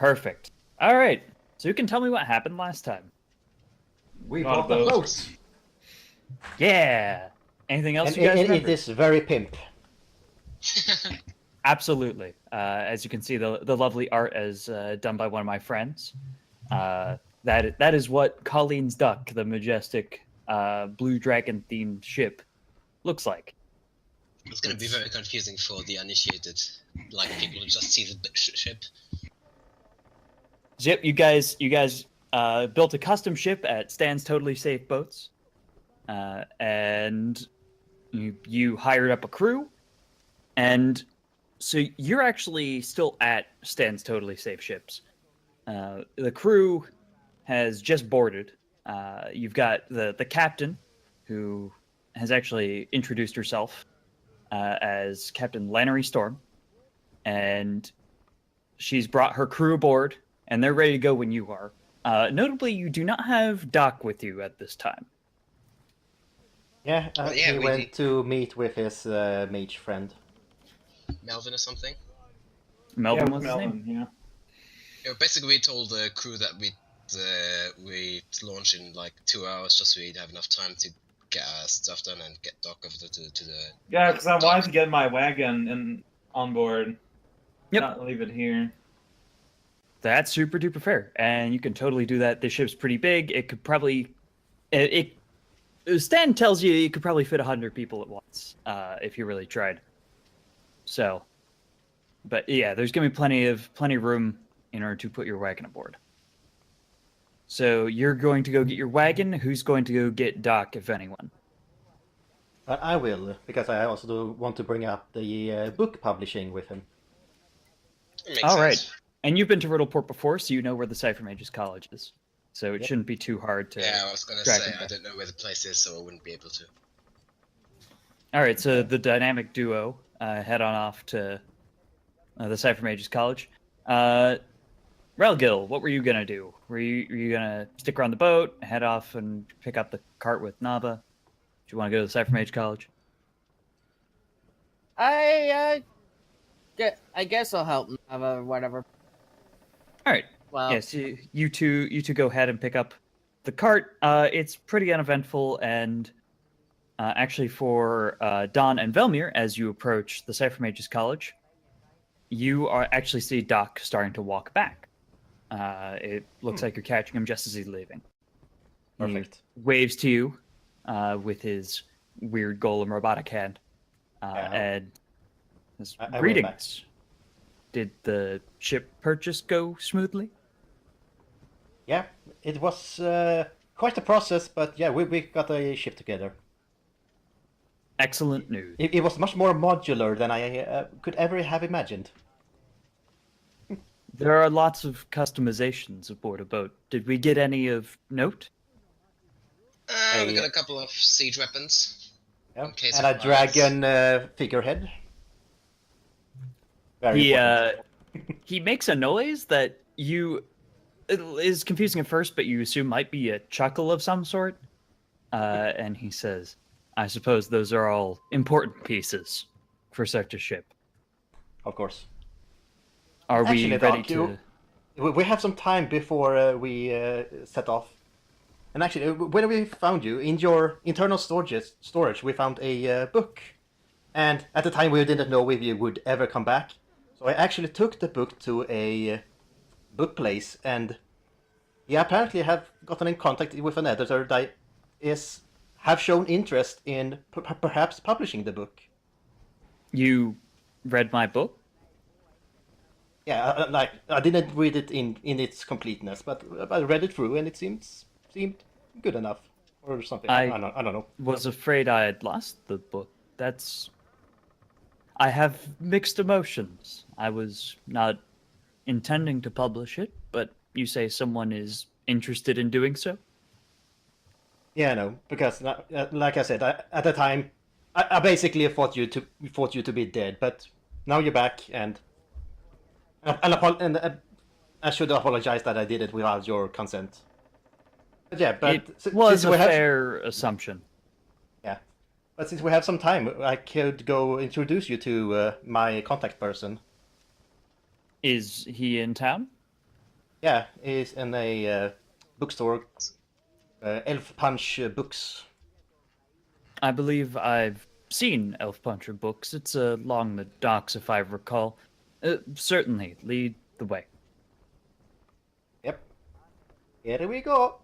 Perfect. All right. So you can tell me what happened last time. We Got a bought the boat. boat. Yeah. Anything else And you guys it remember? is very pimp. Absolutely. As you can see, the lovely art as done by one of my friends. That is what Colleen's Duck, the majestic blue dragon themed ship, looks like. It's gonna be very confusing for the uninitiated, like people who just see the ship. Yep, you guys built a custom ship at Stan's Totally Safe Boats, and you hired up a crew, and so you're actually still at Stan's Totally Safe Ships. The crew has just boarded. You've got the captain, who has actually introduced herself as Captain Lannery Storm, and she's brought her crew aboard, and they're ready to go when you are. Notably, you do not have Doc with you at this time. Yeah, Yeah, he we went did. to meet with his mage friend. Melvin or something. Melvin Yeah, was his name. Yeah. Yeah, basically, we told the crew that we'd launch in like 2 hours, just so we'd have enough time to get our stuff done and get Doc over to the. Yeah, because I wanted to get my wagon on board. Yep. Not leave it here. That's super duper fair, and you can totally do that. This ship's pretty big. It could probably, Stan tells you could probably fit 100 people at once if you really tried. So, but yeah, there's gonna be plenty of room in order to put your wagon aboard. So you're going to go get your wagon. Who's going to go get Doc, if anyone? I will, because I also do want to bring up the book publishing with him. It makes All right. sense. And you've been to Riddleport before, so you know where the Cypher Mages College is. So it Yep. shouldn't be too hard to. Yeah, I was gonna track say him I down. don't know where the place is, so I wouldn't be able to. All right, so the dynamic duo head on off to the Cypher Mages College. Relgil, what were you gonna do? Were you gonna stick around the boat, head off and pick up the cart with Nava? Do you want to go to the Cypher Mage College? I guess I'll help Nava or whatever. All right. Well, Yes, you two go ahead and pick up the cart. It's pretty uneventful, and actually for Don and Velmir, as you approach the Cypher Mages College, you are actually see Doc starting to walk back. It looks like you're catching him just as he's leaving. Perfect. He waves to you with his weird golem robotic hand, and says, I will greetings. Did the ship purchase go smoothly? Yeah, it was quite a process, but yeah, we got a ship together. Excellent news. It was much more modular than I could ever have imagined. There are lots of customizations aboard a boat. Did we get any of note? We got a couple of siege weapons. Yeah. In case And a of fires. dragon figurehead. Very He important. he makes a noise that it is confusing at first, but you assume might be a chuckle of some sort. And he says, "I suppose those are all important pieces for such a ship. Of course. Are we Actually, ready Doc, to?" We have some time before we set off. And actually, when we found you, in your internal storage, we found a book. And at the time, we didn't know if you would ever come back. So I actually took the book to a book place, and yeah, apparently have gotten in contact with an editor that have shown interest in perhaps publishing the book. You read my book? Yeah, like I didn't read it in its completeness, but I read it through, and it seemed good enough, or something. I don't know. Was afraid I had lost the book. I have mixed emotions. I was not intending to publish it, but you say someone is interested in doing so? Yeah, no, because like I said, at the time, I basically thought you to be dead, but now you're back, and I should apologize that I did it without your consent. But yeah, but It was since a fair assumption. Yeah, but since we have some time, I could go introduce you to my contact person. Is he in town? Yeah, is in a bookstore, Elf Punch Books. I believe I've seen Elf Puncher books. It's along the docks, if I recall. Certainly, lead the way. Yep. Here we go.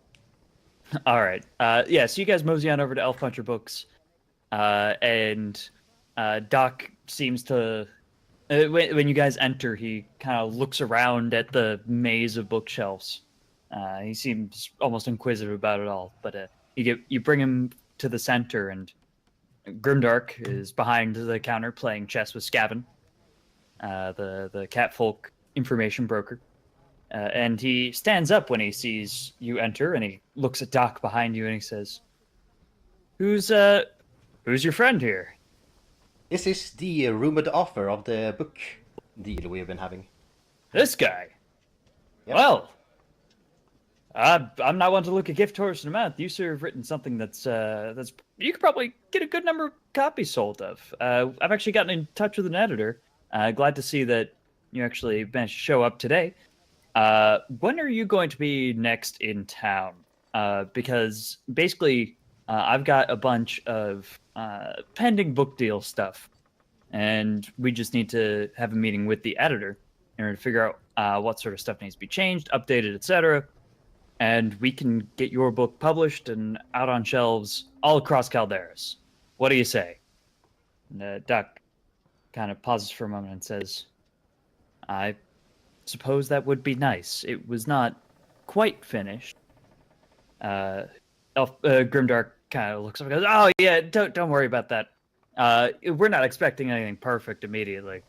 All right. Yeah, so you guys mosey on over to Elf Puncher books, and Doc seems to. When you guys enter, he kind of looks around at the maze of bookshelves. He seems almost inquisitive about it all, but you bring him to the center, and Grimdark is behind the counter playing chess with Scavin, the catfolk information broker. And he stands up when he sees you enter, and he looks at Doc behind you, and he says, "Who's your friend here?" This is the rumored offer of the book deal we've been having. This guy. Yep. Well, I'm not one to look a gift horse in the mouth. You sir have written something that's you could probably get a good number of copies sold of. I've actually gotten in touch with an editor. Glad to see that you actually managed to show up today. When are you going to be next in town? Because basically, I've got a bunch of pending book deal stuff, and we just need to have a meeting with the editor in order to figure out what sort of stuff needs to be changed, updated, etc. And we can get your book published and out on shelves all across Calderas. What do you say? And Doc kind of pauses for a moment and says, "I suppose that would be nice. It was not quite finished." Grimdark kind of looks up and goes, "Oh yeah, don't worry about that. We're not expecting anything perfect immediately.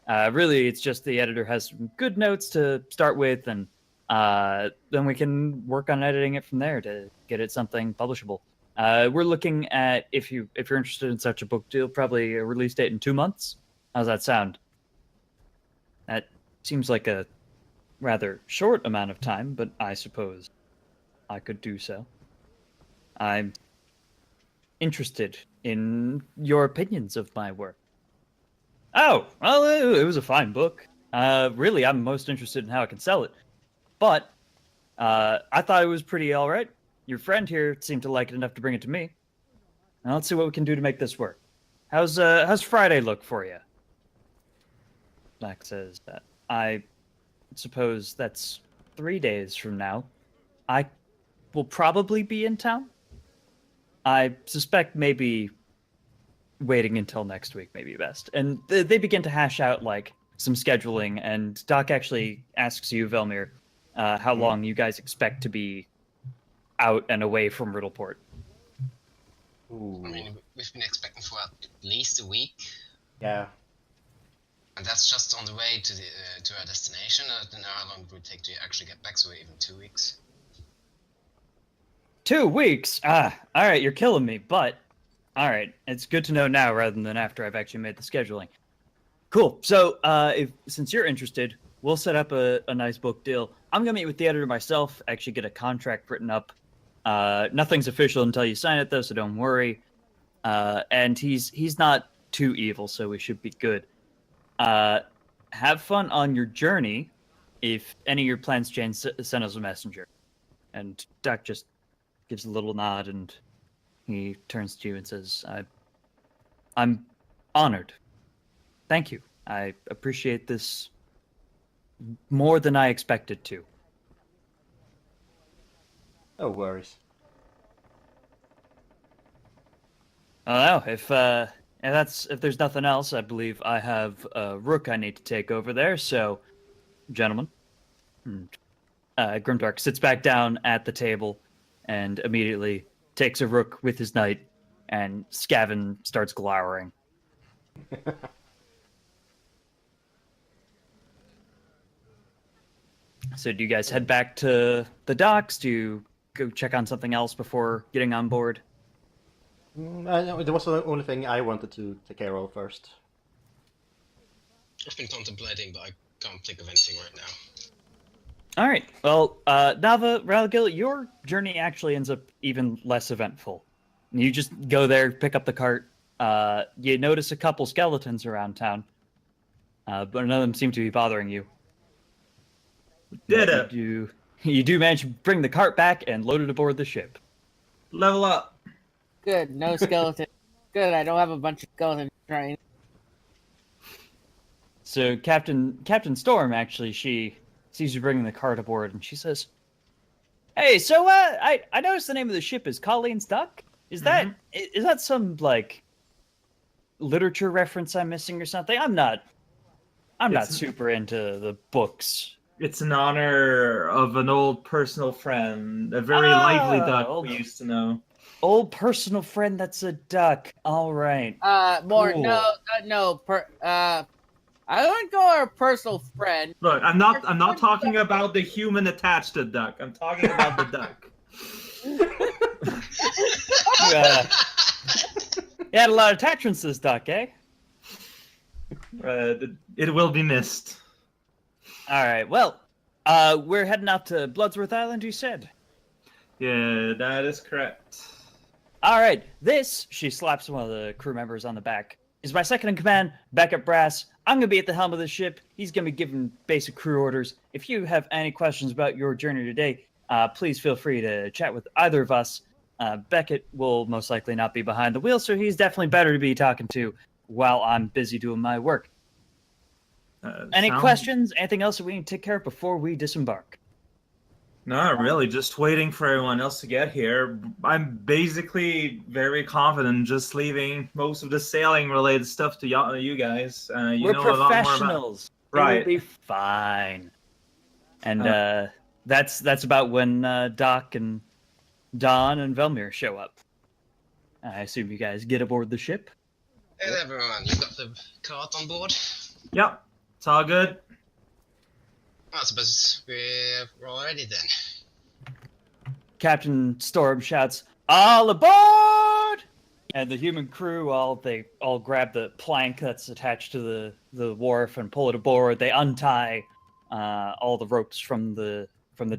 Really, it's just the editor has some good notes to start with, and then we can work on editing it from there to get it something publishable. We're looking at, if you're interested in such a book deal, probably a release date in 2 months. How's that sound?" That seems like a rather short amount of time, but I suppose I could do so. I'm interested in your opinions of my work. Oh, well, it was a fine book. Really, I'm most interested in how I can sell it. But I thought it was pretty all right. Your friend here seemed to like it enough to bring it to me. Now let's see what we can do to make this work. How's Friday look for you? Black says that. I suppose that's 3 days from now. I will probably be in town. I suspect maybe waiting until next week may be best. And they begin to hash out like some scheduling, and Doc actually asks you, Velmir, how long you guys expect to be out and away from Riddleport. Ooh. I mean, we've been expecting for at least a week, Yeah. and that's just on the way to the to our destination. I don't know how long it would take to actually get back, so even 2 weeks. 2 weeks? All right, you're killing me, but all right, it's good to know now rather than after I've actually made the scheduling. Cool. So, since you're interested, we'll set up a nice book deal. I'm gonna meet with the editor myself, actually get a contract written up. Nothing's official until you sign it, though, so don't worry. And he's not too evil, so we should be good. Have fun on your journey. If any of your plans change, send us a messenger. And Doc just gives a little nod, and he turns to you and says, I'm honored. Thank you. I appreciate this more than I expected to. No worries. Oh, if there's nothing else, I believe I have a rook I need to take over there. So, gentlemen, Grimdark sits back down at the table and immediately takes a rook with his knight, and Scavin starts glowering. So do you guys head back to the docks? Do you go check on something else before getting on board? There was the only thing I wanted to take care of first. I've been contemplating, but I can't think of anything right now. All right. Well, Nava, Ralgil, your journey actually ends up even less eventful. You just go there, pick up the cart. You notice a couple skeletons around town, but none of them seem to be bothering you. Did You it. you do manage to bring the cart back and load it aboard the ship. Level up. Good, no skeleton. Good, I don't have a bunch of skeletons trying. So Captain Storm actually, she sees you bringing the cart aboard, and she says, "Hey, so I noticed the name of the ship is Colleen's Duck. Is that some like literature reference I'm missing or something? I'm not super into the books. It's in honor of an old personal friend, a very lively duck old, we used to know. old personal friend that's a duck. All right. More Cool. I wouldn't go our personal friend. Look, I'm not talking about the human attached to duck. I'm talking about the duck. You had a lot of attachments to this duck, eh? It will be missed. All right. Well, we're heading out to Bloodsworth Island, you said. Yeah, that is correct. All right. This, she slaps one of the crew members on the back, is my second in command, Backup Brass. I'm going to be at the helm of the ship. He's going to be giving basic crew orders. If you have any questions about your journey today, please feel free to chat with either of us. Beckett will most likely not be behind the wheel, so he's definitely better to be talking to while I'm busy doing my work. Any questions? Anything else that we need to take care of before we disembark? No, really, just waiting for everyone else to get here. I'm basically very confident just leaving most of the sailing-related stuff to you guys. We're know a lot more about... professionals. Right. It'll be fine. And that's about when Doc and Don and Velmir show up. I assume you guys get aboard the ship. Hey everyone, you got the cart on board? Yep, it's all good. I suppose we're all ready then. Captain Storm shouts, "All aboard!" And the human crew they all grab the plank that's attached to the wharf and pull it aboard. They untie all the ropes from the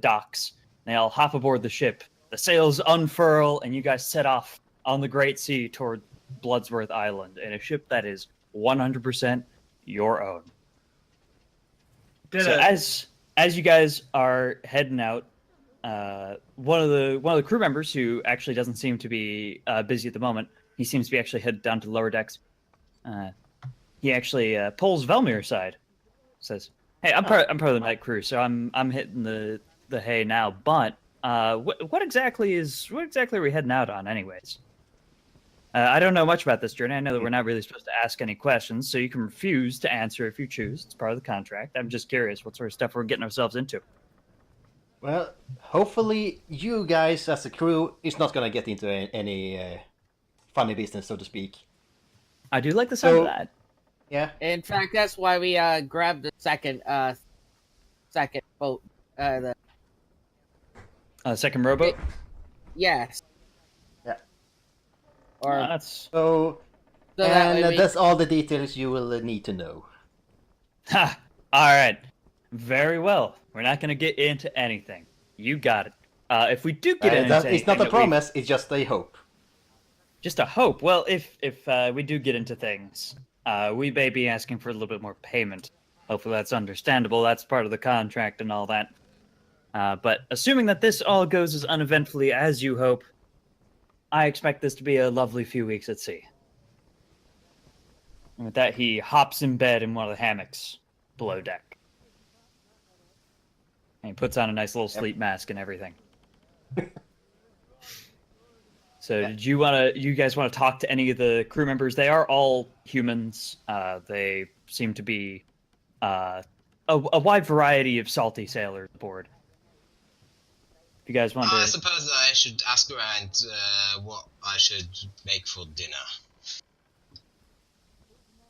docks. They all hop aboard the ship. The sails unfurl, and you guys set off on the Great Sea toward Bloodsworth Island in a ship that is 100% your own. As you guys are heading out, one of the crew members who actually doesn't seem to be busy at the moment, he seems to be actually headed down to the lower decks. He actually pulls Velmir aside, says, "Hey, I'm part of the night crew, so I'm hitting the hay now. But what exactly are we heading out on, anyways? I don't know much about this journey. I know that we're not really supposed to ask any questions, so you can refuse to answer if you choose. It's part of the contract. I'm just curious what sort of stuff we're getting ourselves into." Well, hopefully you guys as a crew is not going to get into any funny business, so to speak. I do like the sound of that. Yeah. In fact, that's why we grabbed the second boat. The Second rowboat? yes. Yeah. Or That's... So that way that's all the details you will need to know. Ha! Alright. Very well. We're not going to get into anything. You got it. If we do get into anything... It's not a promise, it's just a hope. Just a hope. Well, if we do get into things, we may be asking for a little bit more payment. Hopefully that's understandable. That's part of the contract and all that. But assuming that this all goes as uneventfully as you hope, I expect this to be a lovely few weeks at sea. And with that, he hops in bed in one of the hammocks below deck. And he puts on a nice little sleep mask and everything. So did you guys want to talk to any of the crew members? They are all humans. They seem to be a wide variety of salty sailors aboard. If you guys want to... I suppose I should ask around what I should make for dinner.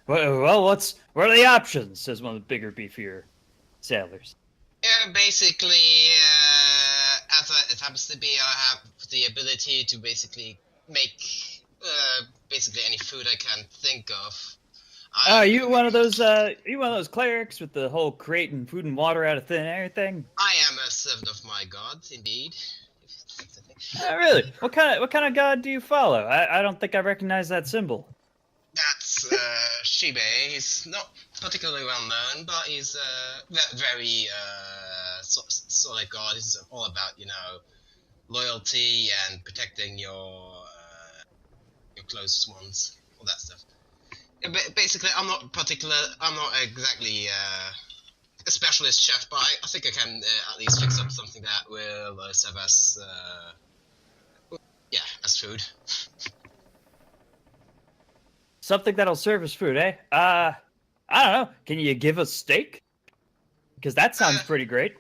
Well, what are the options? Says one of the bigger, beefier sailors. Yeah, basically, as it happens to be, I have the ability to basically make basically any food I can think of. Are you one of those clerics with the whole creating food and water out of thin air thing? I am a servant of my god, indeed. Really? What kind of god do you follow? I don't think I recognize that symbol. That's Shibe. He's not particularly well known, but he's very solid god. He's all about loyalty and protecting your close ones, all that stuff. Yeah, basically, I'm not exactly a specialist chef, but I think I can at least fix up something that will serve as as food. Something that'll serve as food, eh? I don't know. Can you give us steak? Because that sounds pretty great.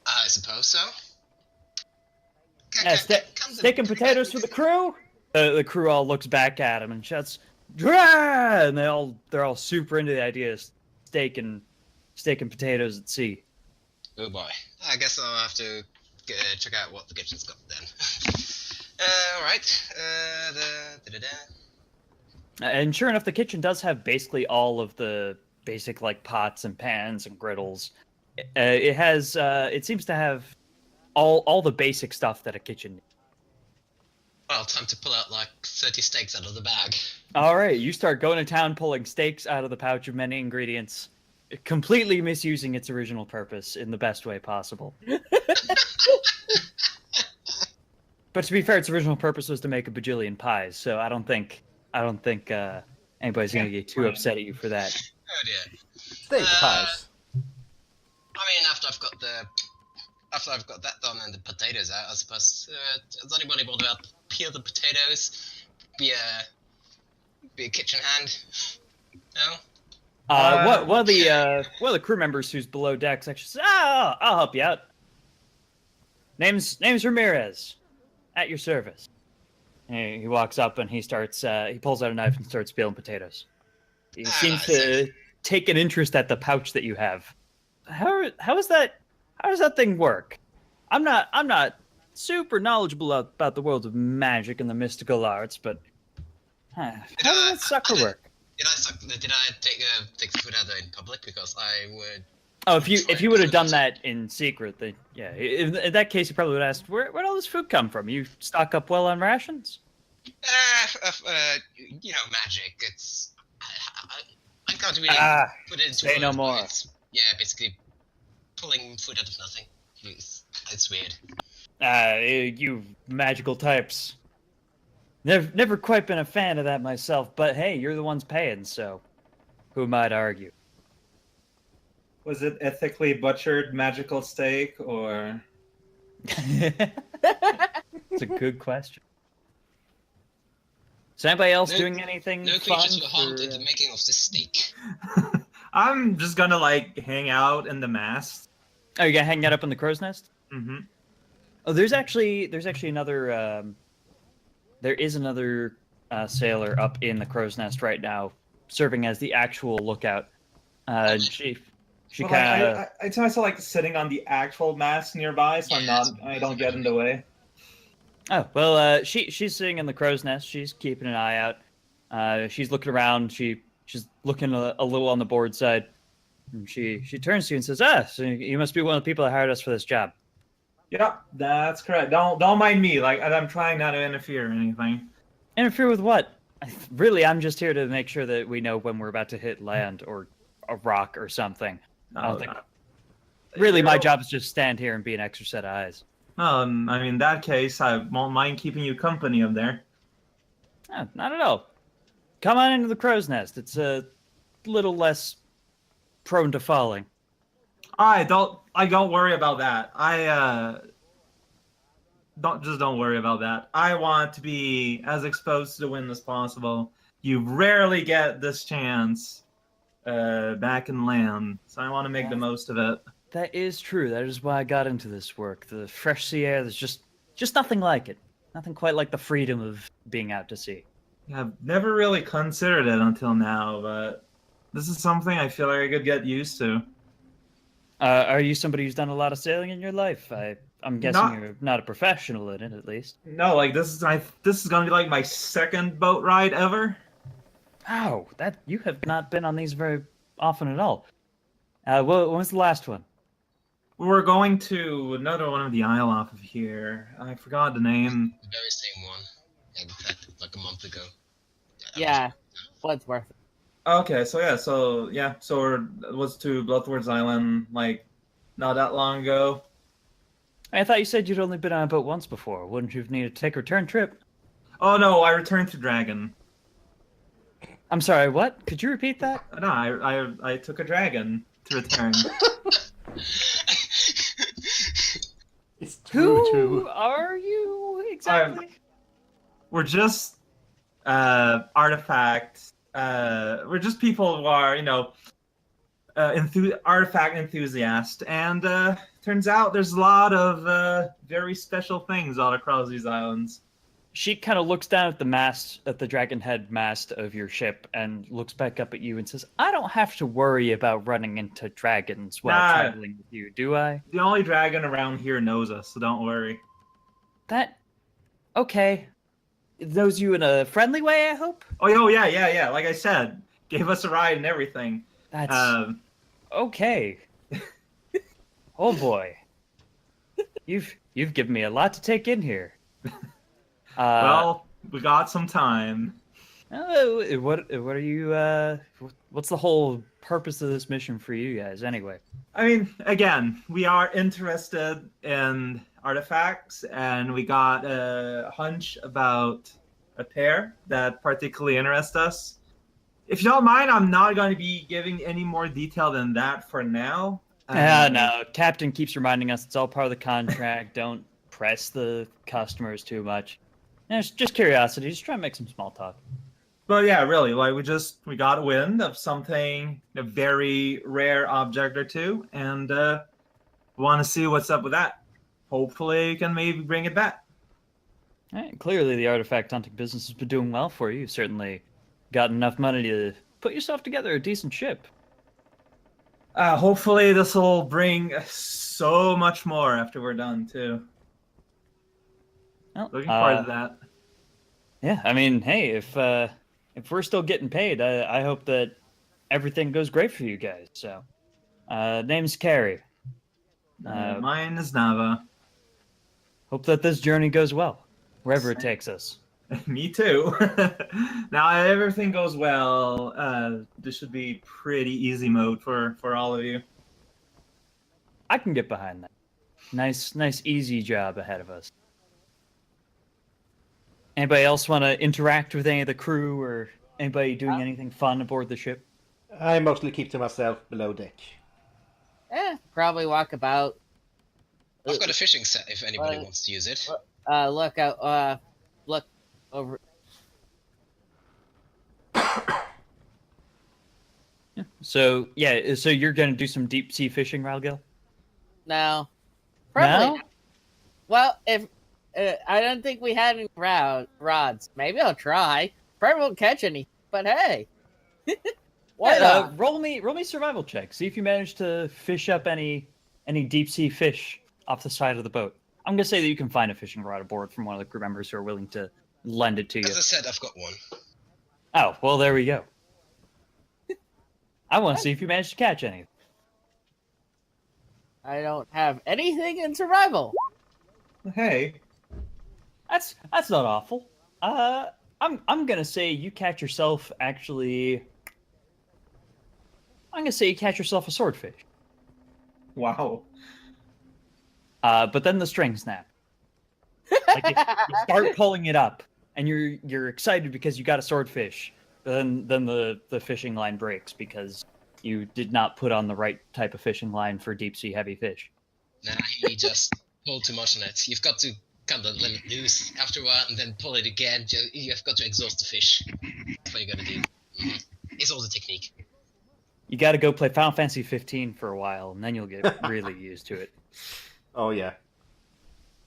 I suppose so. Yeah, steak and potatoes for the crew. The crew all looks back at him and shouts, "Drah!" And they're all super into the idea of steak and potatoes at sea. Oh boy, I guess I'll have to check out what the kitchen's got then. All right. And sure enough, the kitchen does have basically all of the basic like pots and pans and griddles. It has. It seems to have all the basic stuff that a kitchen needs. Well, time to pull out like 30 steaks out of the bag. All right, you start going to town pulling steaks out of the pouch of many ingredients, completely misusing its original purpose in the best way possible. But to be fair, its original purpose was to make a bajillion pies, so I don't think anybody's gonna get too upset at you for that. Oh dear. Steak pies. I mean, after I've got that done and the potatoes out, I suppose. Does anybody want to help peel the potatoes? Be a kitchen hand? No. One of the crew members who's below decks actually says, I'll help you out. Name's Ramirez, at your service." And he walks up and he pulls out a knife and starts peeling potatoes. He seems to take an interest at the pouch that you have. How does that thing work? I'm not super knowledgeable about the world of magic and the mystical arts, but how does that sucker work? Did I take the food out in public? Because I would. Oh, if you would have done that in secret, then yeah. In that case, you probably would have asked, where'd all this food come from? You stock up well on rations? Magic. It's I can't really put it into say no more. Basically pulling food out of nothing. It's weird. You magical types. Never quite been a fan of that myself, but hey, you're the ones paying, so who might argue? Was it ethically butchered magical steak, or? It's a good question. Is anybody else doing anything No fun? creatures were harmed in the making of this steak. I'm just gonna hang out in the mast. Oh, you gonna hang out up in the crow's nest? Mm-hmm. Oh, there's actually another. There is another sailor up in the crow's nest right now, serving as the actual lookout. She kind of. I tell myself sitting on the actual mast nearby, so I don't get in the way. Oh well, she's sitting in the crow's nest. She's keeping an eye out. She's looking around. She's looking a little on the board side. And she turns to you and says, so you must be one of the people that hired us for this job." Yeah, that's correct. Don't mind me. I'm trying not to interfere or anything. Interfere with what? Really, I'm just here to make sure that we know when we're about to hit land or a rock or something. I don't think. Really, my job is just stand here and be an extra set of eyes. In that case, I won't mind keeping you company up there. Not at all. Come on into the crow's nest. It's a little less prone to falling. Don't worry about that. Don't worry about that. I want to be as exposed to the wind as possible. You rarely get this chance back in land, so I want to make the most of it. That is true. That is why I got into this work. The fresh sea air, there's just nothing like it. Nothing quite like the freedom of being out to sea. Yeah, I've never really considered it until now, but this is something I feel like I could get used to. Are you somebody who's done a lot of sailing in your life? I'm guessing you're not a professional in it, at least. No, this is gonna be my second boat ride ever. Wow, you have not been on these very often at all. When was the last one? We're going to another one of the isle off of here. I forgot the name. The very same one. In fact, a month ago. Yeah, Bloodsworth. Okay, so it was to Bloodthorns Island like not that long ago. I thought you said you'd only been on a boat once before. Wouldn't you have needed to take a return trip? Oh no, I returned to Dragon. I'm sorry, what? Could you repeat that? No, I took a dragon to return. It's true too. Who are you exactly? We're just artifacts. We're just people who are, artifact enthusiasts, and turns out there's a lot of very special things all across these islands. She kind of looks down at the mast, at the dragon head mast of your ship, and looks back up at you and says, I don't have to worry about running into dragons while Nah. traveling with you, do I? The only dragon around here knows us, so don't worry. That... Okay. It knows you in a friendly way, I hope? Oh, yeah. Like I said, gave us a ride and everything. That's... Okay. Oh boy. You've given me a lot to take in here. Well, we got some time. What are you, what's the whole purpose of this mission for you guys, anyway? I mean, again, we are interested in artifacts, and we got a hunch about a pair that particularly interests us. If you don't mind, I'm not going to be giving any more detail than that for now. No, Captain keeps reminding us it's all part of the contract. Don't press the customers too much. It's just curiosity, just try to make some small talk. But yeah, really, like we got wind of something, a very rare object or two, and want to see what's up with that. Hopefully, you can maybe bring it back. Right, clearly, the artifact hunting business has been doing well for you. You've certainly got enough money to put yourself together a decent ship. Hopefully, this will bring so much more after we're done too. Well, Looking forward to that. Yeah, I mean, hey, if we're still getting paid, I hope that everything goes great for you guys. So, name's Carrie. Mine is Nava. Hope that this journey goes well, wherever it takes us. Me too. Now, if everything goes well, this should be pretty easy mode for all of you. I can get behind that. Nice, easy job ahead of us. Anybody else want to interact with any of the crew or anybody doing anything fun aboard the ship? I mostly keep to myself below deck. Probably walk about. I've got a fishing set if anybody wants to use it. Look out. Look over. So you're gonna do some deep sea fishing, Ralgil? No. Probably. No? Not. Well, if I don't think we had any rods. Maybe I'll try. Probably won't catch any. But hey, why not? Roll me survival check. See if you manage to fish up any deep sea fish off the side of the boat. I'm gonna say that you can find a fishing rod aboard from one of the crew members who are willing to lend it to you. As I said, I've got one. Oh, well, there we go. I want to see if you manage to catch any. I don't have anything in survival. Hey, That's not awful. I'm gonna say you catch yourself actually. I'm gonna say you catch yourself a swordfish. wow. But then the string snap. Like you start pulling it up, and you're excited because you got a swordfish. Then the fishing line breaks because you did not put on the right type of fishing line for deep sea heavy fish. Nah, you just pulled too much on it. You've got to kind of let it loose after a while and then pull it again. You've got to exhaust the fish. That's what you gotta do. Mm-hmm. It's all the technique. You got to go play Final Fantasy 15 for a while, and then you'll get really used to it. Oh yeah.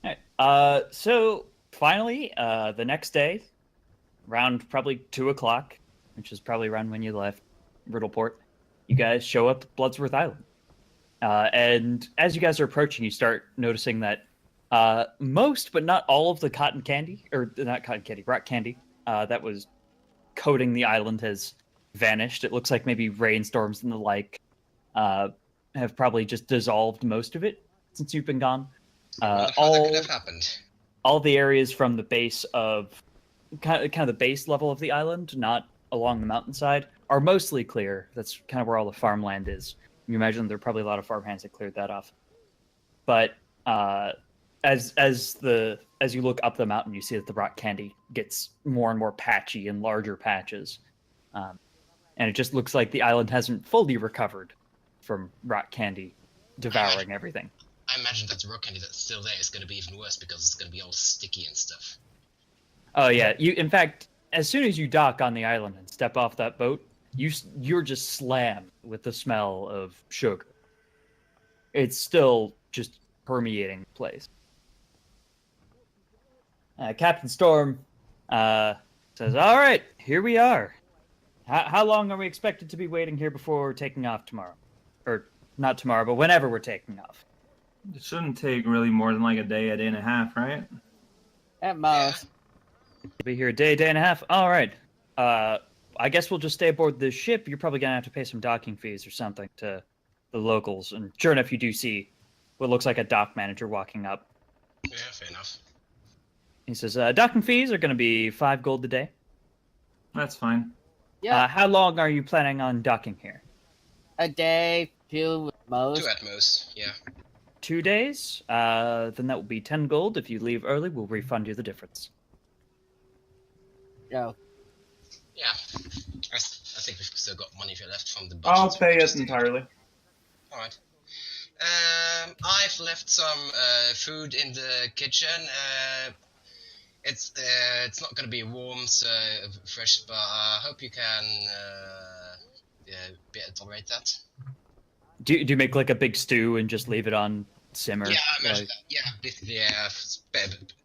All right. So finally, the next day, around probably 2 o'clock, which is probably around when you left Riddleport, you guys show up at Bloodsworth Island. And as you guys are approaching, you start noticing that most, but not all of the cotton candy, or not cotton candy, rock candy, that was coating the island has vanished. It looks like maybe rainstorms and the like have probably just dissolved most of it since you've been gone. I wonder how that could have happened. All the areas from the base of kind of the base level of the island, not along the mountainside, are mostly clear. That's kind of where all the farmland is. You imagine there are probably a lot of farmhands that cleared that off. But as you look up the mountain, you see that the rock candy gets more and more patchy in larger patches, and it just looks like the island hasn't fully recovered from rock candy devouring everything. I imagine that the rock candy that's still there is going to be even worse because it's going to be all sticky and stuff. Oh yeah, in fact, as soon as you dock on the island and step off that boat, you're just slammed with the smell of sugar. It's still just permeating the place. Captain Storm says, "All right, here we are. How long are we expected to be waiting here before taking off tomorrow? Or not tomorrow, but whenever we're taking off." It shouldn't take really more than like a day and a half, right? At most. We'll be here a day and a half. All right. I guess we'll just stay aboard this ship. You're probably gonna have to pay some docking fees or something to the locals. And sure enough, you do see what looks like a dock manager walking up. Yeah, fair enough. He says, "Docking fees are gonna be 5 gold a day." That's fine. Yeah. How long are you planning on docking here? A day, 2 at most. 2 at most, yeah. 2 days? Then that will be 10 gold. If you leave early, we'll refund you the difference. No. Yeah. I think we've still got money left from the budget. I'll pay it entirely. Alright. I've left some food in the kitchen. It's not gonna be warm, so fresh, but I hope you can tolerate that. Do you make like a big stew and just leave it on simmer? Yeah, I imagine Like- that. Yeah, basically, yeah.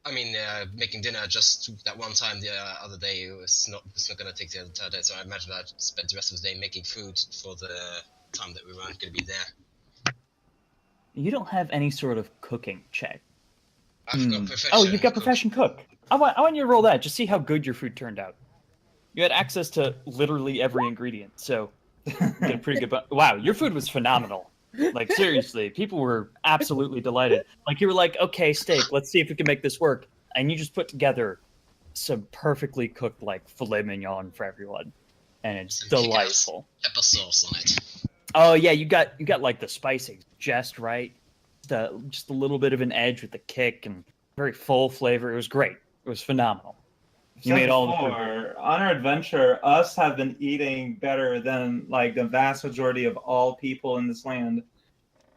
I mean, making dinner just that one time the other day it's not gonna take the entire day. So I imagine I'd spend the rest of the day making food for the time that we weren't gonna be there. You don't have any sort of cooking check. I've got profession. Oh, you've got cook. profession cook. I want you to roll that. Just see how good your food turned out. You had access to literally every ingredient, so you get a pretty good. Wow, your food was phenomenal. Like seriously, people were absolutely delighted. Like you were like, okay, steak, let's see if we can make this work, and you just put together some perfectly cooked like filet mignon for everyone, and it's Some delightful. Pepper sauce on it. Oh yeah, you got like the spicing just right, just a little bit of an edge with the kick and very full flavor. It was great. It was phenomenal. You made all the food. On our adventure, us have been eating better than like the vast majority of all people in this land.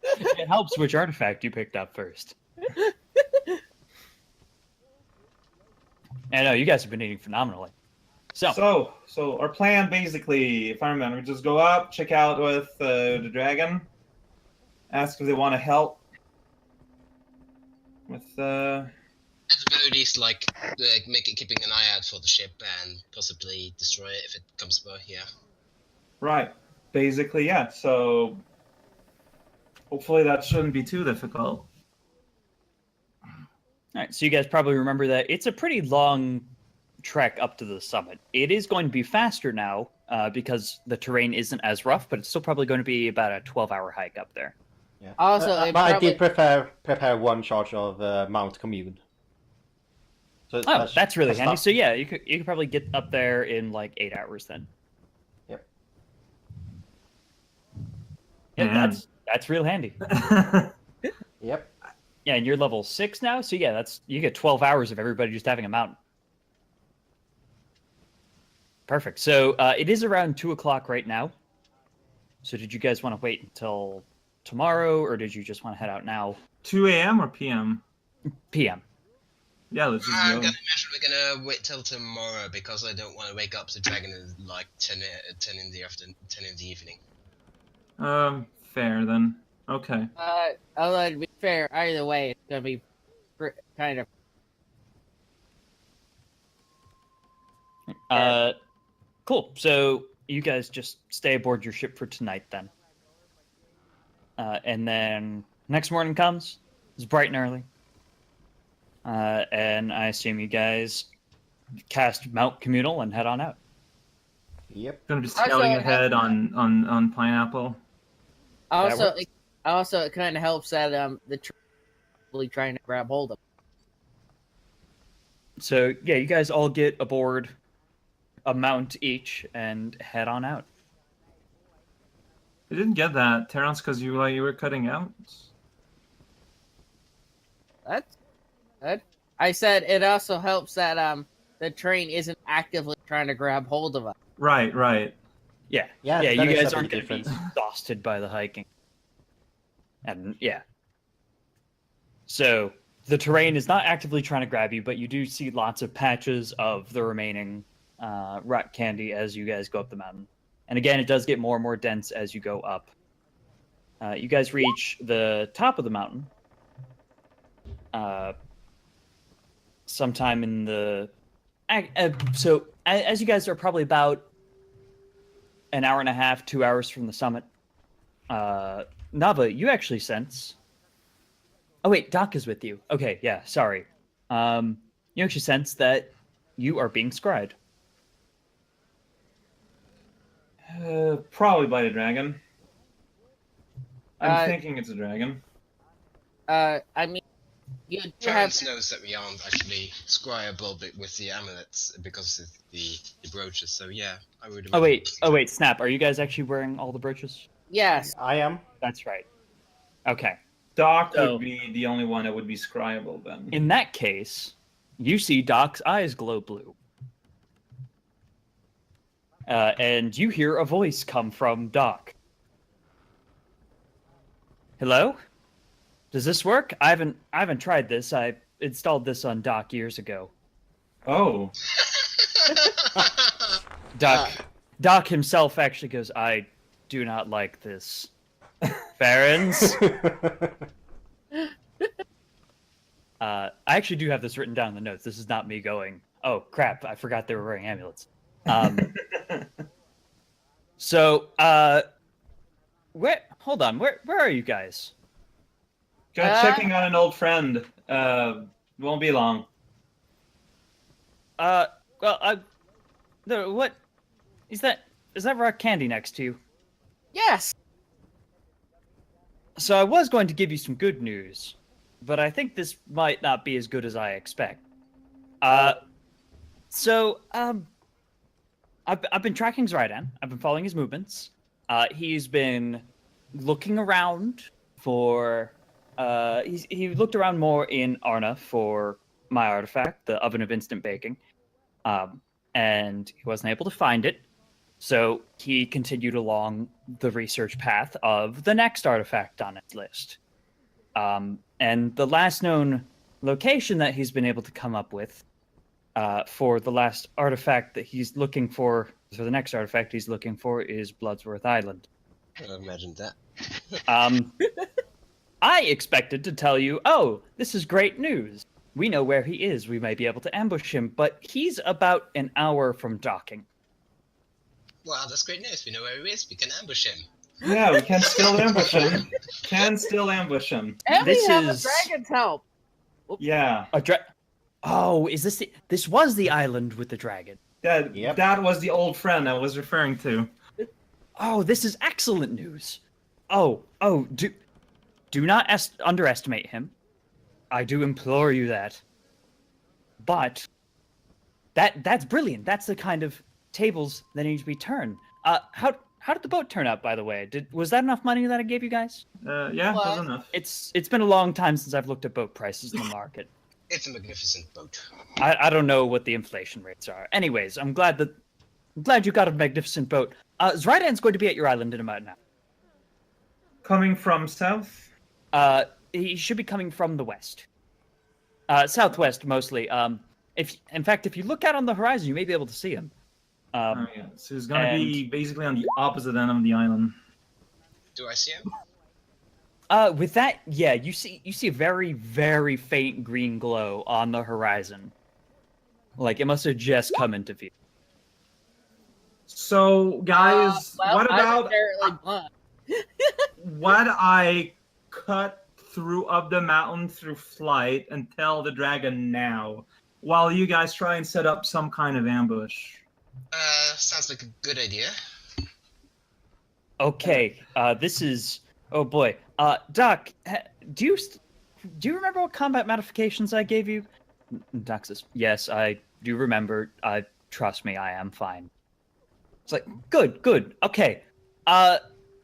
It helps which artifact you picked up first. I know you guys have been eating phenomenally. So So our plan basically, if I remember, just go up, check out with the dragon, ask if they want to help with At the very least, keeping an eye out for the ship and possibly destroy it if it comes by here. right. Basically, yeah. So hopefully that shouldn't be too difficult. all right, so you guys probably remember that it's a pretty long trek up to the summit. It is going to be faster now because the terrain isn't as rough, but it's still probably going to be about a 12-hour hike up there. Yeah. Also, but I did prepare one charge of Mount Commune. So Oh, that's really handy. not- So yeah, you could probably get up there in like 8 hours then. Yep. Yeah, Man. that's real handy. Yep. Yeah, and you're level 6 now, so yeah, you get 12 hours of everybody just having a mountain. Perfect. So it is around 2 o'clock right now. So did you guys want to wait until tomorrow, or did you just want to head out now? 2 a.m. or p.m.? PM. Yeah, let's just I'm go. gonna imagine we're gonna wait till tomorrow because I don't want to wake up the dragon at like 10 in the evening. Fair then. Okay. Although to be fair, either way, it's gonna be kind of. Cool. So you guys just stay aboard your ship for tonight then. And then next morning comes. It's bright and early. And I assume you guys cast Mount Communal and head on out. Yep. Gonna be scouting ahead on Pineapple. Also, it kind of helps that the really trying to grab hold of. So yeah, you guys all get aboard a mount each and head on out. I didn't get that, Terrence, because you were cutting out. That I said it also helps that the train isn't actively trying to grab hold of us. Right, right. Yeah. Yeah, Yeah, that you is guys a aren't big going to be difference. exhausted by the hiking. And yeah. So the terrain is not actively trying to grab you, but you do see lots of patches of the remaining rock candy as you guys go up the mountain. And again, it does get more and more dense as you go up. You guys reach the top of the mountain. Sometime in the... So as you guys are probably about an hour and a half, 2 hours from the summit, Nava, you actually sense... Oh wait, Doc is with you. Okay, yeah, sorry. You actually sense that you are being scryed. Probably by the dragon. I'm Uh, thinking it's a dragon. I mean, you do have. Terrence knows that we aren't actually scryable with the amulets because of the brooches, so yeah, I would imagine. Oh wait, Snap, are you guys actually wearing all the brooches? Yes. I am. That's right. Okay. Doc So- would be the only one that would be scryable then. In that case, you see Doc's eyes glow blue. And you hear a voice come from Doc. Hello? Does this work? I haven't tried this. I installed this on Doc years ago. Oh. Doc himself actually goes, I do not like this. Farrens? I actually do have this written down in the notes. This is not me going, oh crap, I forgot they were wearing amulets. So, hold on, where are you guys? Got checking on an old friend. Won't be long. What is that rock candy next to you? Yes. So I was going to give you some good news, but I think this might not be as good as I expect. I've been tracking Zrydan. I've been following his movements. He's been looking around for... he looked around more in Arna for my artifact, the Oven of Instant Baking. And he wasn't able to find it. So he continued along the research path of the next artifact on his list. And the last known location that he's been able to come up with for the last artifact that he's looking for the next artifact he's looking for is Bloodsworth Island. I imagined that. I expected to tell you, oh, this is great news. We know where he is. We may be able to ambush him, but he's about an hour from docking. Wow, that's great news. We know where he is. We can ambush him. Yeah, we can still ambush him. And This we have is- a dragon's help. Yeah. Oh, is this this was the island with the dragon? Yep. That was the old friend I was referring to. Oh, this is excellent news. Do not underestimate him. I do implore you that. But that's brilliant. That's the kind of tables that need to be turned. How did the boat turn out, by the way? Was that enough money that I gave you guys? Yeah, Well, that's enough. It's been a long time since I've looked at boat prices in the market. It's a magnificent boat. I don't know what the inflation rates are. Anyways, I'm glad you got a magnificent boat. Zrydan's going to be at your island in about an hour. Coming from south? He should be coming from the west. Southwest, mostly. If you look out on the horizon, you may be able to see him. Oh, yeah. So he's gonna be basically on the opposite end of the island. Do I see him? With that, yeah, you see a very, very faint green glow on the horizon. Like, it must have just come into view. So, guys, Well, what I'm about apparently blind. what I cut through up the mountain through flight and tell the dragon now, while you guys try and set up some kind of ambush? Sounds like a good idea. Okay, this is... Oh, boy. Doc, do you remember what combat modifications I gave you? Doc says, yes, I do remember. Trust me, I am fine. It's like, good, okay.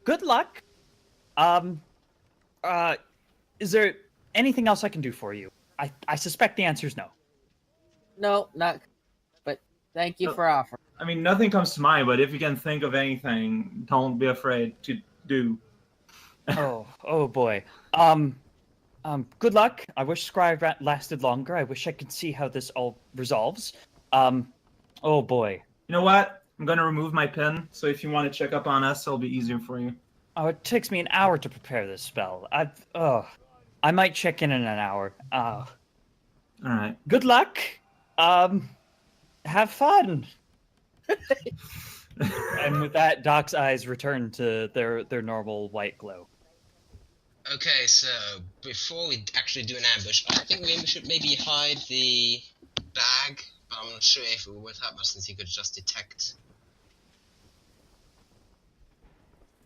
Good good luck. Is there anything else I can do for you? I suspect the answer is no. No, not. But thank you No. for offering. I mean, nothing comes to mind, but if you can think of anything, don't be afraid to do. Oh boy. Good luck. I wish Scribe lasted longer. I wish I could see how this all resolves. Oh boy. You know what? I'm gonna remove my pin, so if you want to check up on us, it'll be easier for you. Oh, it takes me an hour to prepare this spell. I might check in an hour. All right. Good luck. Have fun. And with that, Doc's eyes return to their normal white glow. Okay, so before we actually do an ambush, I think we should maybe hide the bag, but I'm not sure if it would help much since he could just detect.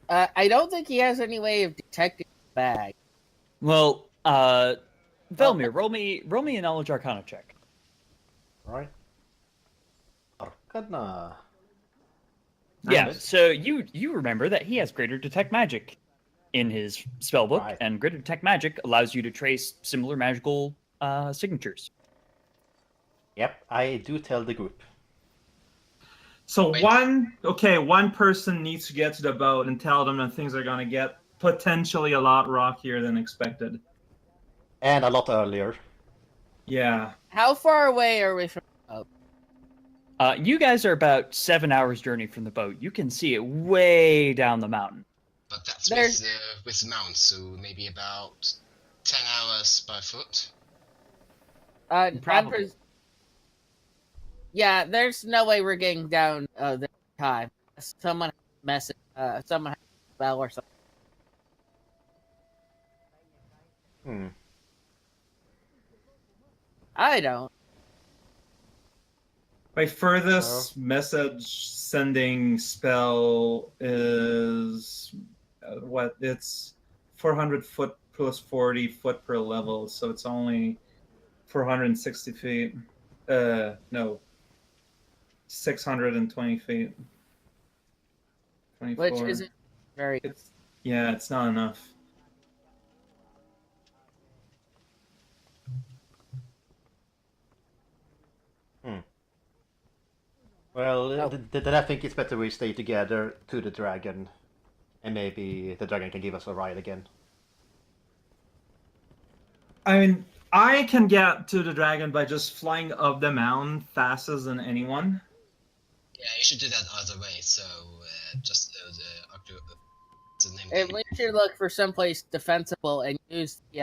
I don't think he has any way of detecting the bag. Well, Velmir, roll me a knowledge arcana check. Right. Arcana. Yeah, Nice. so you remember that he has greater detect magic in his spellbook, Right. and greater detect magic allows you to trace similar magical signatures. Yep, I do tell the group. So Wait. one person needs to get to the boat and tell them that things are gonna get potentially a lot rockier than expected. And a lot earlier. Yeah. How far away are we from? You guys are about 7 hours journey from the boat. You can see it way down the mountain. But that's There's- with the mount, so maybe about 10 hours by foot. Probably. Yeah, there's no way we're getting down this time. Someone someone has a spell or something. Hmm. Uh-huh. I don't. My furthest message sending spell is what? It's 400 foot plus 40 foot per level, so it's only 460 feet. No. 620 feet. 24. Which isn't very. It's not enough. Well, Oh. then I think it's better we stay together to the dragon. And maybe the dragon can give us a ride again. I mean, I can get to the dragon by just flying up the mountain faster than anyone. Yeah, you should do that either way, so just the name. At least you look for someplace defensible and use the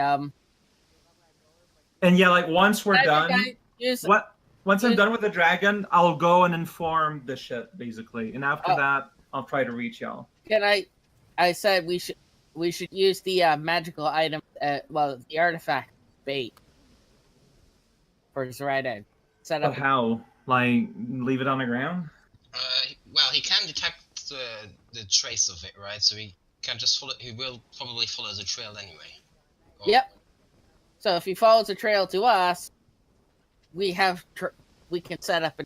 And yeah, like once we're done, Use, once I'm done with the dragon, I'll go and inform the ship basically, and after that, I'll try to reach y'all. Can I said we should use the magical item. The artifact bait for his right end. Set But up. how? Like leave it on the ground? Well, he can detect the trace of it, right? So he can just follow. He will probably follow the trail anyway. Or- Yep. So if he follows the trail to us, we can set up.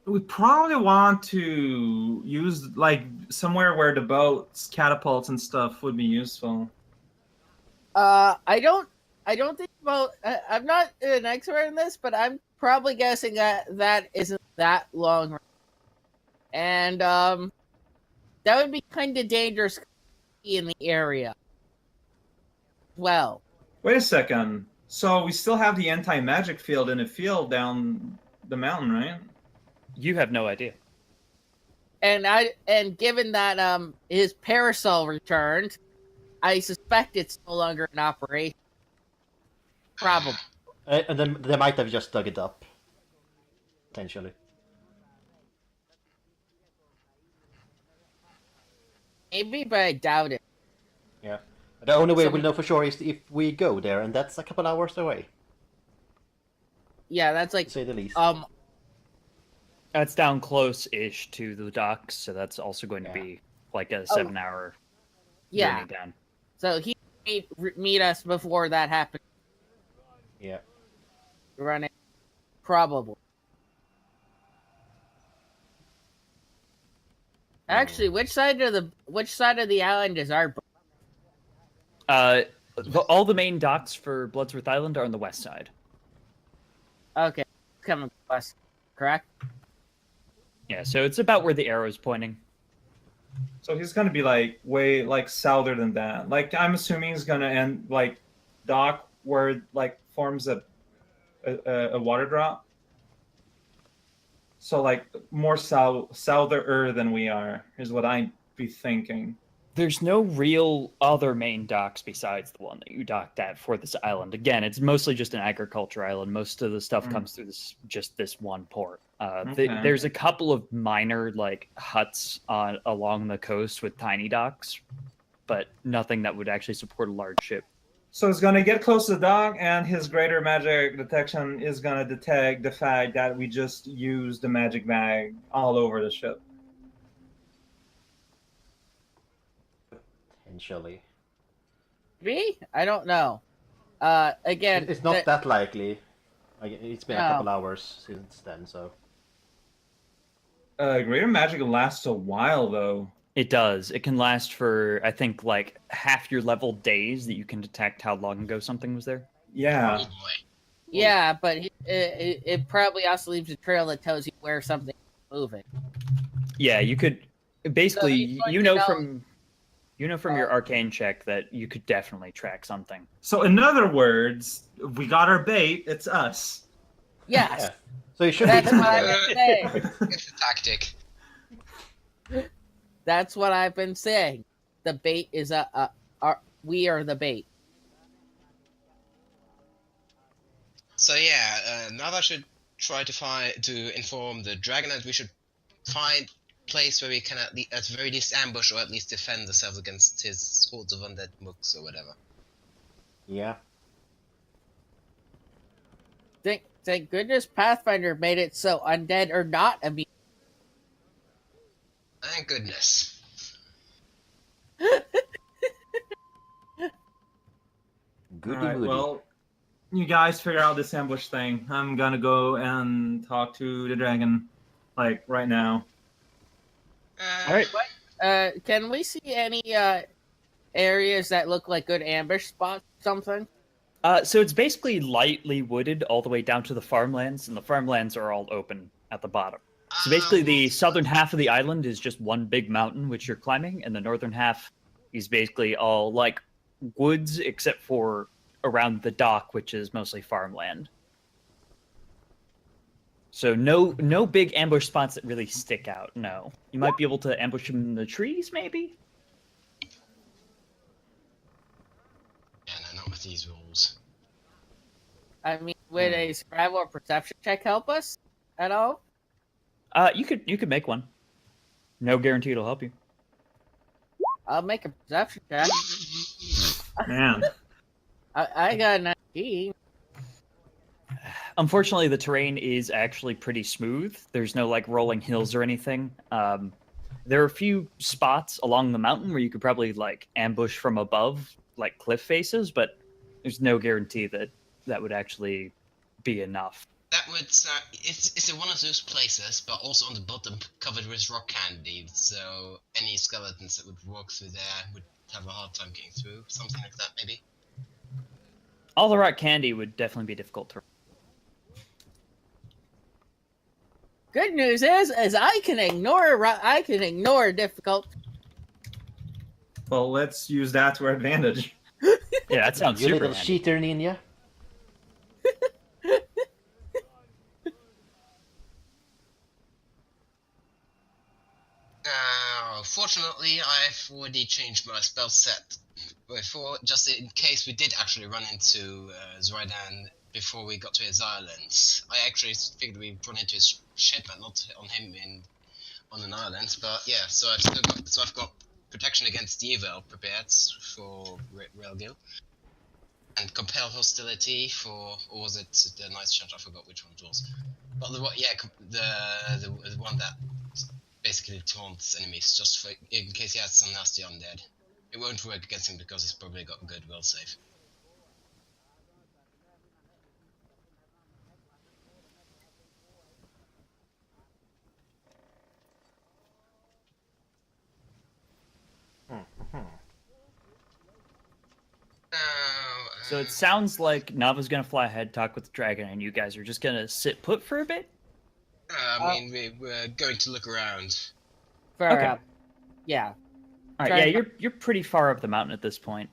We probably want to use like somewhere where the boats, catapults, and stuff would be useful. I don't think about. I'm not an expert in this, but I'm probably guessing that isn't that long, and that would be kind of dangerous in the area. Well, Wait a second. So we still have the anti-magic field in a field down the mountain, right? You have no idea. and given that his parasol returned, I suspect it's no longer in operation. Probably. And then they might have just dug it up. Potentially. Maybe, but I doubt it. Yeah. The only way we'll know for sure is if we go there, and that's a couple hours away, Yeah, that's like to say the least. That's down close-ish to the docks, so that's also going to Yeah. be like a 7-hour yeah. journey down. So he meet us before that happened. Yeah. Running, probably. Actually, which side of the island is our boat? All the main docks for Bloodsworth Island are on the west side. Okay, coming west, correct? Yeah, so it's about where the arrow is pointing. So he's gonna be like way like southern than that. Like I'm assuming he's gonna end like dock where it, like forms a water drop. So like more souther than we are is what I'd be thinking. There's no real other main docks besides the one that you docked at for this island. Again, it's mostly just an agriculture island. Most of the stuff comes through this one port. Okay. There's a couple of minor like huts along the coast with tiny docks, but nothing that would actually support a large ship. So he's gonna get close to the dock, and his greater magic detection is gonna detect the fact that we just used the magic bag all over the ship. Potentially. Me? I don't know. Again, It's not that likely. Like, it's been a No. couple hours since then, so. Greater magic lasts a while, though. It does. It can last for, I think, like half your level days that you can detect how long ago something was there. Yeah. Oh boy. Yeah, but it probably also leaves a trail that tells you where something is moving. Yeah, you could basically he's going you to know know- from your arcane check that you could definitely track something. So in other words, we got our bait. It's us. Yes, Yeah. So you should that's be. what I've been saying. It's a tactic. That's what I've been saying. The bait is we are the bait. So yeah, now I should try to inform the dragon that we should find a place where we can at the very least ambush or at least defend ourselves against his hordes of undead mooks or whatever. Yeah. Thank goodness Pathfinder made it so undead are not immune. Thank goodness. Goody Alright, moody. well, you guys figure out this ambush thing. I'm gonna go and talk to the dragon, like right now. All right. Can we see any areas that look like good ambush spots? Something. So it's basically lightly wooded all the way down to the farmlands, and the farmlands are all open at the bottom. So basically, the southern half of the island is just one big mountain which you're climbing, and the northern half is basically all like woods, except for around the dock, which is mostly farmland. So no big ambush spots that really stick out. No, you might be able to ambush them in the trees, maybe. Yeah, no, not with these rules. I mean, would a survival or perception check help us at all? You could make one. No guarantee it'll help you. I'll make a perception check. Man. I got a 19. Unfortunately, the terrain is actually pretty smooth. There's no like rolling hills or anything. There are a few spots along the mountain where you could probably like ambush from above, like cliff faces, but there's no guarantee that that would actually be enough. That would it's in one of those places, but also on the bottom covered with rock candy. So any skeletons that would walk through there would have a hard time getting through. Something like that, maybe. All the rock candy would definitely be difficult to. Good news is I can ignore difficult. Well, let's use that to our advantage. Yeah, that sounds You super little handy. cheater ninja. Fortunately, I've already changed my spell set. Before, just in case we did actually run into Zoidan before we got to his islands. I actually figured we'd run into his ship and not on him on an island. But yeah, so I've got protection against evil prepared for Relgil, and compel hostility for, or was it the nice chant? I forgot which one it was. But the one that basically taunts enemies, just for in case he has some nasty undead. It won't work against him because he's probably got a good will save. So it sounds like Nava's gonna fly ahead, talk with the dragon, and you guys are just gonna sit put for a bit? I mean, we're going to look around. Fair Okay. up. Yeah. All right, yeah, you're pretty far up the mountain at this point.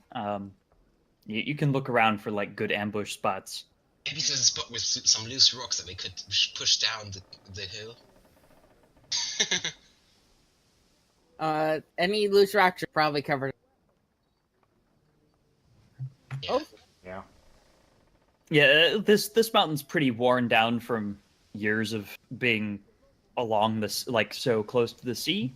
You can look around for like good ambush spots. Maybe there's a spot with some loose rocks that we could push down the hill. Any loose rocks are probably covered. Yeah. Oh. Yeah. Yeah, this mountain's pretty worn down from years of being along this, like, so close to the sea.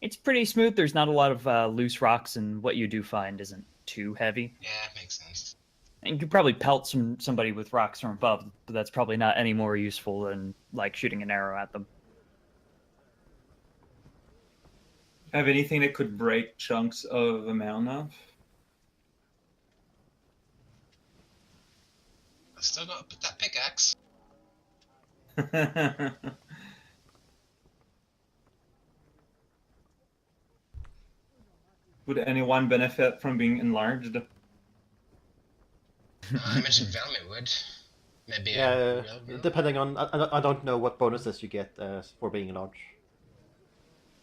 It's pretty smooth. There's not a lot of loose rocks, and what you do find isn't too heavy. Yeah, makes sense. And you could probably pelt somebody with rocks from above, but that's probably not any more useful than like shooting an arrow at them. Have anything that could break chunks of a mountain off? I've still got that pickaxe. Would anyone benefit from being enlarged? I mentioned Velmi would. Maybe. Yeah, depending on... I don't know what bonuses you get for being enlarged.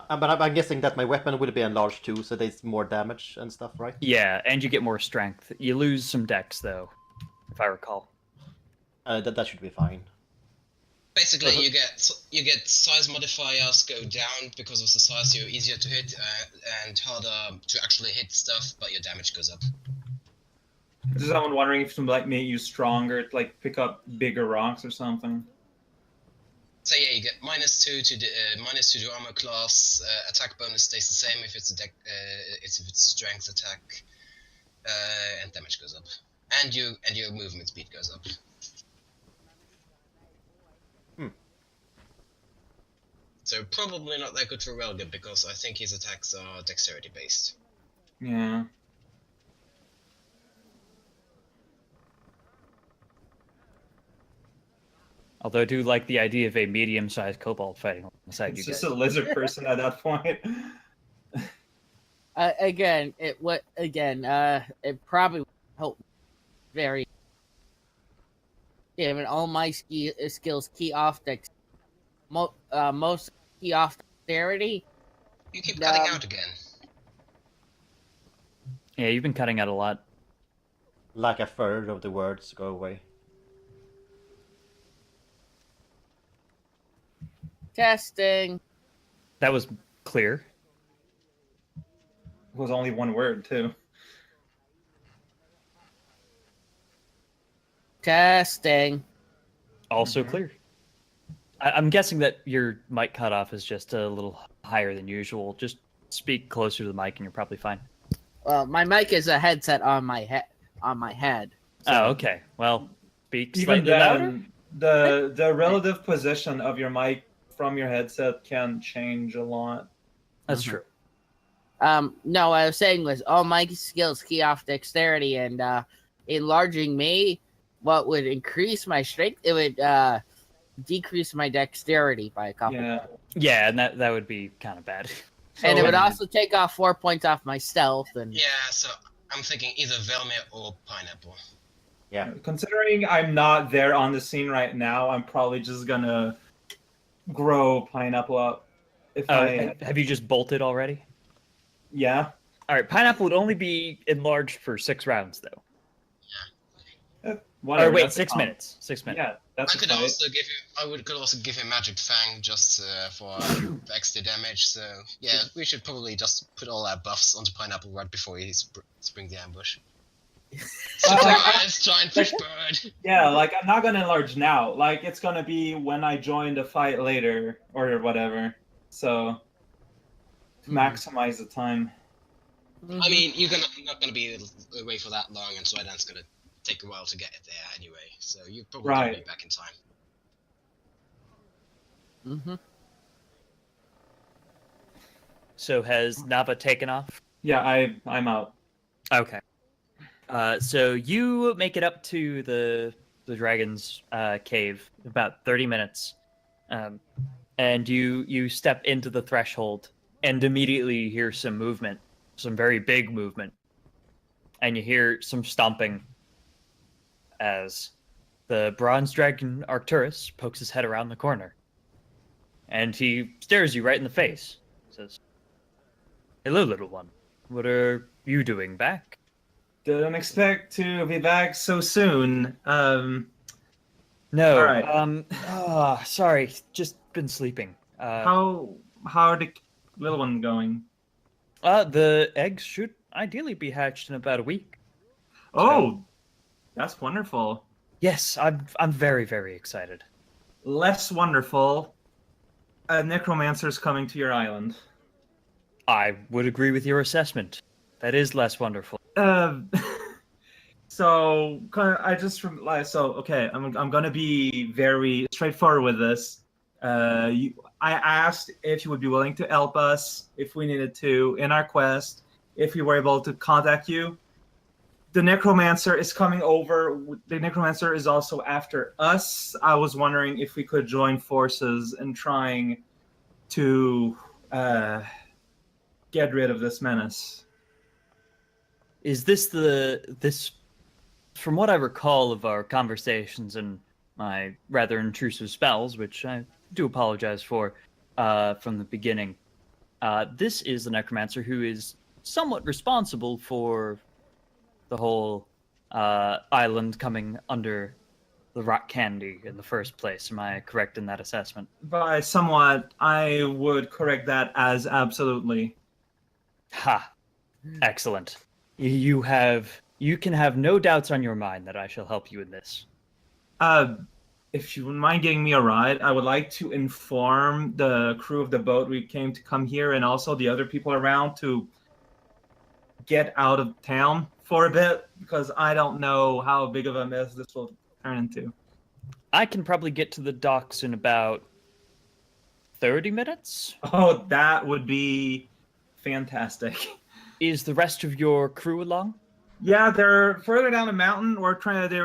But I'm guessing that my weapon would be enlarged too, so there's more damage and stuff, right? Yeah, and you get more strength. You lose some dex, though, if I recall. That should be fine. Basically, you get size modifiers go down because of the size. You're easier to hit and harder to actually hit stuff, but your damage goes up. Is someone wondering if to like make you stronger, to, like pick up bigger rocks or something? So yeah, you get -2 to the armor class. Attack bonus stays the same if it's if it's strength attack, and damage goes up, and your movement speed goes up. So probably not that good for Relgan because I think his attacks are dexterity based. Yeah. Although I do like the idea of a medium-sized kobold fighting alongside you It's guys. just a lizard person at that point. It probably would help very. Given all my skills key off most key off dexterity. You keep cutting out again. Yeah, you've been cutting out a lot. Like a third of the words go away. Testing. That was clear. It was only one word too. Testing. Also clear. I'm guessing that your mic cutoff is just a little higher than usual. Just speak closer to the mic and you're probably fine. Well, my mic is a headset on my head. Oh, okay. Well, speak Even slightly louder. then, the relative position of your mic from your headset can change a lot. That's true. No, what I was saying was all my skills key off dexterity, and enlarging me, what would increase my strength, it would decrease my dexterity by a couple. Yeah. Yeah, and that would be kind of bad. And it would So- also take off 4 points off my stealth. And Yeah, so I'm thinking either Velmir or Pineapple. Yeah. Considering I'm not there on the scene right now, I'm probably just gonna grow Pineapple up. If Have you just bolted already? yeah. All right, pineapple would only be enlarged for 6 rounds, though. Whatever, Or wait, that's 6 fine. minutes. 6 minutes. Yeah, that's I could fine. also give him. Could also give him Magic Fang just for extra damage. So yeah, we should probably just put all our buffs onto Pineapple right before he spring the ambush. Surprise! Giant fish bird. Yeah, like I'm not gonna enlarge now. Like it's gonna be when I join the fight later or whatever. So to maximize the time. I mean, you're not gonna be away for that long, and Zoidan's gonna take a while to get there anyway. So you're probably gonna be back in time. Mm-hmm. So has Nava taken off? Yeah, I'm out. Okay. So you make it up to the dragon's cave in about 30 minutes, and you step into the threshold, and immediately you hear some movement, some very big movement, and you hear some stomping, as the bronze dragon Arcturus pokes his head around the corner. And he stares you right in the face. Says, "Hello, little one. What are you doing back?" Didn't expect to be back so soon. No. All right. Sorry. Just been sleeping. How are the little one going? The eggs should ideally be hatched in about a week. Oh, that's wonderful. Yes, I'm very, very excited. Less wonderful. A necromancer's coming to your island. I would agree with your assessment. That is less wonderful. So I just realized. So okay, I'm gonna be very straightforward with this. I asked if you would be willing to help us if we needed to in our quest. If we were able to contact you, the necromancer is coming over. The necromancer is also after us. I was wondering if we could join forces in trying to get rid of this menace. Is this from what I recall of our conversations and my rather intrusive spells, which I do apologize for from the beginning, this is the necromancer who is somewhat responsible for the whole island coming under the rock candy in the first place. Am I correct in that assessment? By somewhat, I would correct that as absolutely. Ha! Excellent. You can have no doubts on your mind that I shall help you in this. If you wouldn't mind giving me a ride, I would like to inform the crew of the boat we came to come here and also the other people around to get out of town for a bit, because I don't know how big of a mess this will turn into. I can probably get to the docks in about 30 minutes. Oh, that would be fantastic. Is the rest of your crew along? Yeah, they're further down the mountain. They were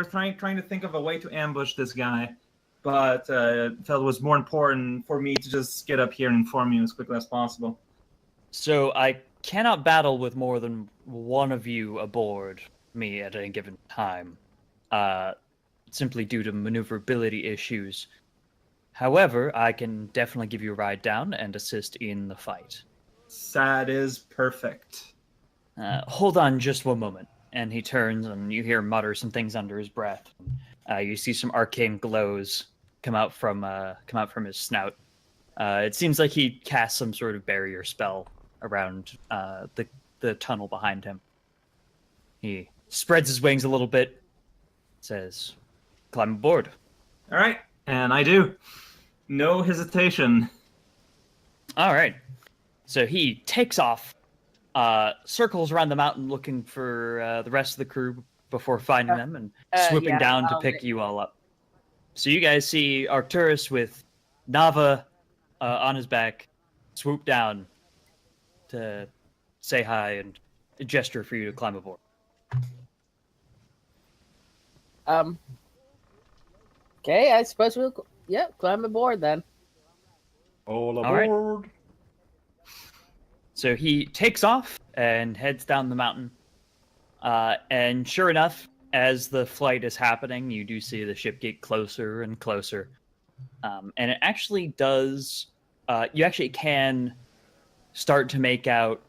trying to think of a way to ambush this guy, but felt it was more important for me to just get up here and inform you as quickly as possible. So I cannot battle with more than one of you aboard me at any given time, simply due to maneuverability issues. However, I can definitely give you a ride down and assist in the fight. That is perfect. Hold on just one moment. And he turns, and you hear him mutter some things under his breath. You see some arcane glows come out from his snout. It seems like he cast some sort of barrier spell around the tunnel behind him. He spreads his wings a little bit, says, "Climb aboard." All right, and I do. No hesitation. All right. So he takes off, circles around the mountain looking for the rest of the crew before finding them and swooping down to pick you all up. So you guys see Arcturus with Nava on his back swoop down to say hi and gesture for you to climb aboard. Okay, I suppose we'll climb aboard then. All aboard. All right. So he takes off and heads down the mountain. And sure enough, as the flight is happening, you do see the ship get closer and closer. And it actually does... you actually can start to make out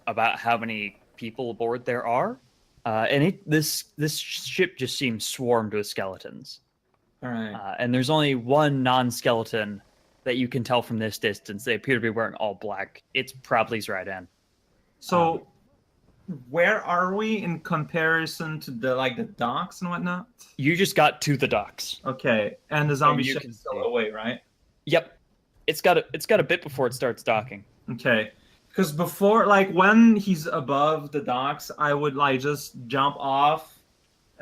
about how many people aboard there are. And this ship just seems swarmed with skeletons. All right. And there's only one non-skeleton that you can tell from this distance. They appear to be wearing all black. It's probably Zrydan. So, where are we in comparison to the docks and whatnot? You just got to the docks. Okay, and the zombie you ship can is still see. away, right? Yep. It's got a bit before it starts docking. Okay, because before, when he's above the docks, I would just jump off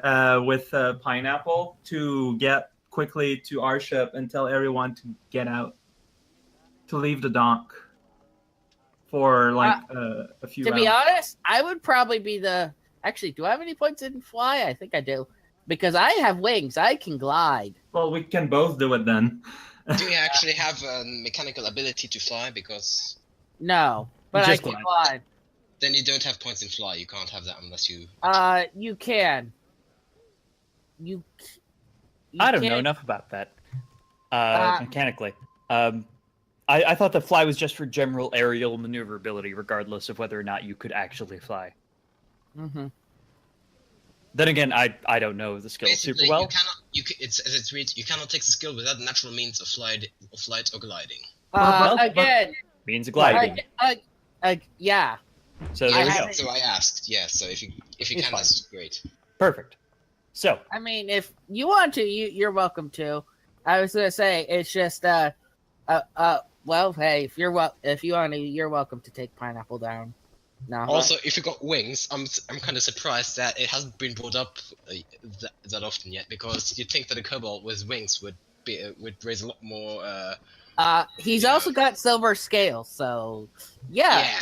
with a pineapple to get quickly to our ship and tell everyone to get out, to leave the dock for a few To hours. be honest, I would probably be the... Actually, do I have any points in fly? I think I do. Because I have wings. I can glide. Well, we can both do it then. Do you actually have a mechanical ability to fly? Because No, but Just I can glide. glide. then you don't have points in fly. You can't have that unless you... You can. you I don't know can't- enough about that mechanically. I thought the fly was just for general aerial maneuverability, regardless of whether or not you could actually fly. Mhm. Then again, I don't know the skill super Basically, well. you cannot. As it reads, you cannot take the skill without natural means of flight or gliding. Well, Again, Means gliding. yeah. So there we go. So I asked. Yeah. So if you It's can, fine. that's great. Perfect. So I mean, if you want to, you're welcome to. I was gonna say it's just well, hey, if you want to, you're welcome to take pineapple down. No. Also, if you got wings, I'm kind of surprised that it hasn't been brought up that often yet, because you'd think that a kobold with wings would raise a lot more. He's yeah. also got silver scales, so yeah.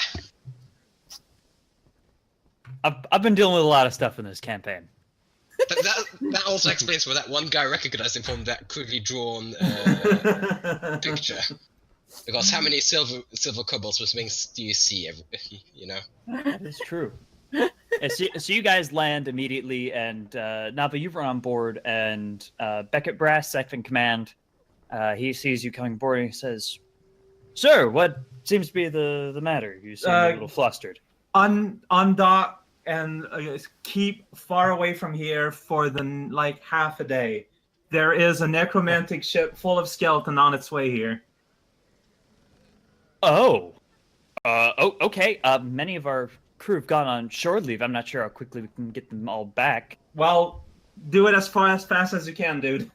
I've been dealing with a lot of stuff in this campaign. That also explains why that one guy recognized him from that crudely drawn picture. Because how many silver kobolds with wings do you see? You know. It's true. So you guys land immediately, and Naba, you've run on board, and Beckett Brass, second command, he sees you coming aboard, and he says, "Sir, what seems to be the matter? You seem a little flustered." On dock and keep far away from here for half a day. There is a necromantic ship full of skeleton on its way here. Oh, okay. Many of our crew have gone on shore leave. I'm not sure how quickly we can get them all back. Well, do it as fast as you can, dude.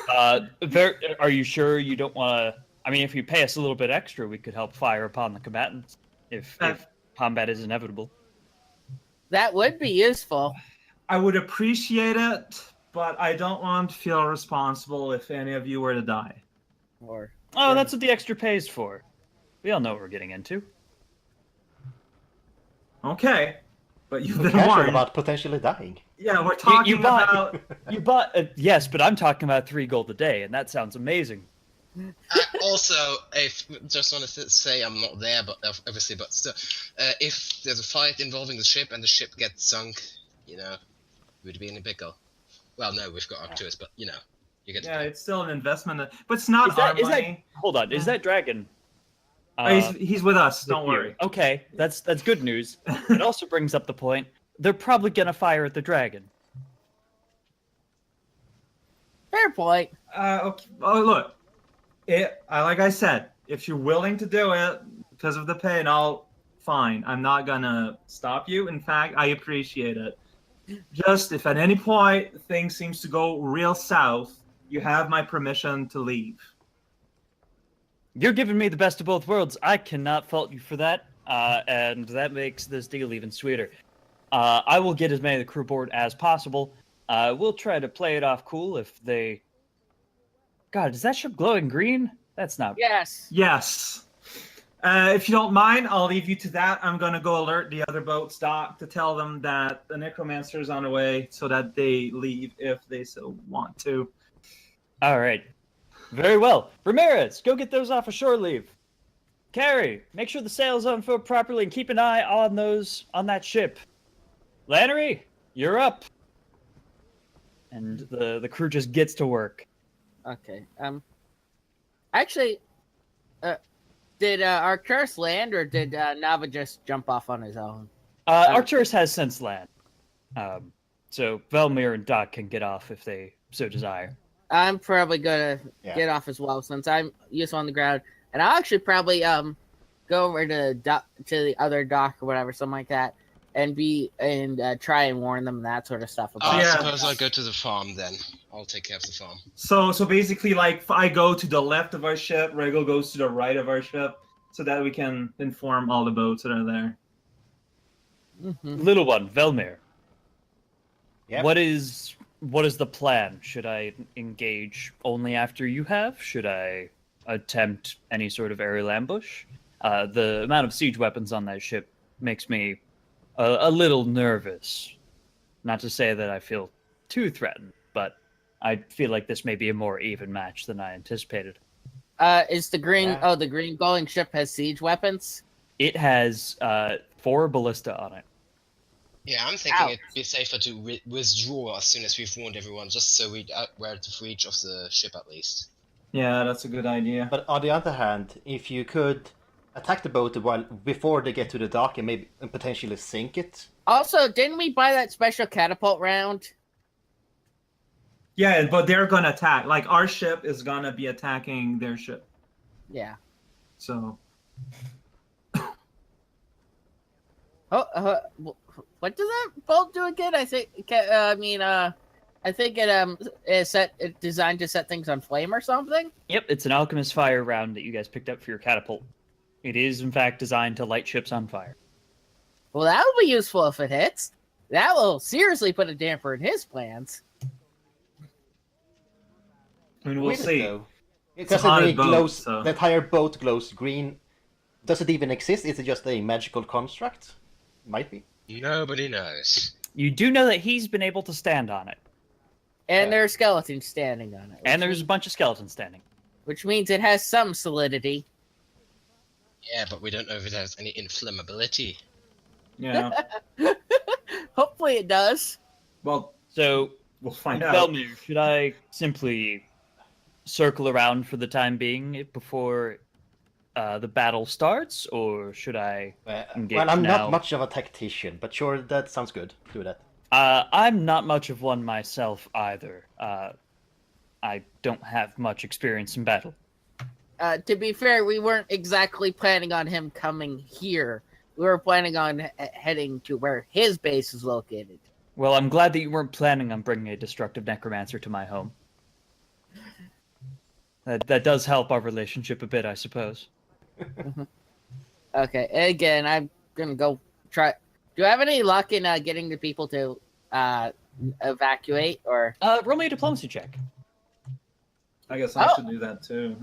Are you sure you don't want to? I mean, if you pay us a little bit extra, we could help fire upon the combatants if combat is inevitable. That would be useful. I would appreciate it, but I don't want to feel responsible if any of you were to die. That's what the extra pay is for. We all know what we're getting into. Okay, but you've We're been casual warned. about potentially dying. Yeah, we're talking about. You bought. Yes, but I'm talking about 3 gold a day, and that sounds amazing. Also, if just want to say I'm not there, but obviously, but still, if there's a fight involving the ship and the ship gets sunk, we'd be in a pickle. Well, no, we've got Arcturus, but you get. Yeah, it's still an investment, but it's not our money. Hold on, is that dragon? He's with us. Don't worry. Okay, that's good news. It also brings up the point: they're probably gonna fire at the dragon. Fair point. Okay. Oh, look. Like I said, if you're willing to do it because of the pay and all, fine. I'm not gonna stop you. In fact, I appreciate it. Just if at any point things seems to go real south, you have my permission to leave. You're giving me the best of both worlds. I cannot fault you for that, and that makes this deal even sweeter. I will get as many of the crew aboard as possible. We'll try to play it off cool if they... God, is that ship glowing green? That's not... Yes. Yes. If you don't mind, I'll leave you to that. I'm going to go alert the other boat's dock to tell them that the necromancer is on the way so that they leave if they so want to. All right. Very well. Ramirez, go get those off of shore leave. Carrie, make sure the sails unfurled properly and keep an eye on that ship. Lannery, you're up. And the crew just gets to work. Okay. Actually, did Arcturus land, or did Nava just jump off on his own? Arcturus has since land. So Velmir and Doc can get off if they so desire. I'm probably gonna get off as well since I'm used on the ground, and I'll actually probably go over to the other dock or whatever, something like that, and try and warn them and that sort of stuff. I Yeah. suppose I'll go to the farm then. I'll take care of the farm. So basically, if I go to the left of our ship, Regal goes to the right of our ship, so that we can inform all the boats that are there. Mm-hmm. Little one, Velmir. Yep. What is the plan? Should I engage only after you have? Should I attempt any sort of aerial ambush? The amount of siege weapons on that ship makes me a little nervous. Not to say that I feel too threatened, but I feel like this may be a more even match than I anticipated. Is the green? Oh, the green glowing ship has siege weapons. It has 4 ballista on it. Yeah, I'm thinking Ouch. it'd be safer to withdraw as soon as we've warned everyone, just so we're out of reach of the ship at least. Yeah, that's a good idea. But on the other hand, if you could attack the boat before they get to the dock and maybe and potentially sink it. Also, didn't we buy that special catapult round? Yeah, but they're gonna attack. Like our ship is gonna be attacking their ship. Yeah. So What does that bolt do again? I think. I think it is designed to set things on flame or something. Yep, it's an alchemist fire round that you guys picked up for your catapult. It is, in fact, designed to light ships on fire. Well, that will be useful if it hits. That will seriously put a damper in his plans. I mean, we'll Weird, see. though. It's a Because it really haunted boat, glows. so- The entire boat glows green. Does it even exist? Is it just a magical construct? Might be. Nobody knows. You do know that he's been able to stand on it, And Yeah. there are skeletons standing on it. and there's a bunch of skeletons standing. Which means it has some solidity. Yeah, but we don't know if it has any inflammability. Yeah. Hopefully it does. Well, So, we'll find out. Belmir, should I simply circle around for the time being before the battle starts, or should I engage Well, I'm now? not much of a tactician, but sure, that sounds good. Do that. I'm not much of one myself either. I don't have much experience in battle. To be fair, we weren't exactly planning on him coming here. We were planning on heading to where his base is located. Well, I'm glad that you weren't planning on bringing a destructive necromancer to my home. That does help our relationship a bit, I suppose. Okay, again, I'm gonna go try. Do I have any luck in getting the people to evacuate? Or Roll me a diplomacy check. I guess I Oh. should do that too.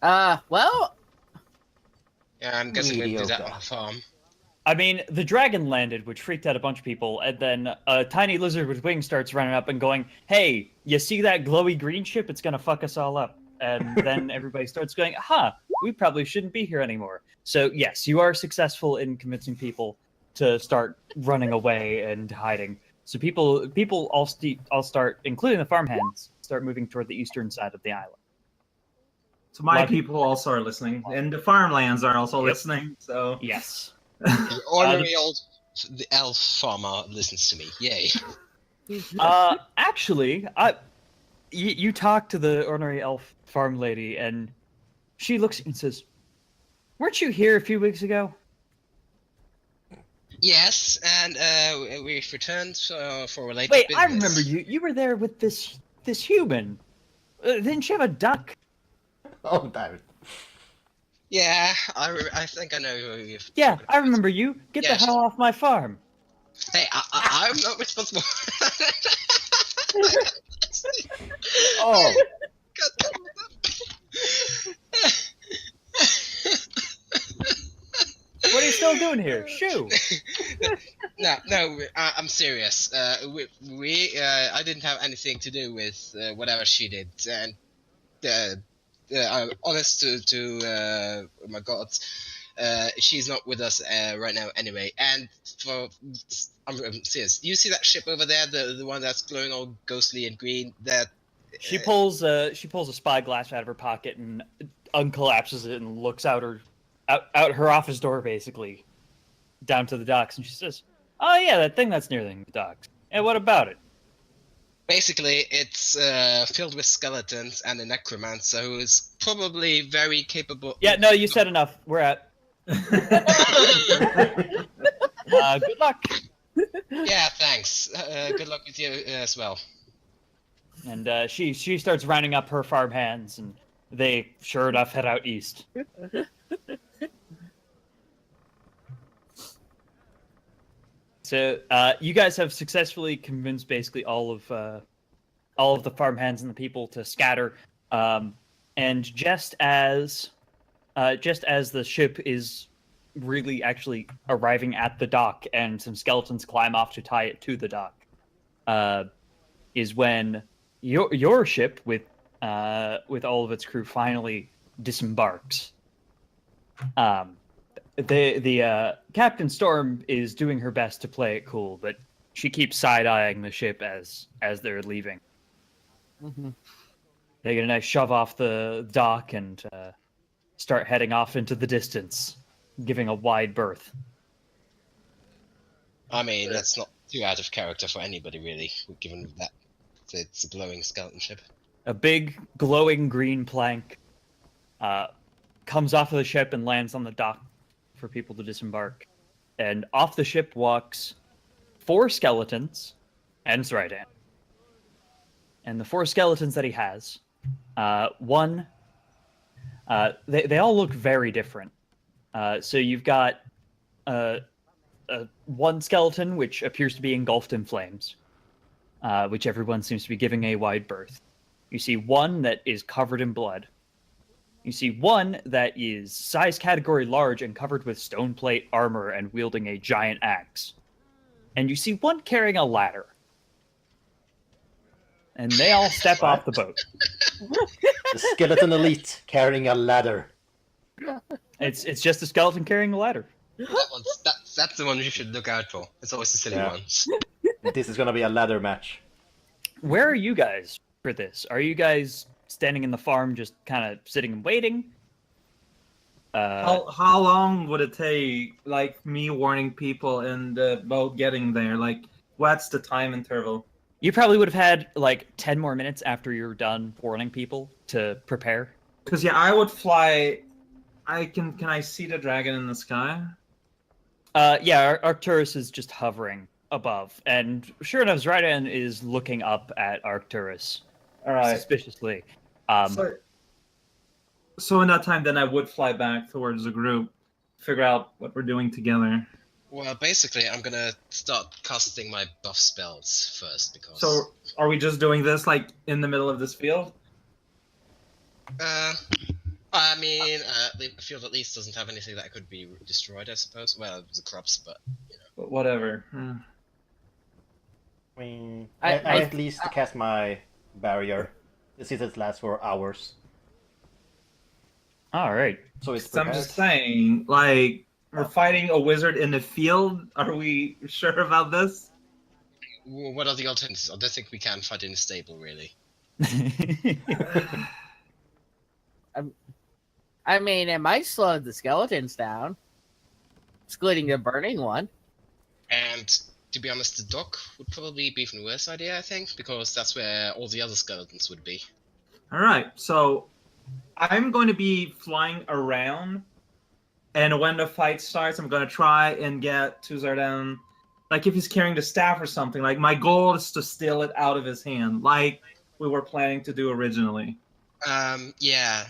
well, Yeah, I'm guessing we'd do that Mediocre. on the farm. I mean, the dragon landed, which freaked out a bunch of people, and then a tiny lizard with wings starts running up and going, "Hey, you see that glowy green ship? It's gonna fuck us all up." And then everybody starts going, we probably shouldn't be here anymore. So yes, you are successful in convincing people to start running away and hiding. So people all start, including the farmhands, start moving toward the eastern side of the island. So my Like- people also are listening, and the farmlands are also Yep. listening. So Yes. The ordinary the elf farmer listens to me. Yay. Actually, you talk to the ordinary elf farm lady, and she looks and says, "Weren't you here a few weeks ago?" Yes, and we've returned for related Wait, business. I remember you. You were there with this human. Didn't she have a duck? Oh, damn it. Yeah, I think I know who you've. Yeah, talking I about. remember you. Get Yeah, the hell off my farm. Hey, I'm not responsible. Oh, What are you still doing here? Shoo! No, I'm serious. I didn't have anything to do with whatever she did, and I'm honest to my gods, she's not with us right now anyway. And I'm serious. You see that ship over there, the one that's glowing all ghostly and green? That She pulls a spyglass out of her pocket and uncollapses it and looks out her office door, basically, down to the docks, and she says, "Oh yeah, that thing that's near the docks. And what about it?" basically it's filled with skeletons and a necromancer who is probably very capable. Yeah, no, you said enough. We're at. Good luck. Yeah, thanks. Good luck with you as well. And she starts rounding up her farm hands, and they sure enough head out east. So you guys have successfully convinced basically all of the farmhands and the people to scatter. And just as the ship is really actually arriving at the dock, and some skeletons climb off to tie it to the dock, is when your ship with all of its crew finally disembarks. The Captain Storm is doing her best to play it cool, but she keeps side-eyeing the ship as they're leaving. Mm-hmm. They get a nice shove off the dock and start heading off into the distance, giving a wide berth. I mean, that's not too out of character for anybody, really, given that it's a glowing skeleton ship. A big, glowing green plank comes off of the ship and lands on the dock for people to disembark. And off the ship walks 4 skeletons and Zrydan. And the 4 skeletons that he has, one, they all look very different. So you've got one skeleton which appears to be engulfed in flames, which everyone seems to be giving a wide berth. You see one that is covered in blood. You see one that is size category large and covered with stone plate armor and wielding a giant axe. And you see one carrying a ladder. And they all step off the boat. The skeleton elite carrying a ladder. It's just a skeleton carrying a ladder. That's the one you should look out for. It's always the silly ones. This is gonna be a ladder match. Where are you guys for this? Are you guys standing in the farm just kind of sitting and waiting? How long would it take, like, me warning people and the boat getting there? Like, what's the time interval? You probably would have had like 10 more minutes after you're done warning people to prepare. Because, yeah, I would fly... Can I see the dragon in the sky? Yeah, Arcturus is just hovering above. And sure enough, Zrydan is looking up at Arcturus suspiciously. So in that time, then I would fly back towards the group, figure out what we're doing together. Well, basically, I'm gonna start casting my buff spells first, because... So, are we just doing this, like, in the middle of this field? I mean, the field at least doesn't have anything that could be destroyed, I suppose. Well, the crops, but, you know. But whatever. I at least cast my barrier. This is lasts for hours. All right. So it's I'm prepared. just saying, like, we're fighting a wizard in the field. Are we sure about this? What are the alternatives? I don't think we can fight in a stable, really. I mean, it might slow the skeletons down, excluding the burning one. And to be honest, the dock would probably be even worse idea, I think, because that's where all the other skeletons would be. All right, so I'm going to be flying around, and when the fight starts, I'm going to try and get to Zrydan. Like, if he's carrying the staff or something, like, my goal is to steal it out of his hand, like we were planning to do originally. Yeah.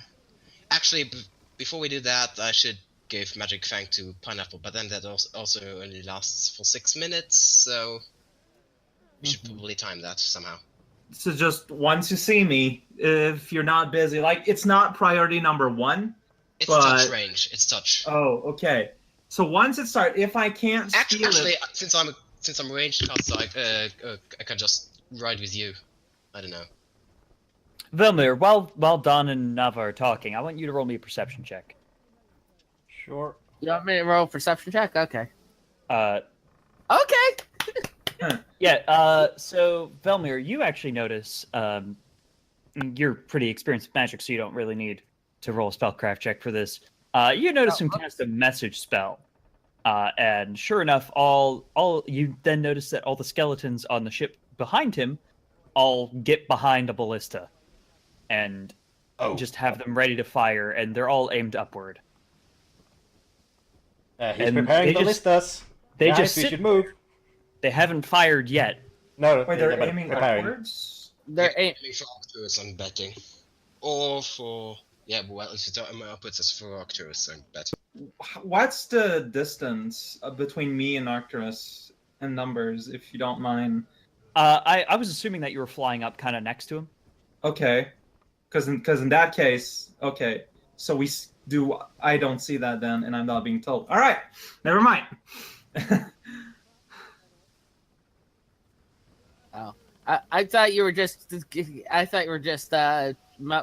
Actually, before we do that, I should give Magic Fang to Pineapple, but then that also only lasts for 6 minutes, so we should probably time that somehow. So just once you see me, if you're not busy, like, it's not priority number 1. It's but... touch range. It's touch. Oh, okay. So once it starts, if I can't steal Actually, it... since I'm ranged cast, I can just ride with you. I don't know. Vilmir, while Don and Nava are talking, I want you to roll me a perception check. Sure. You want me to roll a perception check? Okay. Okay. Yeah. So Velmir, you actually notice. You're pretty experienced with magic, so you don't really need to roll a spellcraft check for this. You notice him cast a message spell, and sure enough, all you then notice that all the skeletons on the ship behind him all get behind a ballista, and just have them ready to fire, and they're all aimed upward. He's And preparing they the just- ballistas. They Guys, just we sit. should move. They haven't fired yet. No, Wait, they're but aiming preparing. upwards? They're Maybe for Arcturus, I'm betting. Or for... Yeah, well, if you're talking upwards, it's for Arcturus, I'm betting. What's the distance between me and Arcturus in numbers, if you don't mind? I was assuming that you were flying up kind of next to him. Okay. Because in that case, okay. So I don't see that then, and I'm not being told. All right, never mind. I thought you were just. I thought you were just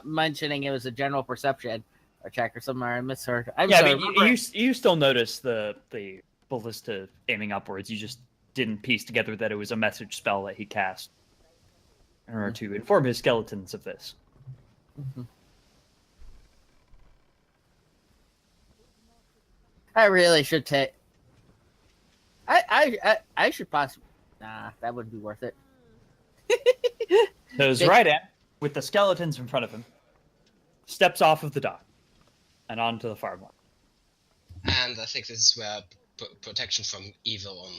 mentioning it was a general perception. a check or something. I misheard. I'm Yeah, sorry. but you still notice the ballista aiming upwards. You just didn't piece together that it was a message spell that he cast in order to inform his skeletons of this. Mhm. I really should take. I should possibly. Nah, that wouldn't be worth it. So Zrydan, with the skeletons in front of him, steps off of the dock and onto the farmland. And I think this is where protection from evil on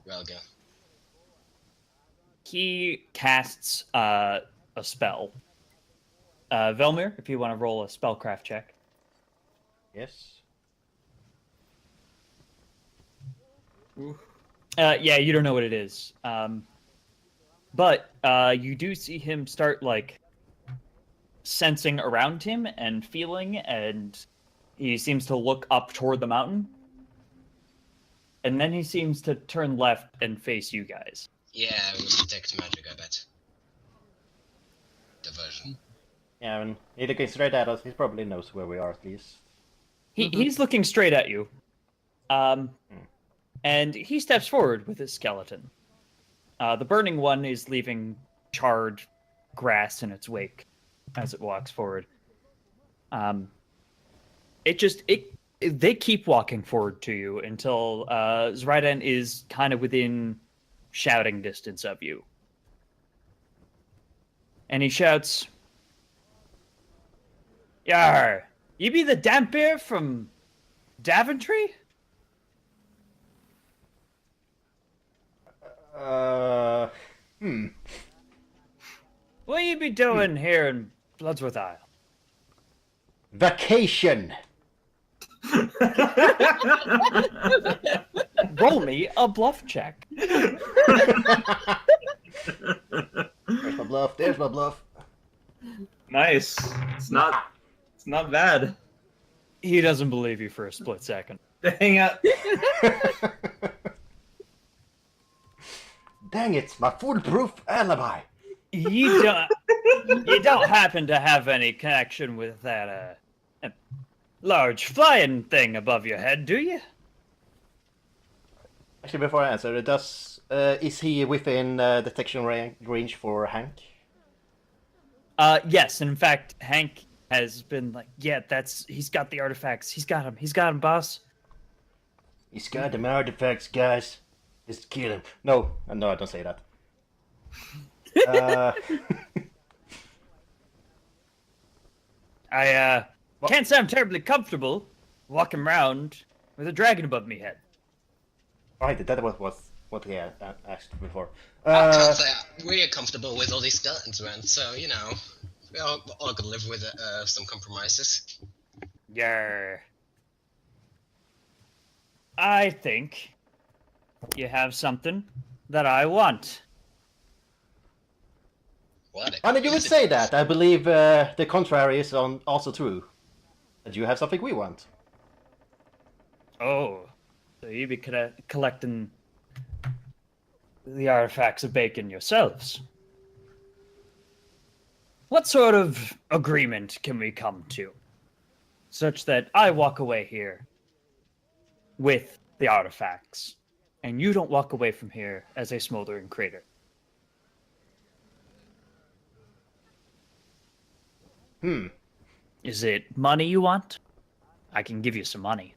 Relga. He casts a spell. Velmir, if you want to roll a spellcraft check. Yes. Yeah, you don't know what it is. But you do see him start, like, sensing around him and feeling, and he seems to look up toward the mountain. And then he seems to turn left and face you guys. Yeah, it was detect magic, I bet. Diversion. Yeah, and he looking straight at us. He probably knows where we are at least. He's looking straight at you. And he steps forward with his skeleton. The burning one is leaving charred grass in its wake as it walks forward. They keep walking forward to you until Zrydan is kind of within shouting distance of you. And he shouts, "Yar, you be the Dampier from Daventry?" What you be doing here in Bloodsworth Isle? Vacation! Roll me a bluff check. There's my bluff, there's my bluff. Nice. It's not bad. He doesn't believe you for a split second. Dang it. Dang it, my foolproof alibi. You don't happen to have any connection with that large flying thing above your head, do you? Actually, before I answer, is he within detection range for Hank? Yes. In fact, Hank has been like, yeah, he's got the artifacts. He's got him, boss. He's got them artifacts, guys. Just kill him. No, I don't say that. I can't say I'm terribly comfortable walking around with a dragon above me head. Right, that was what he asked before. I can't say we're comfortable with all these skeletons around, so, you know, we all could live with some compromises. Yarr. I think you have something that I want. What? Funny you would say that. I believe the contrary is also true. That you have something we want. Oh, so you be collecting the artifacts of bacon yourselves. What sort of agreement can we come to, such that I walk away here with the artifacts, and you don't walk away from here as a smoldering crater? Is it money you want? I can give you some money.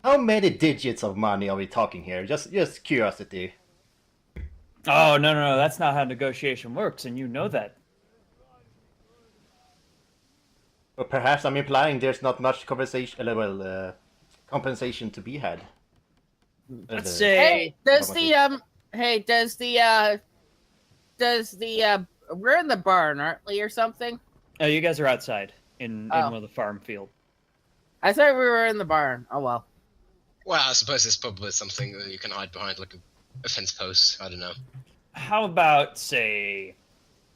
How many digits of money are we talking here? Just curiosity. Oh, no, that's not how negotiation works, and you know that. Or perhaps I'm implying there's not much compensation to be had. Let's say... We're in the barn, aren't we, or something? Oh, you guys are outside in one of the farm field. I thought we were in the barn. Oh, well. Well, I suppose it's probably something that you can hide behind, like a fence post. I don't know. How about, say,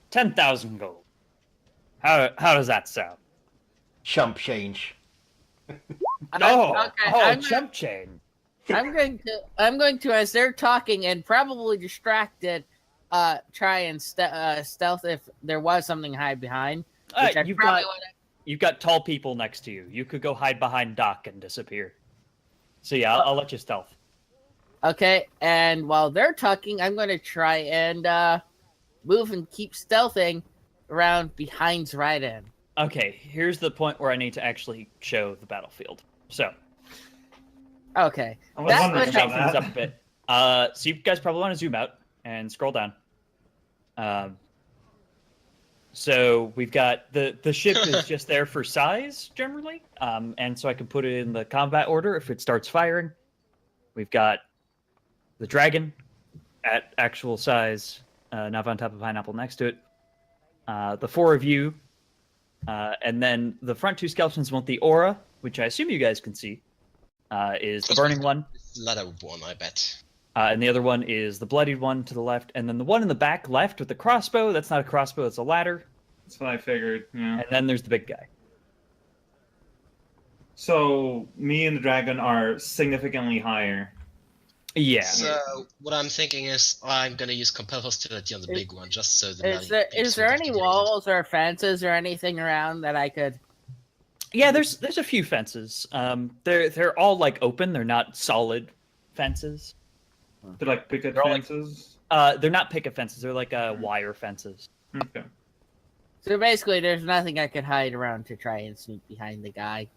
10,000 gold? How does that sound? Chump change. Chump chain. I'm going to, as they're talking and probably distracted, try and stealth if there was something hide behind. Which I You've probably got wanna- you've got tall people next to you. You could go hide behind Doc and disappear. So yeah, I'll let you stealth. Okay, and while they're talking, I'm going to try and move and keep stealthing around behind Raiden. Okay, here's the point where I need to actually show the battlefield. So Okay. I was That wondering would shake about things that. up a bit. So you guys probably want to zoom out and scroll down. So we've got the ship is just there for size generally, and so I can put it in the combat order if it starts firing. We've got the dragon at actual size, Nav on top of pineapple next to it. The four of you, and then the front two skeletons want the aura, which I assume you guys can see, is the burning one. Leather one, I bet. And the other one is the bloodied one to the left. And then the one in the back left with the crossbow, that's not a crossbow, it's a ladder. That's what I figured. Yeah. And then there's the big guy. So me and the dragon are significantly higher. Yeah. So what I'm thinking is I'm gonna use compel hostility on the big one, just so the Is there any walls or fences or anything around that I could? Yeah, there's a few fences. They're all like open, they're not solid fences. They're like picket They're all like- fences. They're not picket fences, they're like wire fences. Okay. So basically, there's nothing I could hide around to try and sneak behind the guy.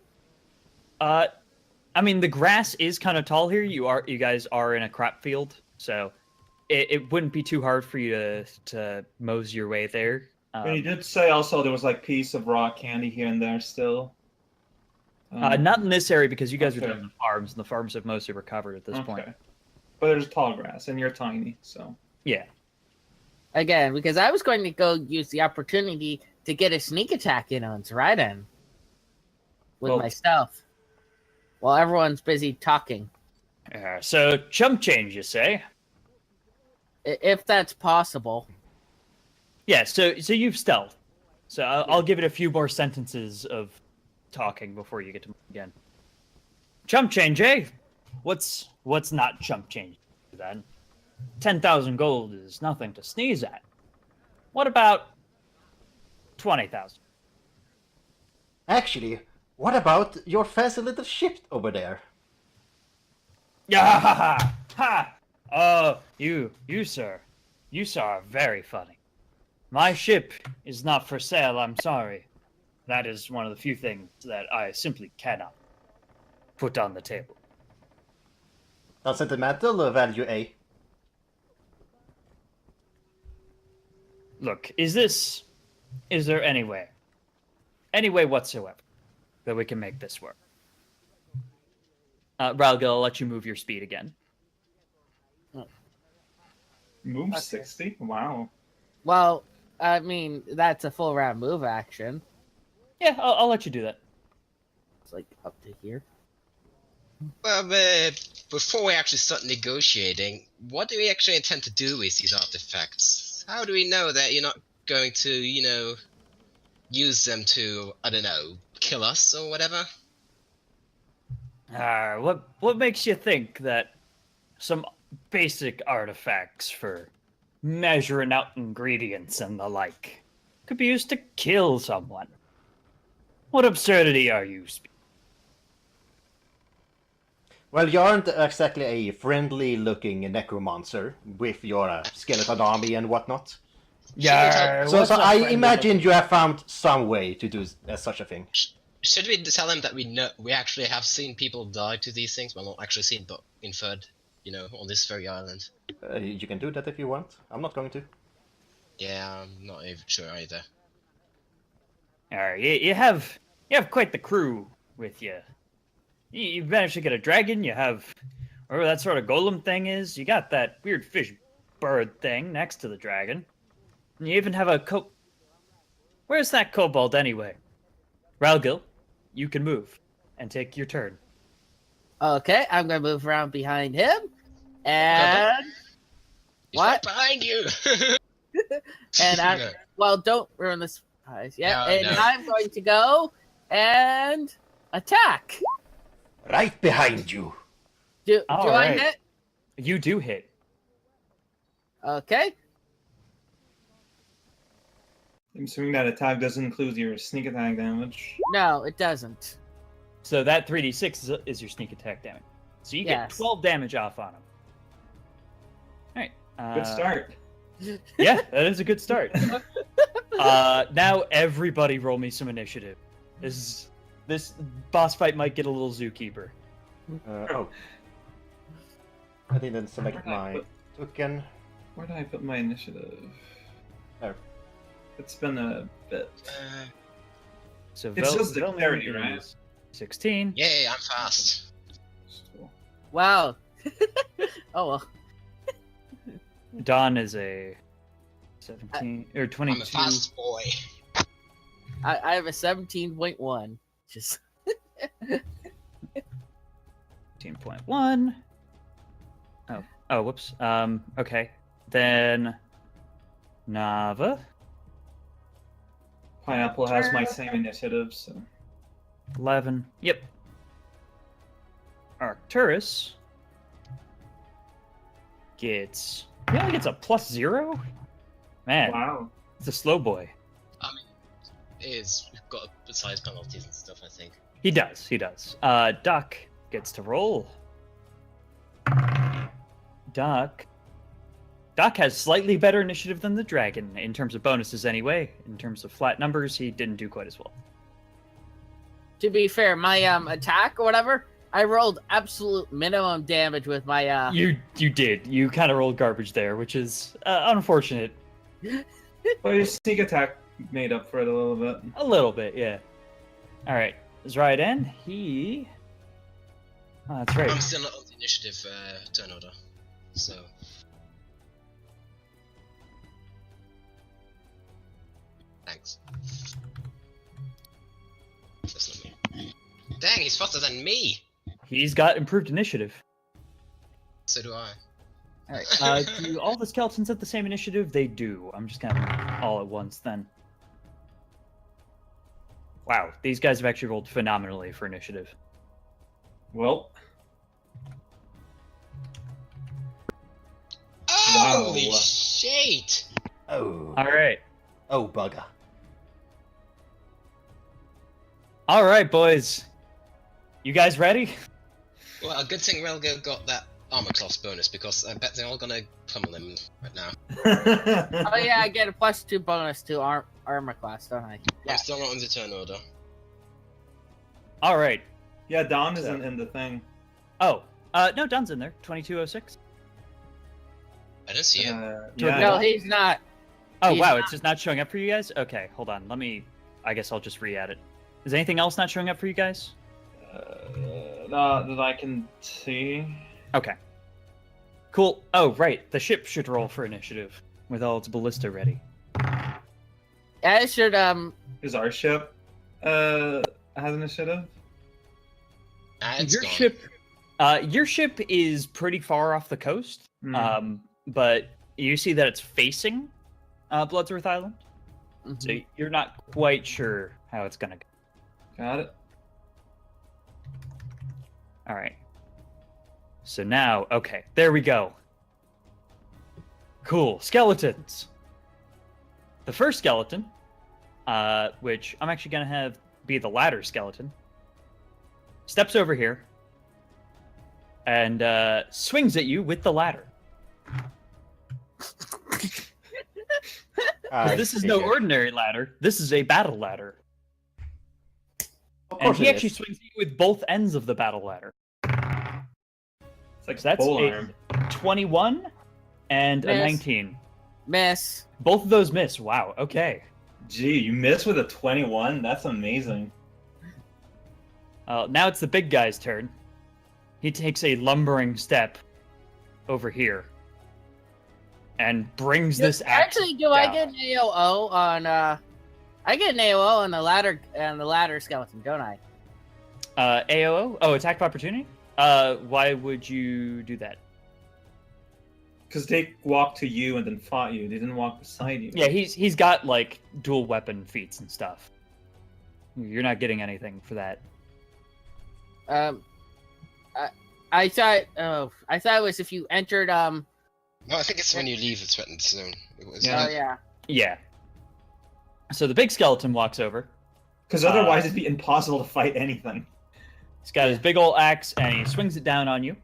I mean the grass is kind of tall here. You guys are in a crop field, so it wouldn't be too hard for you to mosey your way there. But you did say also there was like piece of raw candy here and there still. Not in this area because you guys are Okay. down in the farms, and the farms have mostly recovered at this point. Okay. But there's tall grass, and you're tiny, so. Yeah. Again, because I was going to go use the opportunity to get a sneak attack in on Raiden with Well- my stealth, while everyone's busy talking, So chump change, you say? if that's possible. Yeah. So you've stealth. So I'll give it a few more sentences of talking before you get to move again. Chump change, eh? What's not chump change then? 10,000 gold is nothing to sneeze at. What about 20,000? Actually, what about your fancy little ship over there? Yeah, ha, ha, ha! Oh, you, sir. You, sir, are very funny. My ship is not for sale, I'm sorry. That is one of the few things that I simply cannot put on the table. Not sentimental or value A? Look, is there any way whatsoever that we can make this work? Ralgil, I'll let you move your speed again. Move Okay. 60? Wow. Well, I mean, that's a full round move action. Yeah, I'll let you do that. It's like up to here. Well, before we actually start negotiating, what do we actually intend to do with these artifacts? How do we know that you're not going to, use them to, I don't know, kill us or whatever? What makes you think that some basic artifacts for measuring out ingredients and the like could be used to kill someone? What absurdity are you speaking? Well, you aren't exactly a friendly-looking necromancer with your skeleton army and whatnot. Yeah. So I imagine you have found some way to do such a thing. Should we tell them that we actually have seen people die to these things? Well, not actually seen, but inferred, on this very island. You can do that if you want. I'm not going to. Yeah, I'm not even sure either. You have quite the crew with you. You managed to get a dragon. You have whatever that sort of golem thing is. You got that weird fish bird thing next to the dragon. And you even have a Where's that kobold anyway? Ralgil, you can move and take your turn. Okay, I'm gonna move around behind him, and He's What? right behind you! and I Yeah. well, don't ruin the surprise. Yeah, No, and no. I'm going to go and attack. Right behind you. Do All I right. hit? You do hit. Okay. I'm assuming that attack doesn't include your sneak attack damage. No, it doesn't. So that 3d6 is your sneak attack damage. So you get Yes. 12 damage off on him. All right. Good start. Yeah, that is a good start. Now everybody roll me some initiative. This boss fight might get a little zookeeper. Oh. I didn't select my token. Where did I put my initiative? There. It's been a bit. So It's Vel- just Velma dexterity, right? is 16. Yay, I'm fast. Cool. Wow. Oh well. Dawn is a 17 or 22. I'm a fast boy. I have a 17.1. Just 18.1. Oh, whoops. Okay. Then Nava. Pineapple has my same initiative, so 11. Yep. Arcturus gets. He only gets a +0? Man, wow. it's a slow boy. I mean, he's got size penalties and stuff, I think. He does. Duck gets to roll. Duck has slightly better initiative than the dragon in terms of bonuses anyway. In terms of flat numbers, he didn't do quite as well. to be fair, my attack or whatever, I rolled absolute minimum damage with my You did. You kind of rolled garbage there, which is unfortunate. Well, your sneak attack made up for it a little bit. A little bit, yeah. All right, Zryden, he. Oh, that's right. I'm still not on the initiative turn order, so. Thanks. That's not me. Dang, he's faster than me! He's got improved initiative. So do I. All right. Do all the skeletons have the same initiative? They do. I'm just counting all at once then. Wow, these guys have actually rolled phenomenally for initiative. Well, Holy Wow. shit! Oh. All right. Oh, bugger. All right, boys. You guys ready? Well, a good thing Relgo got that armor class bonus because I bet they're all gonna pummel him right now. Oh yeah, I get a +2 bonus to armor class, don't I? Yeah. I'm still not on the turn order. All right. yeah, Dawn isn't in the thing. Oh, no, Dun's in there. 2206. I don't see it. Yeah, No, he's not. Oh, He's wow, not. it's just not showing up for you guys? Okay, hold on. I guess I'll just re-add it. Is anything else not showing up for you guys? that I can see. Okay. Cool. Oh, right. The ship should roll for initiative with all its ballista ready. I should Is our ship has initiative? It's Your gone. your ship is pretty far off the coast, Hmm. but you see that it's facing Bloodsworth Island, so you're not quite sure how it's gonna go. Got it. All right. So now, okay, there we go. Cool. Skeletons. The first skeleton, which I'm actually going to have be the ladder skeleton, steps over here and swings at you with the ladder. This is no ordinary ladder. This is a battle ladder. Of And course he it actually is. swings at you with both ends of the battle ladder. It's like So that's pole a arm. 21 and a Miss. 19. miss. Both of those miss. Wow. Okay. Gee, you missed with a 21? That's amazing. Now it's the big guy's turn. He takes a lumbering step over here and brings this axe Actually, do I down. get an AOO on I get an AOO on the ladder skeleton, don't I? AOO? Oh, attack of opportunity? Why would you do that? Because they walked to you and then fought you. They didn't walk beside you. Yeah, he's got like dual weapon feats and stuff. You're not getting anything for that. I thought it was if you entered No, I think it's when you leave the threatened zone. It was, Yeah. Oh yeah. Yeah. So the big skeleton walks over. Because otherwise it'd be impossible to fight anything. He's got his big old axe, and he swings it down on you.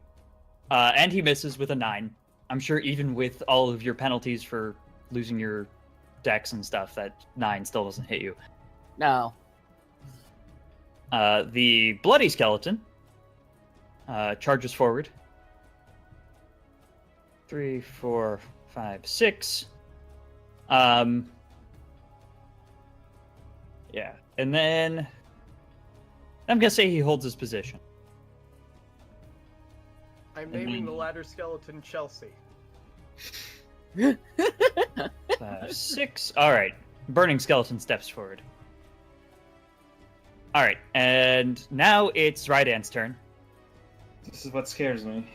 And he misses with a 9. I'm sure even with all of your penalties for losing your dex and stuff, that 9 still doesn't hit you. No. The bloody skeleton charges forward. 3, 4, 5, 6. Yeah, and then I'm gonna say he holds his position. I'm naming the ladder skeleton Chelsea. 6. All right, burning skeleton steps forward. All right, and now it's Rydan's turn. This is what scares me.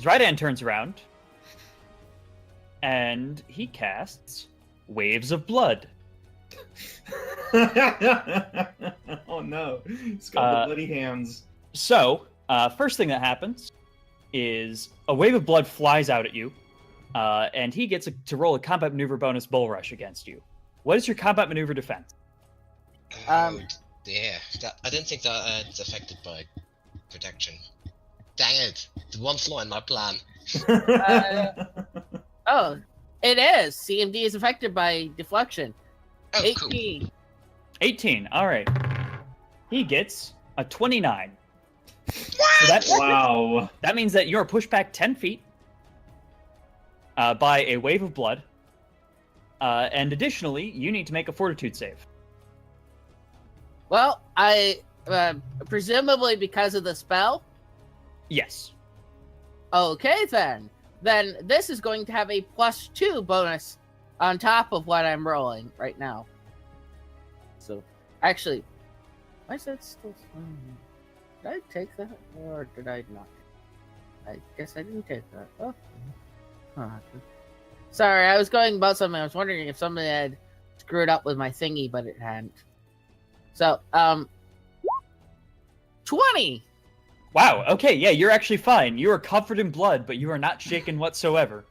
Rydan turns around, and he casts Waves of Blood. Oh no, he's got the bloody hands. So, first thing that happens is a wave of blood flies out at you, and he gets to roll a combat maneuver bonus bull rush against you. What is your combat maneuver defense? Oh dear, I didn't think that it's affected by protection. Dang it, the one flaw in my plan. Oh, it is. CMD is affected by deflection. Oh, 18. cool. 18. All right. He gets a 29. What? So Wow. that means that you're pushed back 10 feet by a wave of blood. And additionally, you need to make a fortitude save. Well, I presumably because of the spell. Yes. Okay, then. Then this is going to have a +2 bonus on top of what I'm rolling right now. So, actually, why is that still? Did I take that or did I not? I guess I didn't take that. Oh. Huh. Sorry, I was going about something. I was wondering if somebody had screwed up with my thingy, but it hadn't. So, 20. Wow. Okay. Yeah, you're actually fine. You are covered in blood, but you are not shaken whatsoever.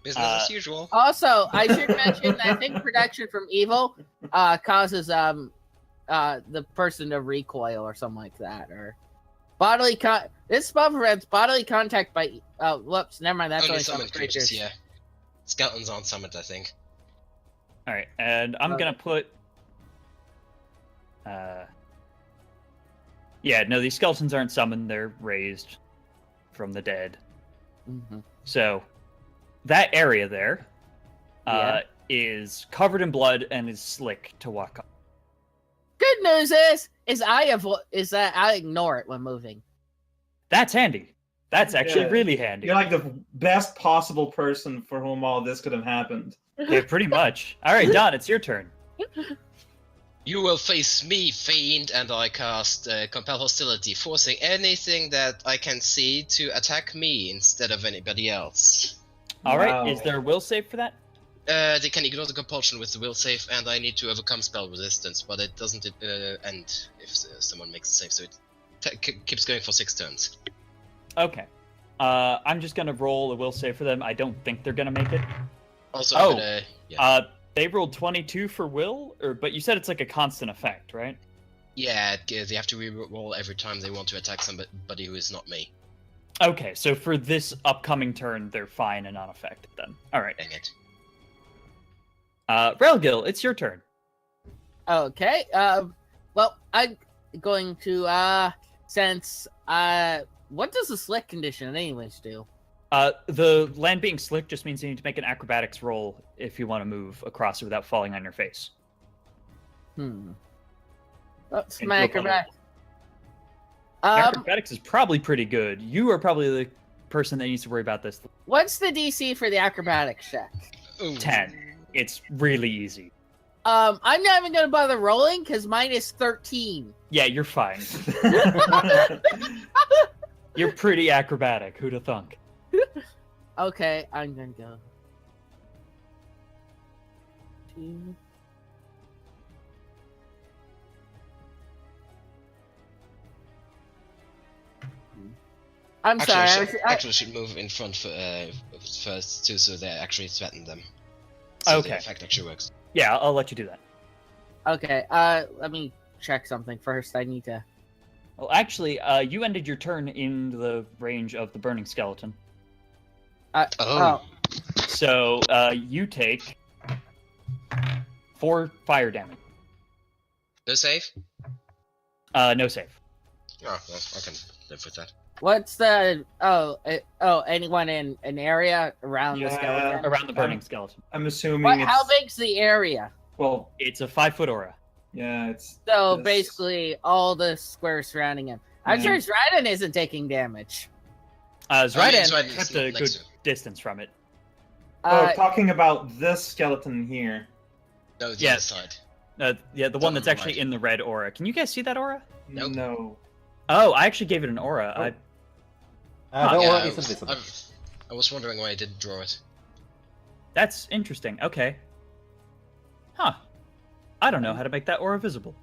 Business as usual. Also, I should mention that I think protection from evil causes the person to recoil or something like that, or bodily this spell prevents bodily contact by whoops, never mind, that's Only only summoned summoned creatures. creatures, yeah. Skeletons aren't summoned, I think. All right, and I'm gonna put. Yeah, no, these skeletons aren't summoned; they're raised from the dead. Mm-hmm. So that area there is covered in blood and is slick to walk on. Good news is that I ignore it when moving. That's handy. That's actually Yeah. really handy. You're like the best possible person for whom all this could have happened. Yeah, pretty much. All right, Don, it's your turn. You will face me, Fiend, and I cast Compel Hostility, forcing anything that I can see to attack me instead of anybody else. All right, Wow. is there a will save for that? They can ignore the compulsion with the will save, and I need to overcome spell resistance, but it doesn't end if someone makes a save, so it keeps going for 6 turns. Okay. I'm just gonna roll a will save for them. I don't think they're gonna make it. Also, Oh. I'm gonna, yeah. They rolled 22 for will, but you said it's like a constant effect, right? Yeah, they have to re-roll every time they want to attack somebody who is not me. Okay, so for this upcoming turn, they're fine and unaffected then. All right. Dang it. Relgil, it's your turn. Okay. Well, I'm going to since what does the slick condition anyways do? The land being slick just means you need to make an acrobatics roll if you want to move across it without falling on your face. What's And my do a acrobatics? Acrobatics is probably pretty good. You are probably the person that needs to worry about this. What's the DC for the acrobatics check? Ooh. 10. It's really easy. I'm not even gonna bother rolling because mine is 13. Yeah, you're fine. You're pretty acrobatic. Who'da thunk? Okay, I'm gonna go. 2. I'm sorry. Actually, should move in front first too, so they actually threaten them. So Okay. the effect actually works. Yeah, I'll let you do that. Okay, let me check something first. I need to... Well, actually, you ended your turn in the range of the burning skeleton. Oh. So, you take 4 fire damage. No save? No save. Oh, well, I can live with that. What's the... anyone in an area around the skeleton? Around the burning skeleton. I'm assuming What, it's... how big's the area? Well, It's a 5-foot aura. yeah, it's... So this- basically, all the squares surrounding him. I'm Yeah. sure Zryden isn't taking damage. Zrydan Zrydan's kept a next good to him. distance from it. Oh, talking about this skeleton here. No, the Yeah. other side. Yeah, the one that's Top actually right. in the red aura. Can you guys see that aura? Nope. No. Oh, I actually gave it an aura. Oh. The Yeah, aura I is was- invisible. I was wondering why I didn't draw it. That's interesting. Okay. Huh. I don't know how to make that aura visible.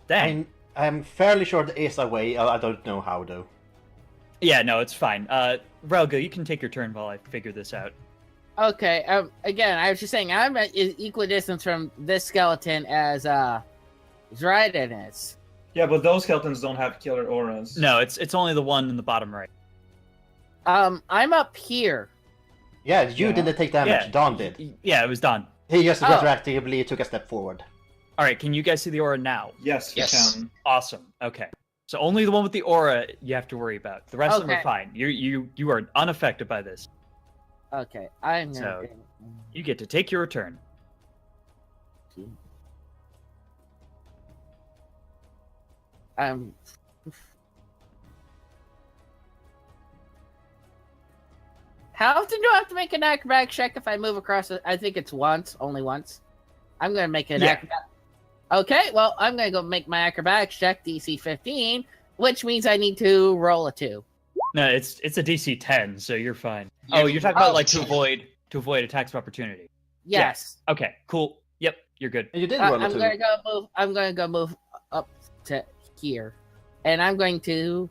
Dang. I'm fairly sure there is a way. I don't know how though. Yeah, no, it's fine. Relgo, you can take your turn while I figure this out. Okay, again, I was just saying, I'm at equidistance from this skeleton as, Zryden is. Yeah, but those skeletons don't have killer auras. No, it's only the one in the bottom right. I'm up here. Yeah, you Yeah. didn't take damage. Yeah. Don did. Yeah, it was done. He just Oh. retroactively took a step forward. All right, can you guys see the aura now? Yes, you Yes. can. Awesome. Okay. So only the one with the aura you have to worry about. The rest of them are Okay. fine. You are unaffected by this. Okay, I'm gonna... So- You get to take your turn. How often do I have to make an acrobatic check if I move across it? I think it's once, only once. I'm gonna make an Yeah. acrobatic. Okay, well, I'm gonna go make my acrobatics check, DC 15, which means I need to roll a 2. No, it's a DC 10, so you're fine. Yeah, Oh, you're talking about oh. like to avoid attacks of opportunity. Yes. Okay, cool. Yep, you're good. And you did roll a I'm 2. gonna go move up to here, and I'm going to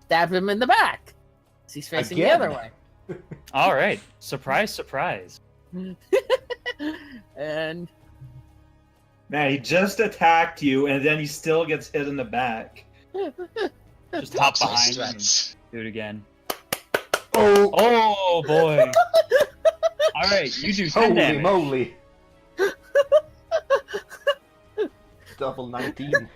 stab him in the back. He's facing Again? the other way. All right. Surprise, surprise. And Man, he just attacked you, and then he still gets hit in the back. Just hop Lots of behind him and strats. do it again. Oh, Oh boy. All right, you do 10 holy damage. moly! Double 19.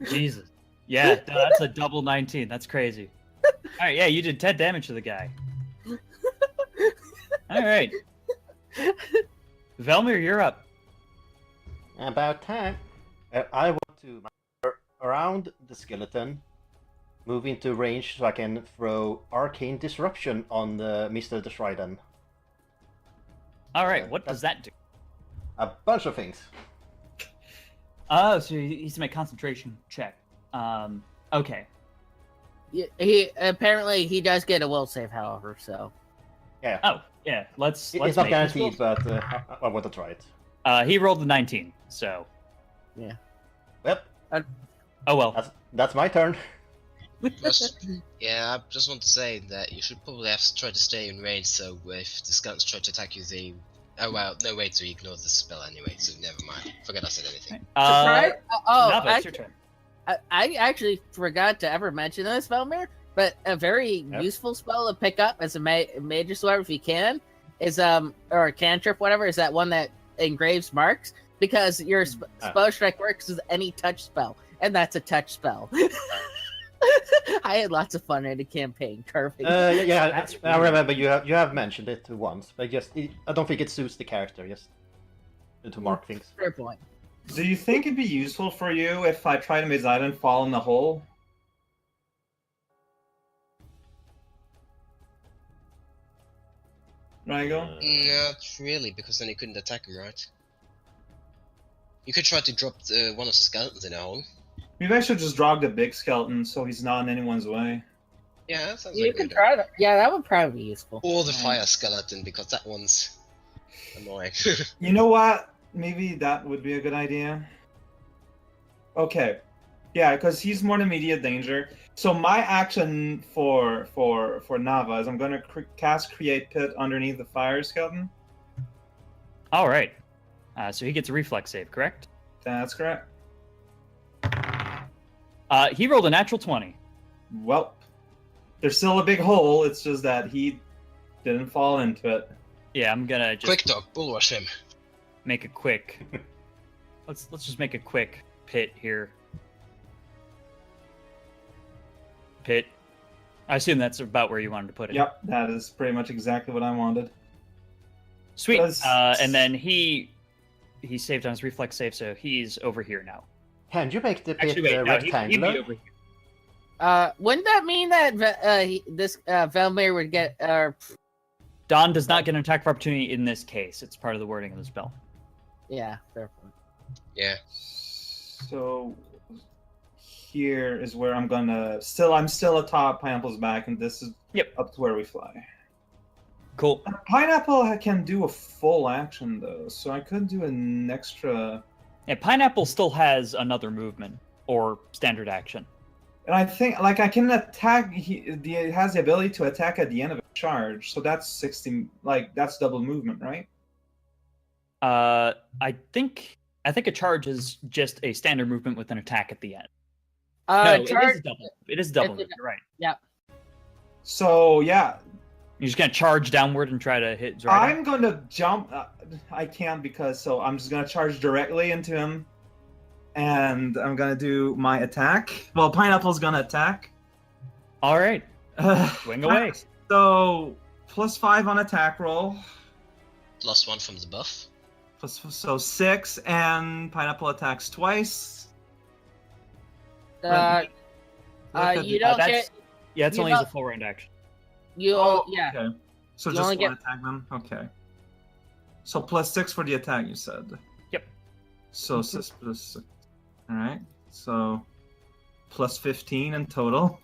Jesus. Yeah, no, that's a double 19. That's crazy. All right, yeah, you did 10 damage to the guy. All right. Velmir, you're up. About time. I want to around the skeleton, move into range so I can throw Arcane Disruption on Mr. Zryden. All right, what does that do? A bunch of things. Oh, so he needs to make concentration check. Okay. he apparently he does get a will save, however. So Yeah. Oh, yeah. Let's It's not make this guaranteed, but I want to try it. roll. He rolled a 19, so. Yep, Oh well. that's my turn. Yeah, I just want to say that you should probably have to try to stay in range, so if the skunks try to attack you, they... Oh well, no way to ignore the spell anyway, so never mind. Forget I said anything. surprise! Nava, it's your turn. I actually forgot to ever mention this, Velmir, but a very Yep. useful spell to pick up as a major sword if you can is or a cantrip, whatever, is that one that engraves marks, because your spell strike works with any touch spell, and that's a touch spell. I had lots of fun in the campaign carving. Yeah, That's I weird. remember you have mentioned it once, but I don't think it suits the character. Just to mark things. Fair point. Do you think it'd be useful for you if I try to make Zayden fall in the hole? Raigo? Not really, because then you couldn't attack him, right? You could try to drop one of the skeletons in a hole. Maybe I should just drag the big skeleton so he's not in anyone's way. Yeah, that sounds You like a can good try that. Yeah, that would probably be useful. Or the fire skeleton, because that one's annoying. You know what? Maybe that would be a good idea. Okay. Yeah, because he's more in immediate danger. So my action for Nava is I'm going to cast Create Pit underneath the fire skeleton. All right. So he gets a reflex save, correct? That's correct. He rolled a natural 20. Well, there's still a big hole. It's just that he didn't fall into it. Yeah, I'm gonna just Quick dog, bullrush him. make a quick. Let's just make a quick pit here. Pit. I assume that's about where you wanted to put it. Yep, that is pretty much exactly what I wanted. Sweet. Does- And then he saved on his reflex save, so he's over here now. Can you make the pit Actually, wait, no, he'd rectangular? be over here. Wouldn't that mean that this Velmir would get Don does not get an attack of opportunity in this case. It's part of the wording of the spell. yeah, fair point. Yeah. So here is where I'm gonna I'm still atop Pineapple's back, and this is up to where we fly. Cool. Pineapple can do a full action though, so I could do an extra. Yeah, Pineapple still has another movement or standard action. And I think like I can attack. It has the ability to attack at the end of a charge, so that's 60. Like that's double movement, right? I think a charge is just a standard movement with an attack at the end. No, it is double. It is double. You're right. Yeah. So yeah, You're just gonna charge downward and try to hit Zordon? I'm gonna jump. I can't because I'm just gonna charge directly into him, and I'm gonna do my attack. Well, Pineapple's gonna attack. All right. Swing away. So +5 on attack roll. +1 from the buff. So 6, and Pineapple attacks twice. You don't get. Yeah, it's you only don't- as a full round action. You yeah. Okay. So You just only one attack then? Okay. So +6 for the attack, you said? Yep. So 6 plus 6. Alright. So +15 in total.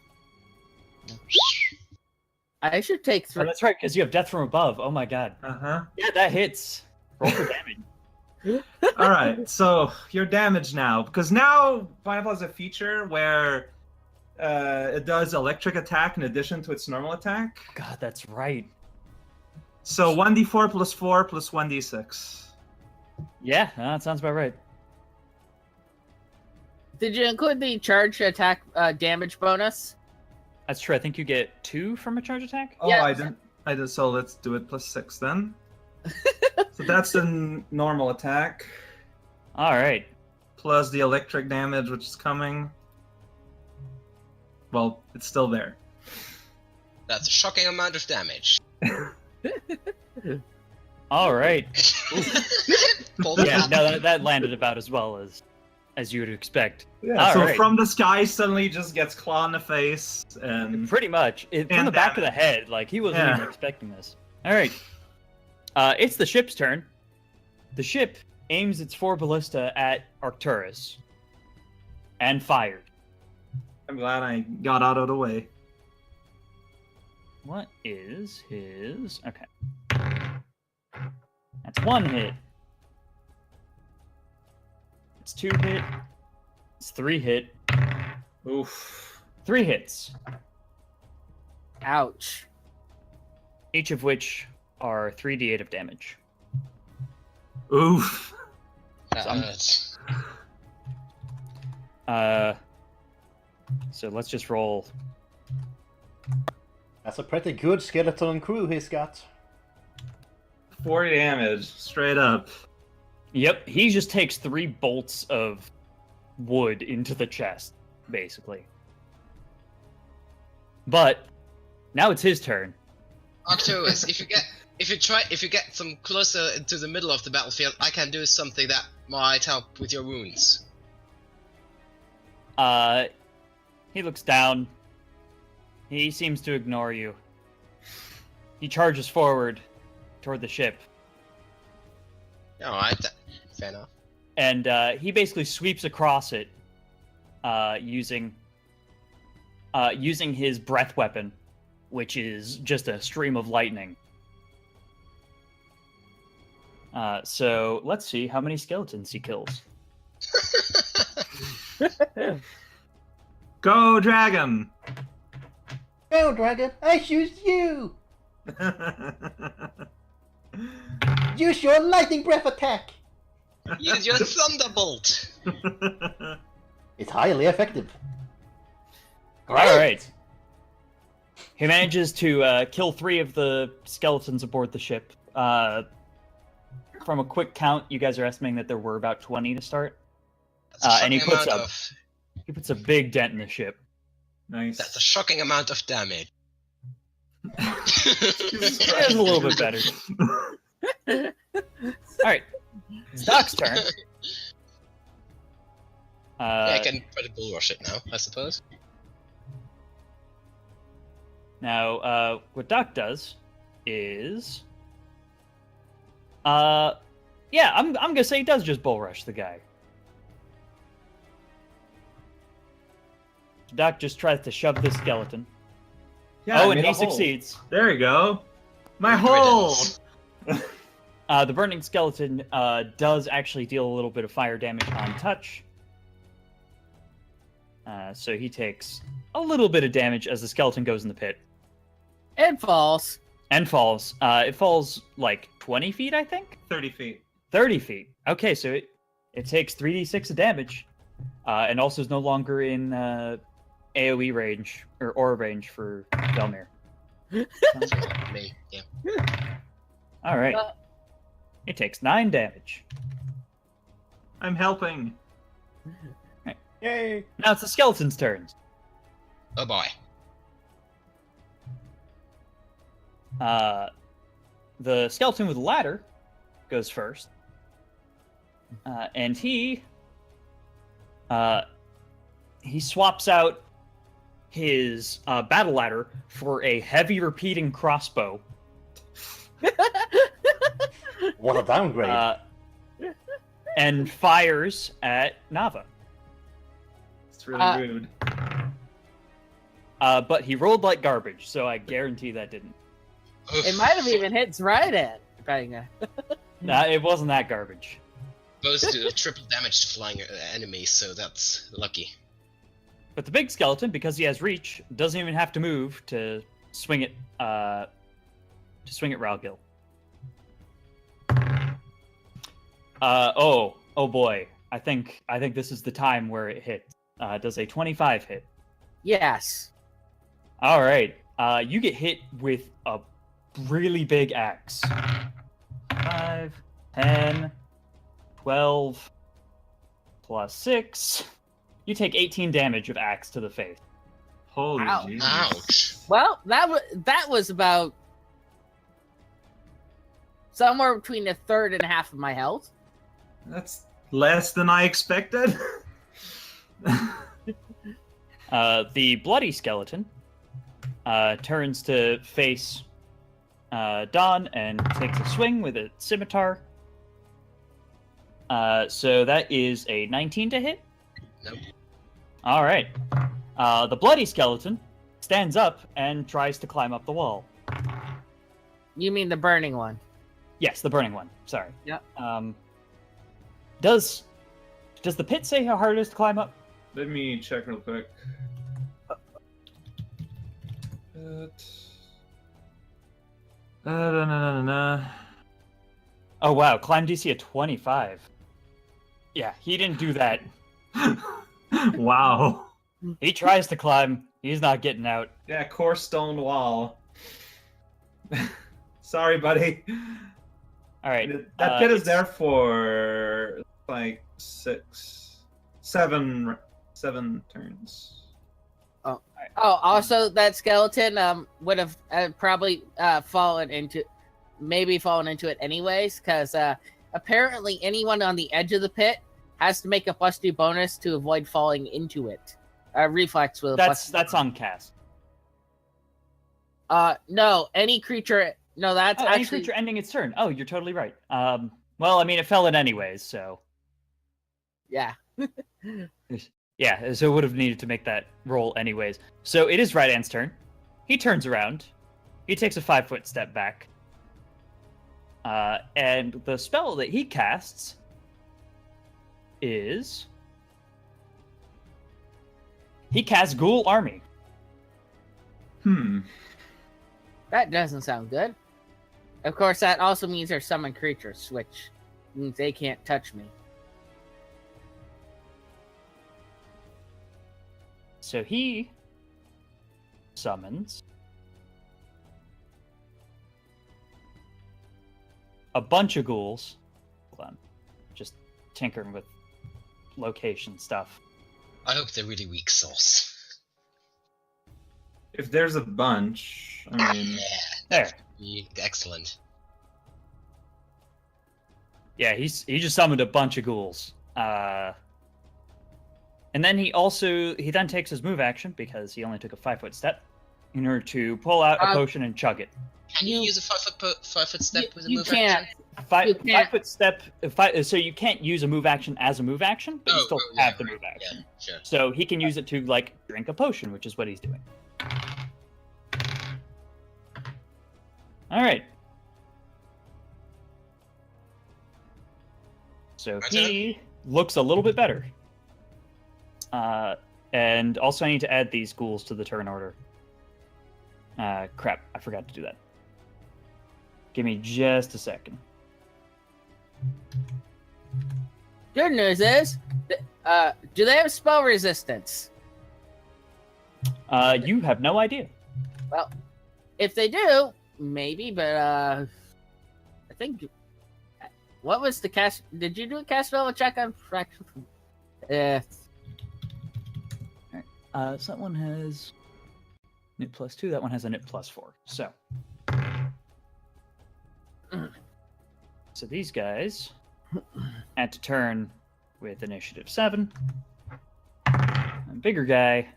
I should take Oh, 3. that's right, because you have death from above. Oh my god. Uh-huh. Yeah, that hits. Roll for damage. Alright, so you're damaged now. Because now Pineapple has a feature where it does electric attack in addition to its normal attack. God, that's right. So 1d4 + 4 + 1d6. Yeah, that sounds about right. Did you include the charge attack damage bonus? That's true. I think you get 2 from a charge attack. Oh, Yeah. I didn't. So let's do it +6 then. So that's the normal attack All right. plus the electric damage, which is coming. Well, it's still there. That's a shocking amount of damage. All right. Pulled it Yeah, out. no, that landed about as well as you would expect. Yeah. All So right. from the sky suddenly just gets claw in the face, and Pretty much. From And the back of the damage. head, like he wasn't Yeah. even expecting this. All right. It's the ship's turn. The ship aims its 4 ballista at Arcturus and fired. I'm glad I got out of the way. What is his... Okay. That's 1 hit. It's 2 hit. It's 3 hit. Oof. 3 hits. Ouch. Each of which are 3d8 of damage. Oof. That Some- hurts. So let's just roll. That's a pretty good skeleton crew he's got. 4 damage, straight up. Yep, he just takes 3 bolts of wood into the chest, basically. But now it's his turn. Octous, if you get some closer to the middle of the battlefield, I can do something that might help with your wounds. He looks down. He seems to ignore you. He charges forward toward the ship, Alright, fair enough. and he basically sweeps across it, using his breath weapon, which is just a stream of lightning. So let's see how many skeletons he kills. Go, dragon! Go, dragon! I choose you! Use your lightning breath attack. Use your thunderbolt. It's highly effective. All right. He manages to kill 3 of the skeletons aboard the ship. From a quick count, you guys are estimating that there were about 20 to start. That's a And he shocking puts amount up- of. He puts a big dent in the ship. Nice. That's a shocking amount of damage. It was a little bit better. All right, it's Doc's turn. Yeah, I can try to bull rush it now, I suppose. Now, what Doc does is, yeah, I'm gonna say he does just bull rush the guy. Doc just tries to shove this skeleton. Yeah, I and made he a hole. succeeds. There you go. My hole. Riddance. The burning skeleton does actually deal a little bit of fire damage on touch. So he takes a little bit of damage as the skeleton goes in the pit. It falls. And falls. It falls like 20 feet, I think? 30 feet. 30 feet. Okay, so it takes 3d6 of damage. And also is no longer in AoE range, or aura range for Velmir. Me, yeah. Alright. It takes 9 damage. I'm helping. Yay! Now it's the skeleton's turn. Oh boy. The skeleton with the ladder goes first. And he swaps out his battle ladder for a heavy repeating crossbow. What a downgrade. And fires at Nava. It's really rude. But he rolled like garbage, so I guarantee that didn't. It might have even hit Zrydan, depending on. Nah, it wasn't that garbage. Opposed to triple damage to flying enemies, so that's lucky. But the big skeleton, because he has reach, doesn't even have to move to swing it. To swing at Ralgil. Oh boy! I think this is the time where it hits. Does a 25 hit? Yes. All right. You get hit with a really big axe. 5, 10, 12, plus 6. You take 18 damage of axe to the face. Holy Ow. Jesus. Ouch. Well, that was about somewhere between a third and a half of my health. That's less than I expected. The bloody skeleton turns to face Don and takes a swing with a scimitar. So that is a 19 to hit. Nope. All right. The bloody skeleton stands up and tries to climb up the wall. You mean the burning one? Yes, the burning one. Sorry. Yep. Does the pit say how hard it is to climb up? Let me check real quick. Oh wow, climb DC at 25. Yeah, he didn't do that. Wow. He tries to climb. He's not getting out. Yeah, coarse stone wall. Sorry, buddy. All right. That pit is it's- there for like 7 turns. Oh, also that skeleton would have probably fallen into it anyways, because apparently anyone on the edge of the pit has to make a +2 bonus to avoid falling into it. Reflex with a That's on cast. no, any creature. No, that's Any actually creature ending its turn. Oh, you're totally right. Well, I mean, it fell in anyways, so yeah. yeah, so it would have needed to make that roll anyways. So it is Rydan's turn. He turns around. He takes a 5-foot step back. And the spell that he casts is... He casts Ghoul Army. Hmm. That doesn't sound good. Of course, that also means they're summoned creatures, which means they can't touch me. So he summons a bunch of ghouls. Hold on. Just tinkering with location stuff. I hope they're really weak sauce. If there's a bunch, I mean, Yeah, There. excellent. Yeah, he just summoned a bunch of ghouls. And then he then takes his move action, because he only took a 5-foot step, in order to pull out a potion and chug it. Can you use a 5-foot step with a You move can't. action? Five, You can't. 5-foot step. So you can't use a move action as a move action, but you still yeah, have the right, move action. Yeah, sure. So he can use it to like drink a potion, which is what he's doing. All right. So My he looks a little bit better. And also I need to add these ghouls to the turn order. Crap, I forgot to do that. Give me just a second. Good news is, do they have spell resistance? You have no idea. Well, if they do, maybe, but I think. What was the cast? Did you do a cast spell check on fraction? So that one has nit +2. That one has a nit +4. So, these guys had to turn with initiative 7. And bigger guy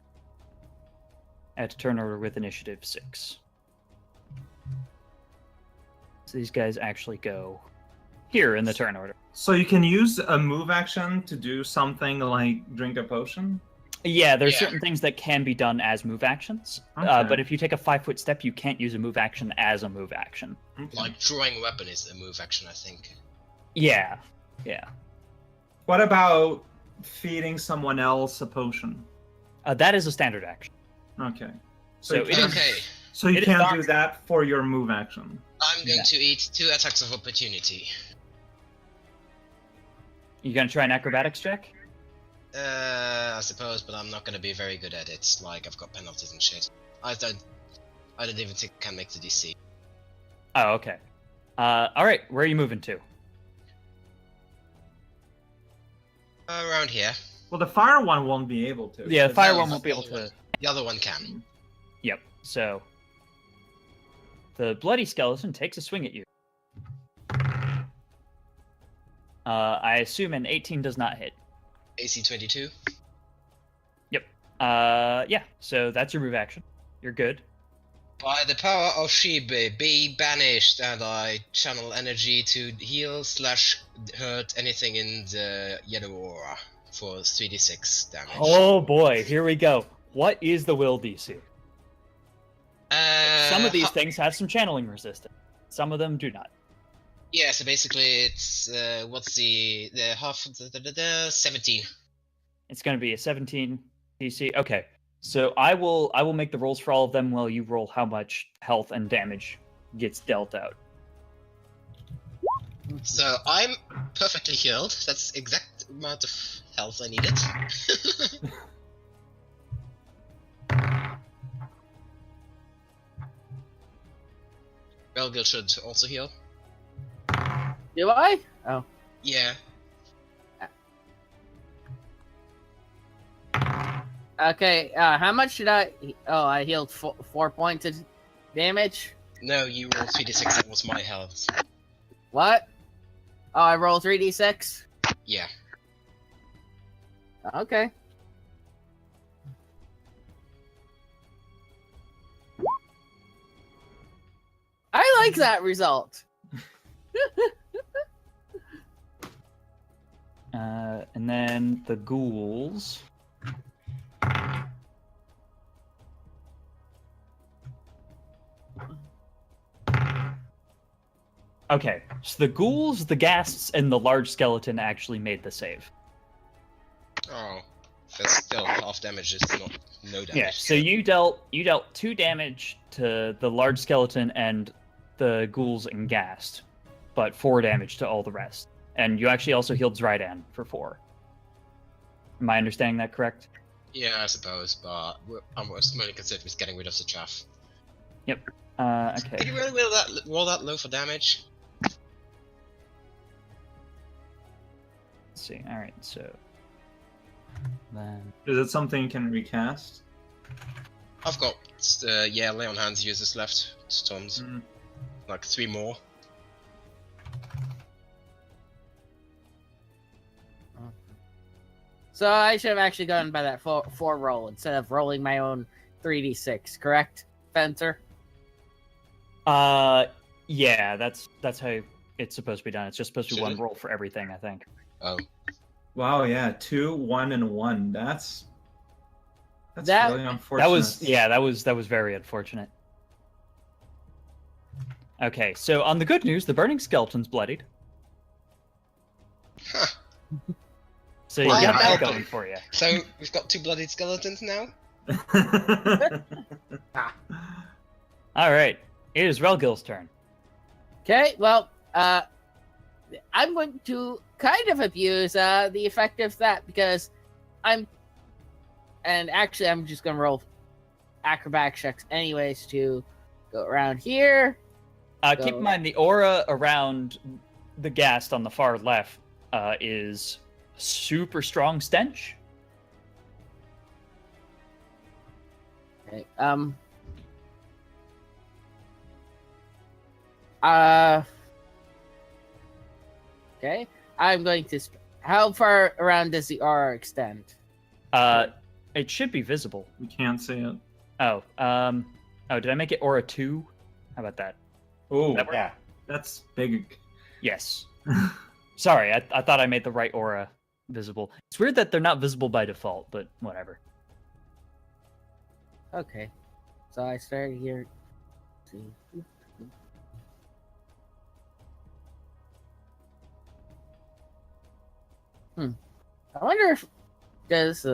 had to turn over with initiative 6. So these guys actually go here in the turn order. so you can use a move action to do something like drink a potion? Yeah, there's Yeah. certain things that can be done as move actions. Okay. But if you take a 5-foot step, you can't use a move action as a move action. Okay. Like drawing a weapon is a move action, I think. Yeah. What about feeding someone else a potion? That is a standard action. Okay. So you it can't- is- Okay, So you it is can't not- do that for your move action. I'm going Yeah. to eat 2 attacks of opportunity. You gonna try an acrobatics check? I suppose, but I'm not gonna be very good at it. Like, I've got penalties and shit. I don't even think I can make the DC. Oh, okay. All right. Where are you moving to? Around here. Well, the fire one won't be able to. Yeah, the But fire no, one the won't be able other to. The other one can. Yep. So the bloody skeleton takes a swing at you. I assume an 18 does not hit. AC 22. Yeah. So that's your move action. You're good. By the power of Shibe, be banished, and I channel energy to heal/hurt anything in the yellow aura for 3d6 damage. Oh boy, here we go. What is the will DC? Some of these ho- things have some channeling resistance. Some of them do not. Yeah, so basically it's what's the half 17. It's going to be a 17 DC. Okay. So I will make the rolls for all of them while you roll how much health and damage gets dealt out. So I'm perfectly healed. That's exact amount of health I needed. Belgil should also heal. Do I? Oh. Yeah. Okay, how much did I... Oh, I healed 4 points of damage? No, you rolled 3d6. That was my health. What? Oh, I rolled 3d6? Yeah. Okay. I like that result. And then the ghouls. Okay, so the ghouls, the ghasts, and the large skeleton actually made the save. Oh. That's still half damage. It's not no damage. Yeah, so you dealt 2 damage to the large skeleton and the ghouls and gassed, but 4 damage to all the rest. And you actually also healed Zrydan for 4. Am I understanding that correct? Yeah, I suppose, but I'm mainly concerned with getting rid of the chaff. Yep. Did Okay. you really roll that low for damage? Let's see. All right. So then Is it something you can recast? I've got lay on hands users left. Storms, like 3 more. So I should have actually gone by that 4 roll instead of rolling my own 3d6, correct, Fencer? yeah, that's how it's supposed to be done. It's just supposed to be Should 1 it? roll for everything, I think. Oh, Wow, yeah, 2, 1, and 1. That's That- really unfortunate. That was very unfortunate. Okay, so on the good news, the burning skeleton's bloodied. huh. So you Well, got that okay. going for you. So we've got 2 bloodied skeletons now. All right, it is Relgil's turn. Okay, well, I'm going to kind of abuse the effect of that because I'm just going to roll acrobatic checks anyways to go around here. Keep in mind the aura around the ghast on the far left is super strong stench. Okay, okay, I'm going to. How far around does the aura extend? It should be visible. You can't see it. Oh, did I make it aura 2? How about that? Oh, That work? Yeah. that's big. Yes. Sorry, I thought I made the right aura visible. It's weird that they're not visible by default, but whatever. Okay, so I started here. Let's see. I wonder if does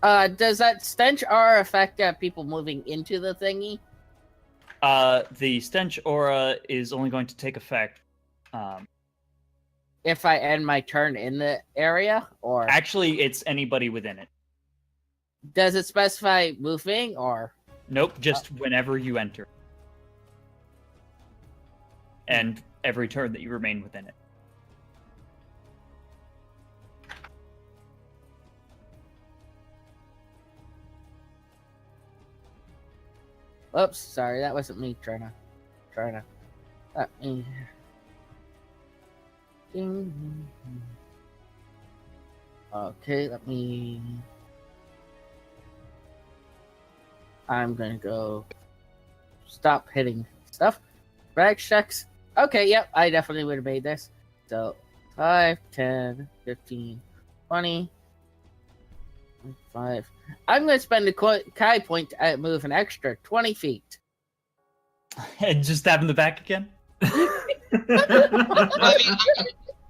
does that stench aura affect people moving into the thingy? The stench aura is only going to take effect. If I end my turn in the area, or Actually, it's anybody within it. does it specify moving, or Nope, just whenever you enter. And every turn that you remain within it. oops, sorry, that wasn't me trying to. Let me. Okay, let me. I'm gonna go stop hitting stuff. Rag checks. Okay, yep, I definitely would have made this. So 5, 10, 15, 20, 25. I'm gonna spend the Kai point to move an extra 20 feet. And just stab in the back again? Well, I mean,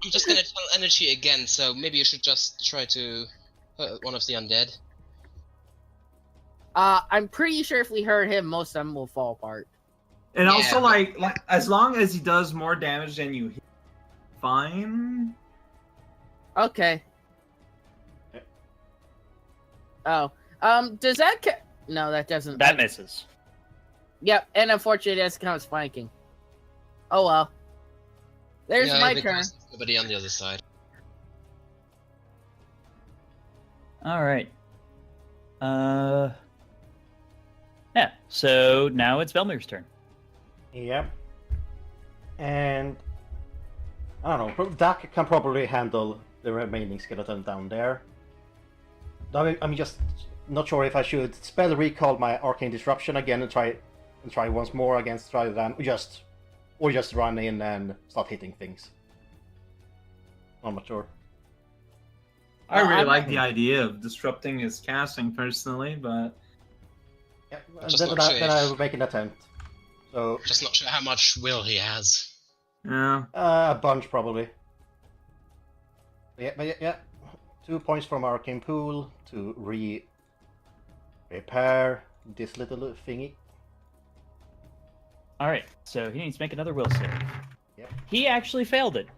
I'm just gonna tell energy again, so maybe you should just try to hurt one of the undead. I'm pretty sure if we hurt him, most of them will fall apart. And Yeah, also, but- like as long as he does more damage than you, fine. Okay. Oh, does that no, that doesn't. That misses. Yep, and unfortunately, that's kind of flanking. Oh well. There's Yeah, my because turn. there's nobody on the other side. All right. Yeah. So now it's Velmir's turn. Yep. And I don't know. Dak can probably handle the remaining skeleton down there. I'm just not sure if I should spell recall my arcane disruption again and try once more against Trident, or just run in and start hitting things. I'm not sure. I really I'm- like the idea of disrupting his casting personally, but Yeah, Just then, not then, I, sure then I if- will make an attempt. So Just not sure how much will he has. yeah. a bunch probably. Yeah, but yeah. 2 points from Arcane Pool to repair this little thingy. All right, so he needs to make another will save. Yep. He actually failed it.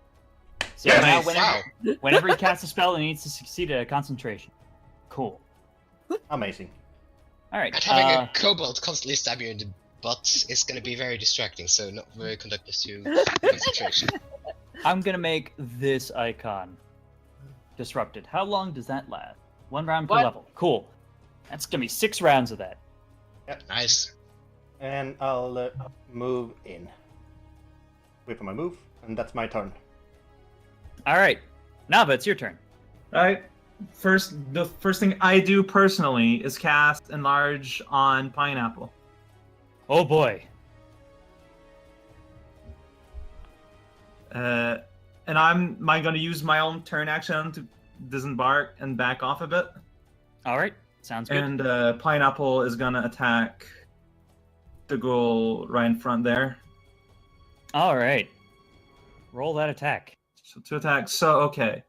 So Yeah, now nice. whenever he casts a spell, he needs to succeed at a concentration. Cool. Amazing. All right. And having a kobold constantly stab you in the butt is going to be very distracting, so not very conducive to concentration. I'm gonna make this icon disrupted. How long does that last? 1 round per What? level. Cool. That's gonna be 6 rounds of that. Nice. And I'll move in. Wait for my move, and that's my turn. All right, Nava, it's your turn. Right. The first thing I do personally is cast Enlarge on Pineapple. Oh boy. And am I going to use my own turn action to disembark and back off a bit? All right, sounds good. And Pineapple is going to attack the girl right in front there. All right, roll that attack. So 2 attacks. So, okay.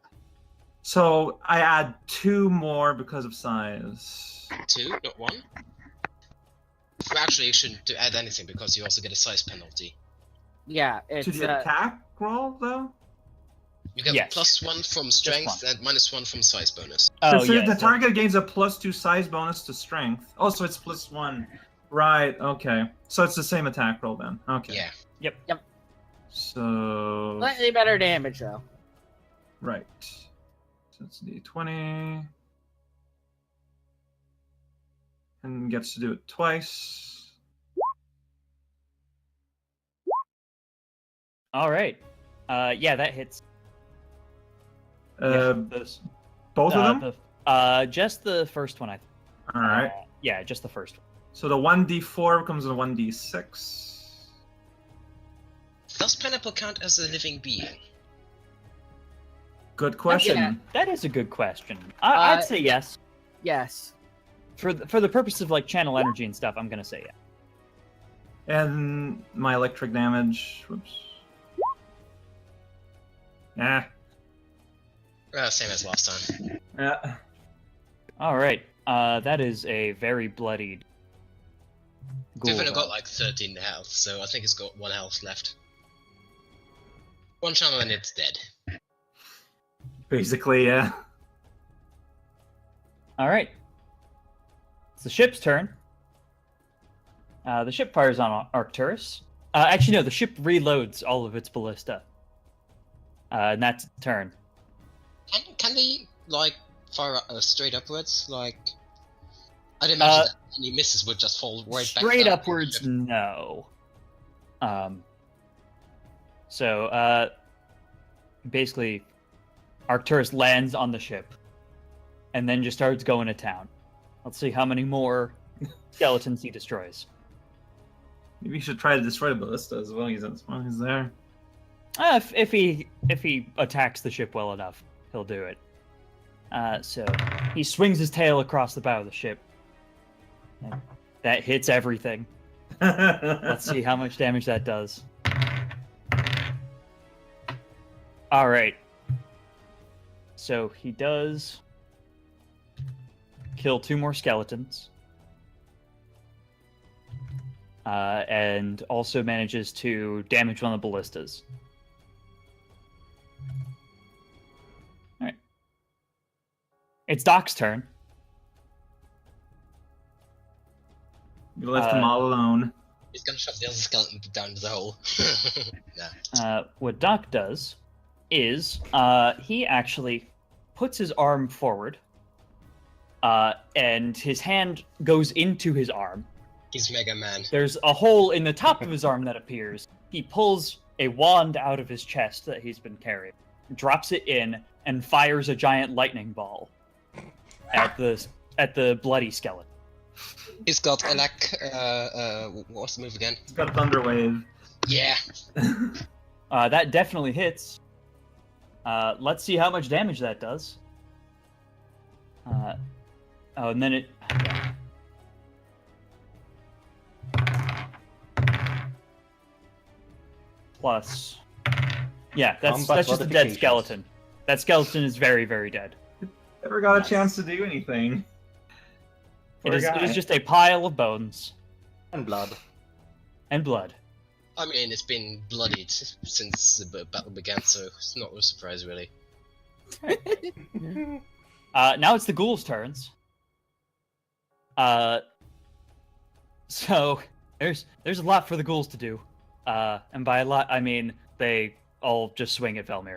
So I add 2 more because of size. 2, not 1. Well, actually, you shouldn't add anything because you also get a size penalty. Yeah, To it's the attack roll, though? You get Yes. +1 from strength one. and -1 from size bonus. Oh so yeah. the so- target gains a +2 size bonus to strength. Oh, so it's +1. Right, okay. So it's the same attack roll then. Okay. Yeah. So... slightly better damage though. Right. So it's D20. And gets to do it twice. All right. Yeah, that hits. Uh, those, both of them? just the first one, I think. Alright. Yeah, just the first one. So the 1d4 becomes a 1d6. Does Pineapple count as a living being? Good question. Yeah. That is a good question. I'd say yes. Yes. For the purpose of like channel energy and stuff, I'm gonna say yeah. And my electric damage. Whoops. Yeah. Same as last time. Yeah. All right. That is a very bloodied ghoul. We've only got like 13 health, so I think it's got 1 health left. 1 channel and it's dead. Basically, yeah. All right. It's the ship's turn. The ship fires on Arcturus. Actually, no. The ship reloads all of its ballista. And that's its turn. Can they, like, fire straight upwards? Like, I'd imagine that any misses would just fall right back Straight down. upwards, no. So, basically, Arcturus lands on the ship, and then just starts going to town. Let's see how many more skeletons he destroys. Maybe you should try to destroy the ballista as well. He's there. If he attacks the ship well enough, he'll do it. So he swings his tail across the bow of the ship. And that hits everything. Let's see how much damage that does. All right. So he does kill 2 more skeletons. And also manages to damage one of the ballistas. Alright. It's Doc's turn. You left them all alone. He's gonna shove the other skeleton down the hole. Nah. What Doc does is he actually puts his arm forward, and his hand goes into his arm. He's Mega Man. There's a hole in the top of his arm that appears. He pulls a wand out of his chest that he's been carrying, drops it in, and fires a giant lightning ball at the bloody skeleton. He's got what's the move again? He's got Thunder Wave. Yeah. That definitely hits. Let's see how much damage that does. And then it... Plus... Yeah, that's just a dead modifications. skeleton. That skeleton is very, very dead. Never got a chance to do anything. It Poor is guy. just a pile of bones And blood. and blood. I mean, it's been bloodied since the battle began, so it's not a surprise, really. Now it's the ghouls' turns. So there's a lot for the ghouls to do. And by a lot, I mean they all just swing at Velmir.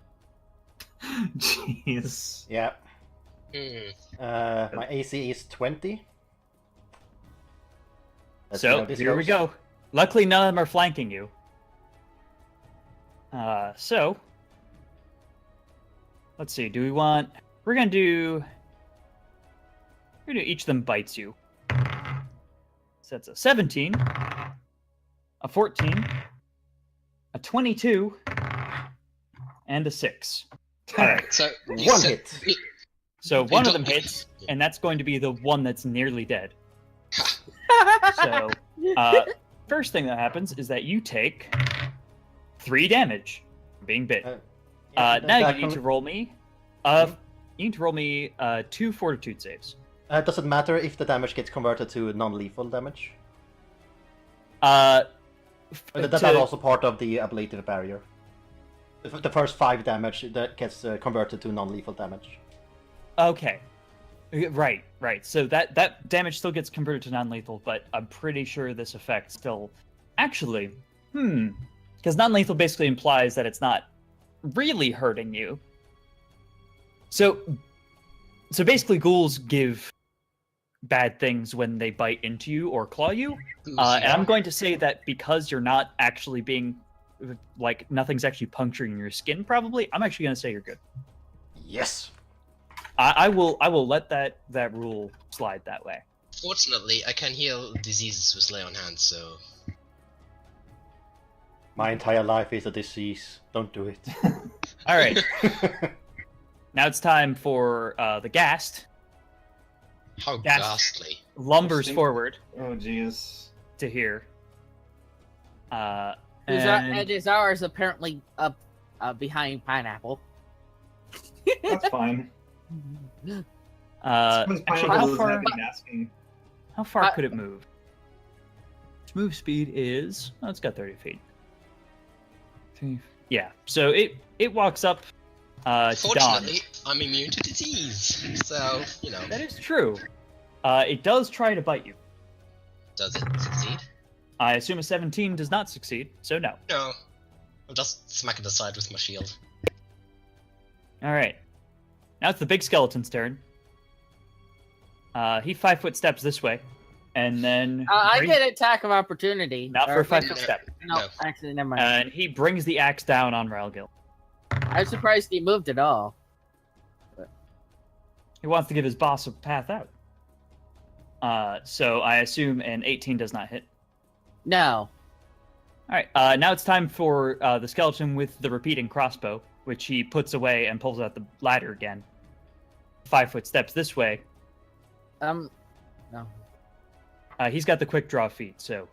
Jeez. Yeah. Hmm. My AC is 20. Let's see So how this here we goes. go. Luckily, none of them are flanking you. So let's see. Do we want? We're gonna do each of them bites you. So that's a 17, a 14, a 22, and a 6. All right. So One hit. So You one of don't- them hits, and that's going to be the one that's nearly dead. So, first thing that happens is that you take 3 damage from being bit. Yeah, Now that you need con- to roll me. You need to roll me 2 fortitude saves. does it matter if the damage gets converted to non-lethal damage? Uh, That's to- also part of the ablative barrier. The first 5 damage that gets converted to non-lethal damage. Okay. Right. So that damage still gets converted to non-lethal, but I'm pretty sure this effect still... Actually, because non-lethal basically implies that it's not really hurting you. So basically ghouls give bad things when they bite into you or claw you. And I'm going to say that because you're not actually being... Like, nothing's actually puncturing your skin, probably, I'm actually going to say you're good. Yes! I will let that rule slide that way. Fortunately, I can heal diseases with lay on hands, so My entire life is a disease. Don't do it. All right, now it's time for the ghast. how Yes. ghastly. Lumbers Interesting. forward Oh, jeez. to here. And And is ours apparently up behind Pineapple? That's fine. actually, how far Uh, could it move? Its move speed is... Oh, it's got 30 feet. Yeah, so it walks up to Dawn. Fortunately, I'm immune to disease, so you know. That is true. It does try to bite you. Does it succeed? I assume a 17 does not succeed, so no. No. I'll just smack it aside with my shield. All right. Now it's the big skeleton's turn. He 5-foot steps this way, and then I get attack of opportunity. not for Or- a 5-foot step. No, No. actually, never mind. And he brings the axe down on Ralgil. I'm surprised he moved at all. He wants to give his boss a path out. So I assume an 18 does not hit. No. All right. Now it's time for the skeleton with the repeating crossbow, which he puts away and pulls out the ladder again. 5-foot steps this way. No. He's got the quick draw feat, so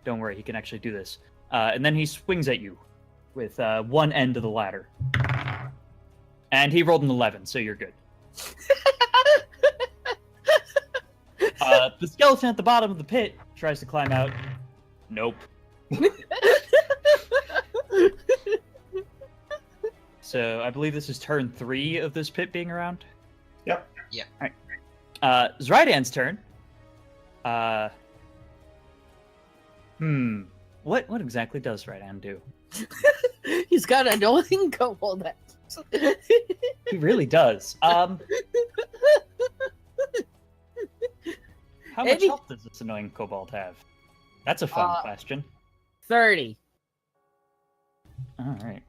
don't worry, he can actually do this. And then he swings at you with one end of the ladder. And he rolled an 11, so you're good. The skeleton at the bottom of the pit tries to climb out. Nope. So I believe this is turn 3 of this pit being around. Yep. Yeah. All right. Zrydan's turn. What exactly does Zrydan do? He's got annoying kobold axe. He really does. How much Maybe- health does this annoying kobold have? That's a fun question. 30. All right.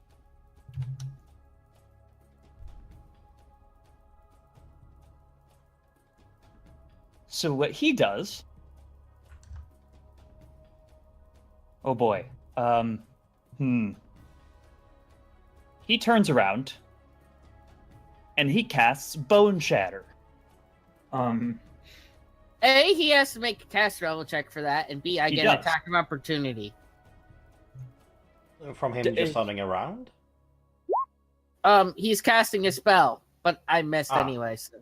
So what he does... Oh boy. He turns around and he casts Bone Shatter. A, he has to make a cast roll check for that, and B, I He get an does. attack of opportunity. From him just running around? He's casting a spell, but I missed Ah. anyway. So.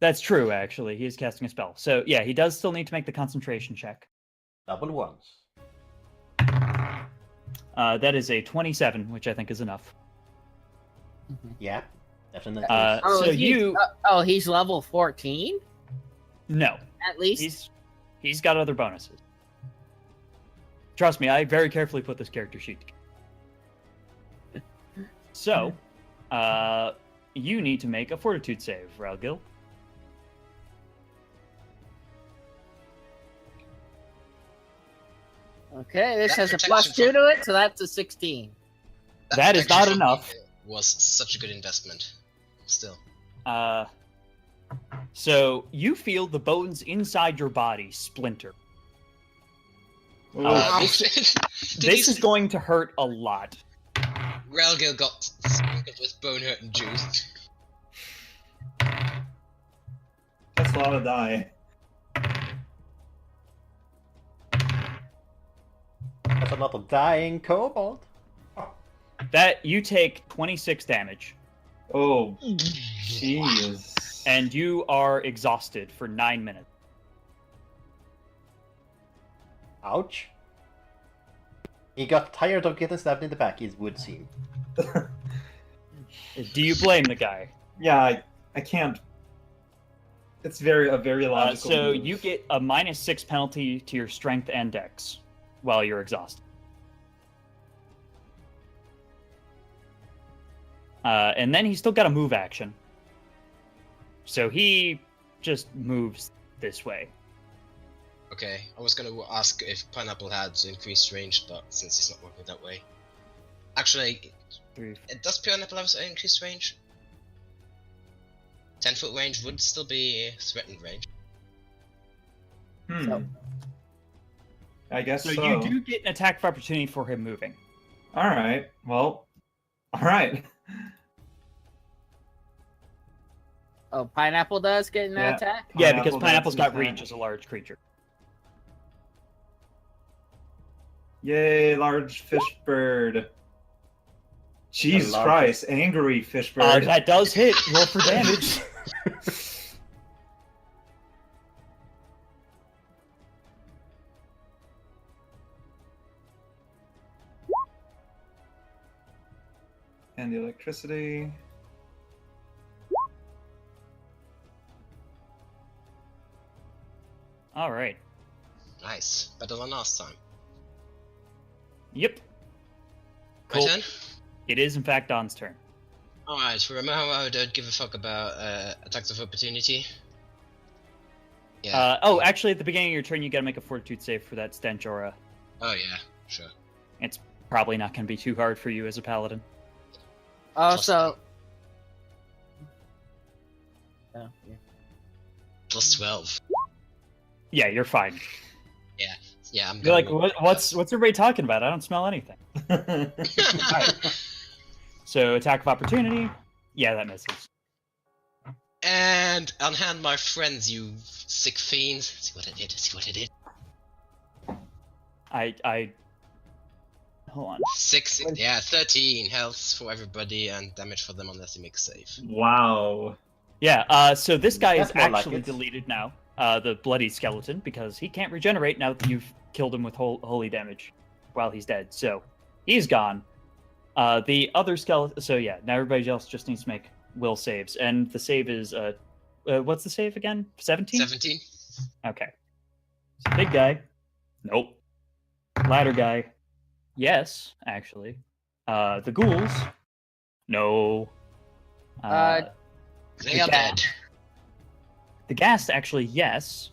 That's true, actually. He is casting a spell. So, yeah, he does still need to make the concentration check. Double ones. That is a 27, which I think is enough. Yeah, definitely. He's level 14? No. At least? He's got other bonuses. Trust me, I very carefully put this character sheet together. So, you need to make a fortitude save, Ralgil. Okay, this That has a protection +2 to it, so that's a 16. That is not protection enough. Was such a good investment. Still. So you feel the bones inside your body splinter. Oh, This is going to hurt a lot. Relgo got sprinkled with bone hurt and juice. That's a lot of die. That's a lot of dying kobold. That you take 26 damage, Oh, jeez. and you are exhausted for 9 minutes. Ouch. He got tired of getting stabbed in the back, it would seem. Do you blame the guy? Yeah, I can't. It's a very logical. So move. you get a -6 penalty to your strength and dex while you're exhausted. And then he's still got a move action. So he just moves this way. Okay, I was gonna ask if Pineapple had increased range, but since it's not working that way. Actually, does Pineapple have increased range? 10-foot range would still be threatened range. So. I guess so. So you do get an attack of opportunity for him moving. Alright, well, alright. Oh, Pineapple does get an attack? Yeah, because Pineapple Pineapple's gets got an reach attack. as a large creature. Yay, large fish bird. Jesus large- Christ, angry fish bird. That does hit. Roll for damage. And the electricity. All right. Nice, better than last time. Yep. My Cool. turn? It is, in fact, Don's turn. Alright, remember how I don't give a fuck about attacks of opportunity? Yeah. Actually, at the beginning of your turn, you gotta make a fortitude save for that stench aura. Oh yeah, sure. It's probably not gonna be too hard for you as a paladin. Also... Oh, yeah. Plus 12. Yeah, you're fine. Yeah, I'm You're like, going what's everybody talking about? I don't smell anything. Alright. So, attack of opportunity. Yeah, that misses. And unhand my friends, you sick fiends. See what I did. I hold on. 6, yeah, 13 health for everybody and damage for them unless they make a save. Wow. Yeah, so this guy is That's more like actually it. deleted now. The bloody skeleton, because he can't regenerate now that you've killed him with holy damage while he's dead. So he's gone. The other skeleton. So yeah, now everybody else just needs to make will saves, and the save is what's the save again? 17. 17. Okay. So big guy. Nope. Ladder guy. Yes, actually. The ghouls. No. They are dead. The ghast, actually, yes.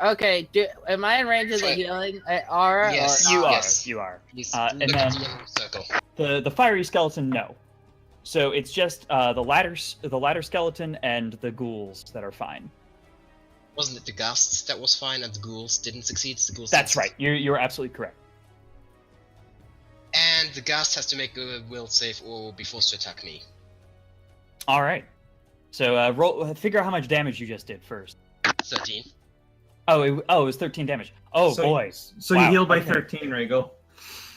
Okay, am I in range of the Wait. healing aura? Yes. Or... You Yes. are. Please And look at then- the yellow circle. The fiery skeleton, no. So it's just the ladder skeleton and the ghouls that are fine. Wasn't it the ghasts that was fine and the ghouls didn't succeed? The ghouls That's right. succeeded. You're absolutely correct. And the ghast has to make a will save or be forced to attack me. All right. So figure out how much damage you just did first. 13. Oh, it was 13 damage. Oh So- boy. So Wow, you healed by okay. 13, Regal.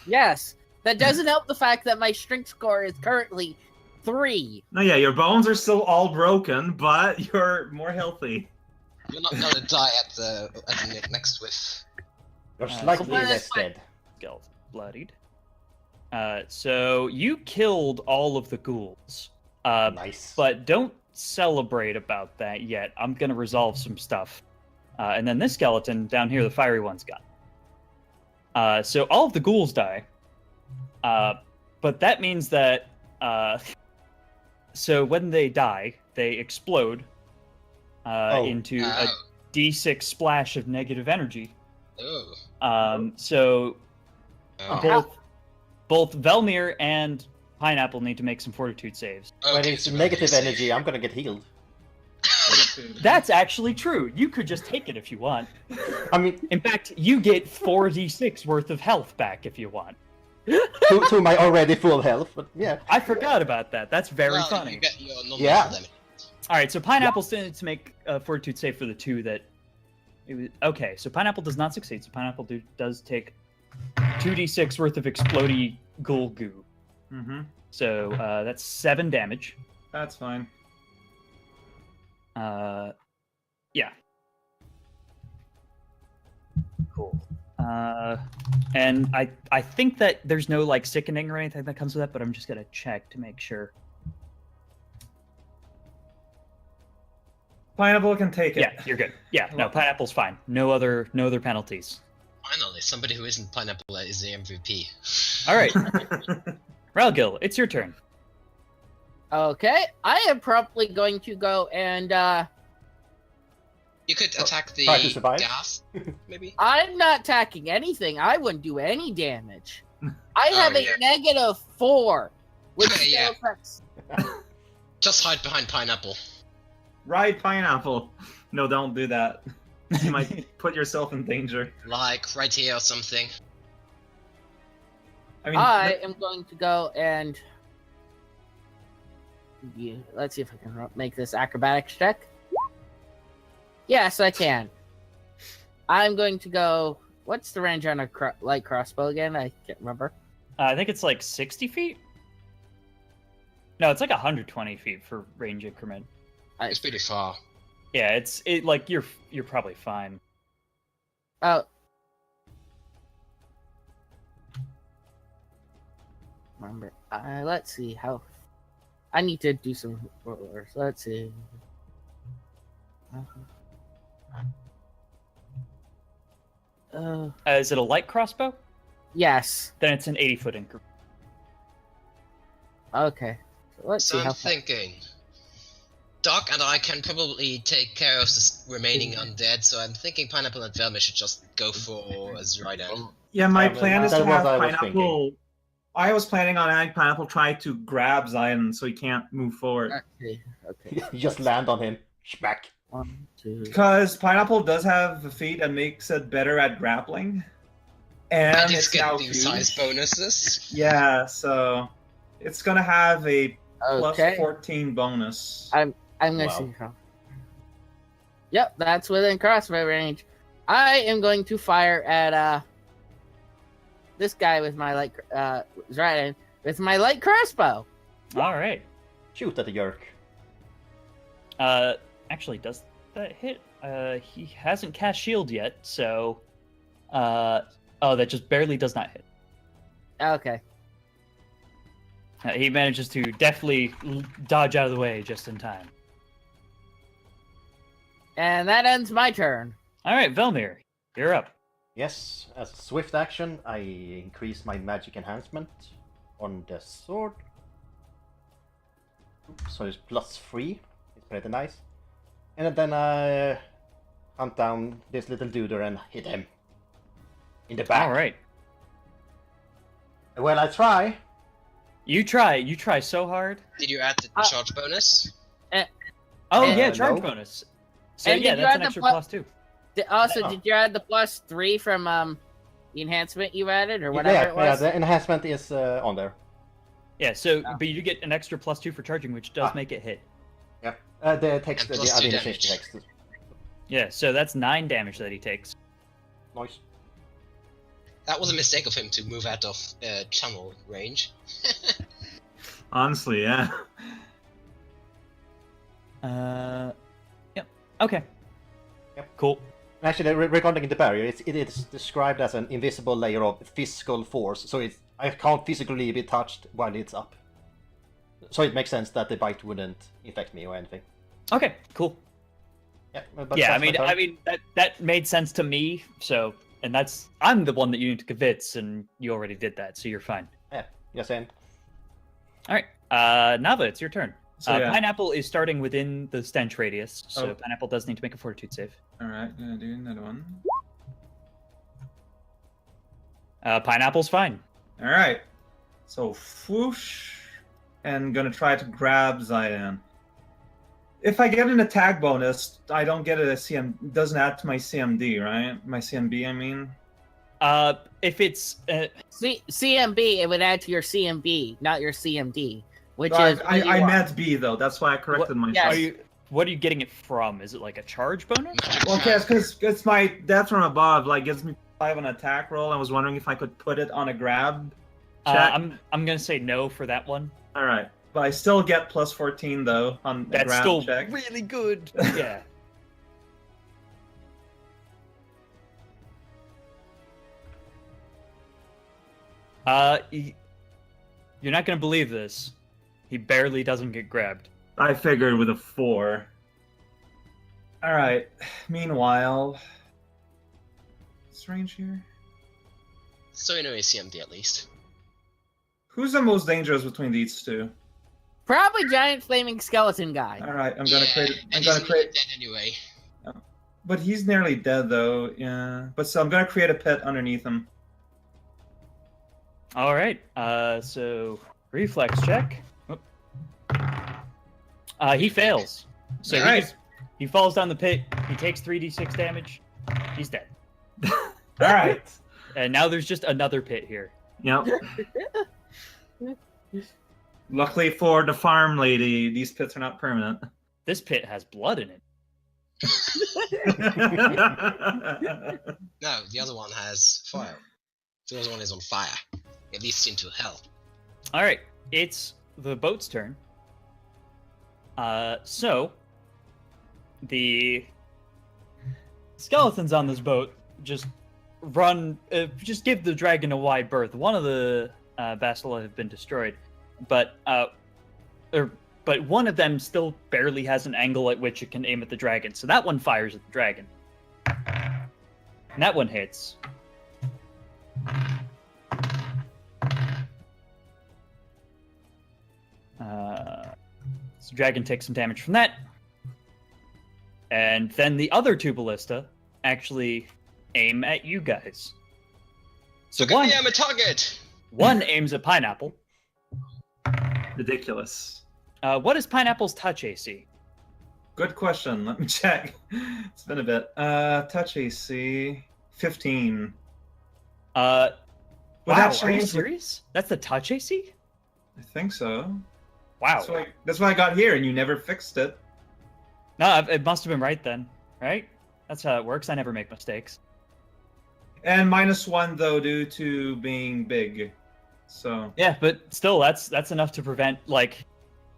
Yes. That doesn't help the fact that my strength score is currently 3. No, yeah, your bones are still all broken, but you're more healthy. You're not gonna die at the next whiff. You're so slightly what is less my- dead. Skeleton bloodied. So you killed all of the ghouls. Nice. But don't celebrate about that yet. I'm gonna resolve some stuff. And then this skeleton down here, the fiery one's gone. So all of the ghouls die. But that means that so when they die, they explode into a D6 splash of negative energy. Oh. So Oh. both Velmir and Pineapple need to make some fortitude saves. When Okay, it's so negative save. energy, I'm gonna get healed. That's actually true. You could just take it if you want. I mean, In fact, you get 4d6 worth of health back if you want. to my already full health, but yeah. I forgot about that. That's very Well, funny. You get your normal Yeah. damage. All right, so Pineapple still needs to make a fortitude save for the two that. Okay, so Pineapple does not succeed. So Pineapple does take 2d6 worth of explodey ghoul goo. Mm-hmm. So that's 7 damage. That's fine. Yeah. Cool. And I think that there's no like sickening or anything that comes with that, but I'm just gonna check to make sure. Pineapple can take it. Yeah, you're good. Yeah, no, Pineapple's fine. No other penalties. Finally, somebody who isn't Pineapple is the MVP. All right, Ralgil, it's your turn. Okay, I am probably going to go and You could attack the Try to survive. gas, maybe? I'm not attacking anything. I wouldn't do any damage. I have a yeah. -4 with Okay, yeah. spell effects. Just hide behind Pineapple. Ride Pineapple. No, don't do that. You might put yourself in danger. Like, right here or something. I mean, I am going to go and let's see if I can make this acrobatics check. Yes, I can. I'm going to go. What's the range on a light crossbow again? I can't remember. I think it's like 60 feet. No, it's like 120 feet for range increment. It's pretty far. Yeah, it's like you're probably fine. Oh. Remember, let's see how. I need to do some rollers. Let's see. Is it a light crossbow? Yes. Then it's an 80-foot increment. Okay. So let's So see how I'm thinking, Doc and I can probably take care of the remaining undead, so I'm thinking Pineapple and Velma should just go for a Zrydan. yeah, my Yeah, plan is that to was have what I was Pineapple. I was planning on having Pineapple try to grab Zion so he can't move forward. Okay. Okay. You just land on him. Smack. 1, 2. Because Pineapple does have a feat that makes it better at grappling. And And it's it's now getting huge. size bonuses. Yeah, so it's gonna have a plus Okay. 14 bonus. I'm gonna Wow. see how. Yep, that's within crossbow range. I am going to fire at this guy with my light Zrydan with my light crossbow. All right. Shoot at the yerk. Actually, does that hit? He hasn't cast shield yet, so oh, that just barely does not hit. Okay. He manages to deftly dodge out of the way just in time. And that ends my turn. All right, Velmir, you're up. Yes, as a swift action, I increase my magic enhancement on the sword. Oops, so it's +3. It's pretty nice. And then I hunt down this little dude and hit him in the back. All right. Well, I try. You try so hard. Did you add the charge bonus? Oh And- yeah, charge no. bonus. So And yeah, did you that's add an the extra plu- +2. Also, Oh. did you add the +3 from the enhancement you added or whatever Yeah, it was? the enhancement is on there. Yeah, so Oh. but you get an extra +2 for charging, which does Ah. make it hit. Yeah, the text, And the plus other 2 initiation damage. text. Yeah, so that's 9 damage that he takes. Nice. That was a mistake of him to move out of channel range. Honestly, yeah. Yep. Okay. Yep. Cool. Actually, regarding the barrier, it is described as an invisible layer of physical force, so I can't physically be touched while it's up. So it makes sense that the bite wouldn't infect me or anything. Okay. Cool. Yeah, but Yeah, that's my turn. I mean that made sense to me. So, and I'm the one that you need to convince, and you already did that, so you're fine. Yeah, you're saying. All right, Nava, it's your turn. So, yeah. Pineapple is starting within the stench radius, so Oh. Pineapple does need to make a fortitude save. Alright, gonna do another one. Pineapple's fine. Alright. So, whoosh. And gonna try to grab Zion. If I get an attack bonus, I don't get a CM. Doesn't add to my CMD, right? My CMB, I mean. If it's CMB, it would add to your CMB, not your CMD, which No, is I meant B though. That's why I corrected myself. what are you getting it from? Is it like a charge bonus? Well, okay, because it's my death from above. Like gives me 5 on attack roll. I was wondering if I could put it on a grab. Check. I'm gonna say no for that one. All right, but I still get plus 14 though on the That's grab still check. really good. Yeah. You're not gonna believe this. He barely doesn't get grabbed. I figured with a 4. All right. Meanwhile, what's range here? So you know his CMD at least. Who's the most dangerous between these two? probably giant flaming skeleton guy. All right, I'm gonna create. I'm and gonna he's create. dead anyway. But he's nearly dead though. Yeah. But so I'm gonna create a pit underneath him. All right. So reflex check. Oop. He fails. So All he, right. he falls down the pit. He takes 3d6 damage. He's dead. All right. And now there's just another pit here. Yep. Luckily for the farm lady, these pits are not permanent. This pit has blood in it. No, the other one has fire. The other one is on fire. It leads into hell. All right. It's the boat's turn. So the skeletons on this boat just just give the dragon a wide berth. One of the basilisks have been destroyed, but one of them still barely has an angle at which it can aim at the dragon. So that one fires at the dragon, and that one hits. So dragon takes some damage from that, and then the other two ballista actually aim at you guys. So Look at me, I'm a target! one aims at Pineapple. Ridiculous. What is Pineapple's touch AC? Good question. Let me check. It's been a bit. Touch AC 15. Would Wow, that are you change? serious? That's the touch AC? I think so. Wow. That's why I got here, and you never fixed it. No, it must have been right then, right? That's how it works. I never make mistakes. And -1 though, due to being big. So Yeah, but still, that's enough to prevent, like,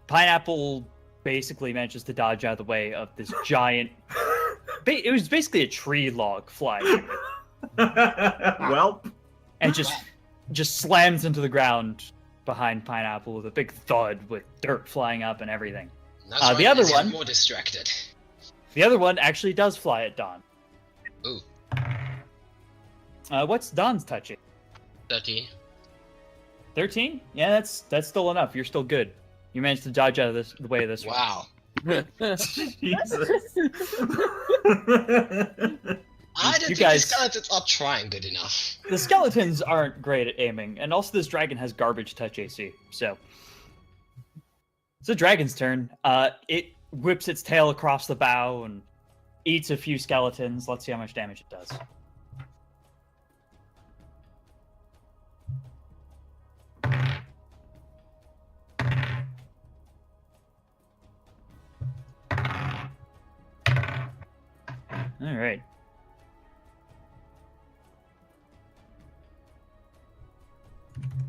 Pineapple basically manages to dodge out of the way of this giant. It was basically a tree log flying, well, and just slams into the ground behind Pineapple with a big thud with dirt flying up and everything. That's right, the other he's one- more distracted. The other one actually does fly at Dawn. Ooh, What's Dawn's touching? 30. 13? Yeah, that's still enough. You're still good. You managed to dodge out of the way of this one. Wow. Jesus. I don't You think guys- the skeletons are trying good enough. The skeletons aren't great at aiming, and also this dragon has garbage touch AC. So it's the dragon's turn. It whips its tail across the bow and eats a few skeletons. Let's see how much damage it does. All right.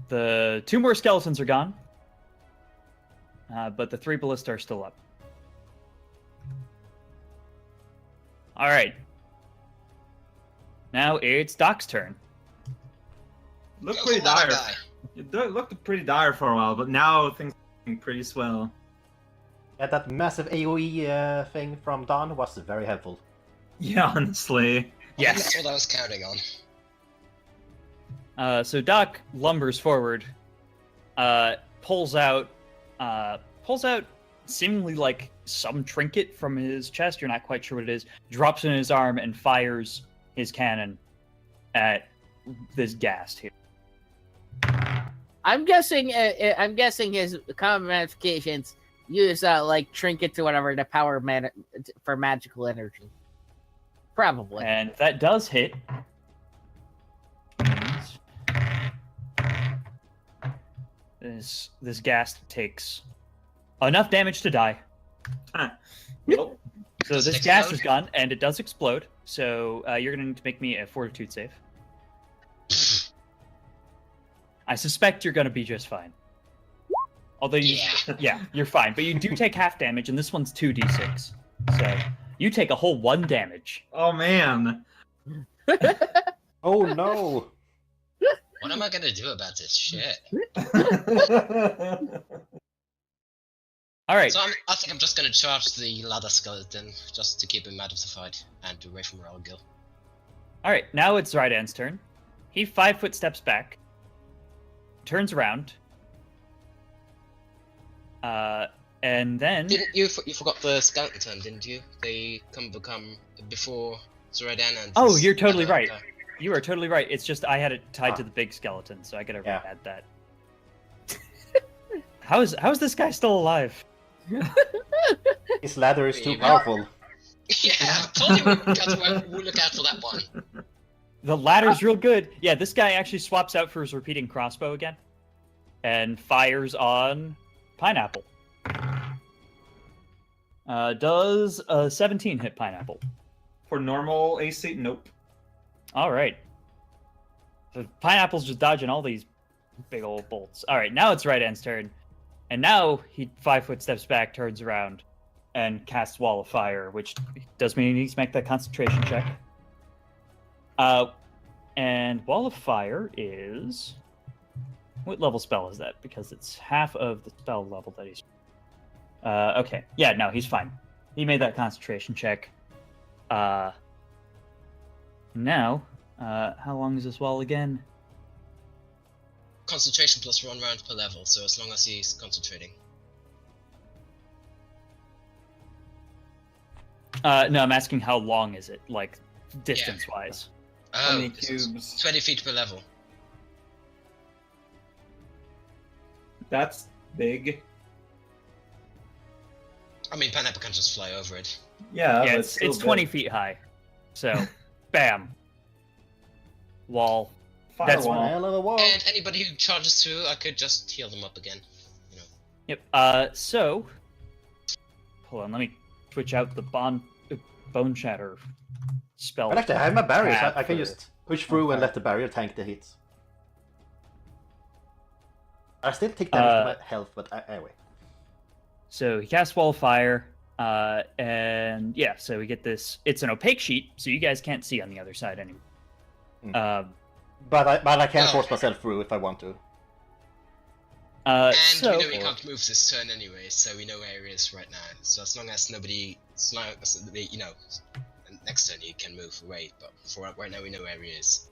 The two more skeletons are gone. but the 3 ballista are still up. All right. Now it's Doc's turn. Looked Go pretty for that dire. guy. It looked pretty dire for a while, but now things are looking pretty swell. Yeah, that massive AoE thing from Don was very helpful. Yeah, honestly. I think Yes. that's what I was counting on. So Doc lumbers forward, pulls out seemingly like some trinket from his chest. You're not quite sure what it is. Drops it in his arm and fires his cannon at this ghast here. I'm guessing his common modifications use like trinkets or whatever to power for magical energy. Probably. And if that does hit, this ghast takes enough damage to die. Well, So Does it this gas explode? is gone, and it does explode. So you're gonna need to make me a fortitude save. I suspect you're gonna be just fine. Although you, Yeah. you're fine, but you do take half damage, and this one's 2d6. So you take a whole 1 damage. oh man. Oh no! What am I gonna do about this shit? All right. So I think I'm just gonna charge the ladder skeleton just to keep him out of the fight and away from Raocow. All right. Now it's Rydan's turn. He 5-foot steps back, turns around, and then Didn't you? You forgot the skeleton, didn't you? They become before Zoradan and. Oh, his you're totally other- right. You are totally right. It's just I had it tied Ah. to the big skeleton, so I gotta Yeah. add that. How is this guy still alive? His ladder is too Yeah. powerful. Yeah, I told you we'll look out for that one. The ladder's real good. Yeah, this guy actually swaps out for his repeating crossbow again, and fires on Pineapple. Does a 17 hit Pineapple? For normal AC, nope. All right. The Pineapple's just dodging all these big old bolts. All right, now it's Rydan's turn, and now he 5-foot steps back, turns around, and casts Wall of Fire, which does mean he needs to make that concentration check. And Wall of Fire is... What level spell is that? Because it's half of the spell level that he's... okay. Yeah, no, he's fine. He made that concentration check. Now, how long is this wall again? Concentration plus 1 round per level, so as long as he's concentrating. No, I'm asking how long is it, like, distance-wise? How Oh, many cubes? 20 feet per level. That's big. I mean, Pineapple can just fly over it. Yeah, Yeah, but it's still 20 big. feet high. So, bam. Wall. Fire That's wall. one. Hell of a wall. And anybody who charges through, I could just heal them up again. You know. Yep. So, hold on. Let me switch out the bone shatter spell. But actually, I have my barriers. tab I can for- just push through and Okay. let the barrier tank the hits. I still take damage to my health, but anyway. So he casts Wall of Fire, and yeah, so we get this. It's an opaque sheet, so you guys can't see on the other side anymore. Mm. But I can Oh. force myself through if I want to. And So we know he can't move this turn anyway, so we know where he is right now. So as long as you know, next turn he can move away, but for right now we know where he is.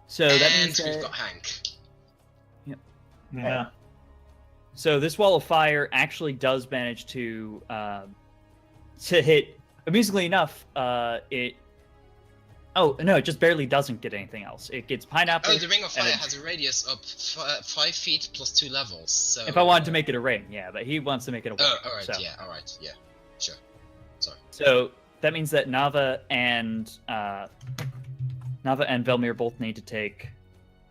so that and means we've that, got Hank. Yeah. so this Wall of Fire actually does manage to hit. Amusingly enough, it. Oh no! It just barely doesn't get anything else. It gets Pineapple. Oh, the Ring of and Fire it- has a radius of 5 feet plus 2 levels. So If I wanted to make it a ring, yeah, but he wants to make it a wall. Oh, alright, so. yeah, alright, yeah, sure. Sorry. So that means that Nava and Velmir both need to take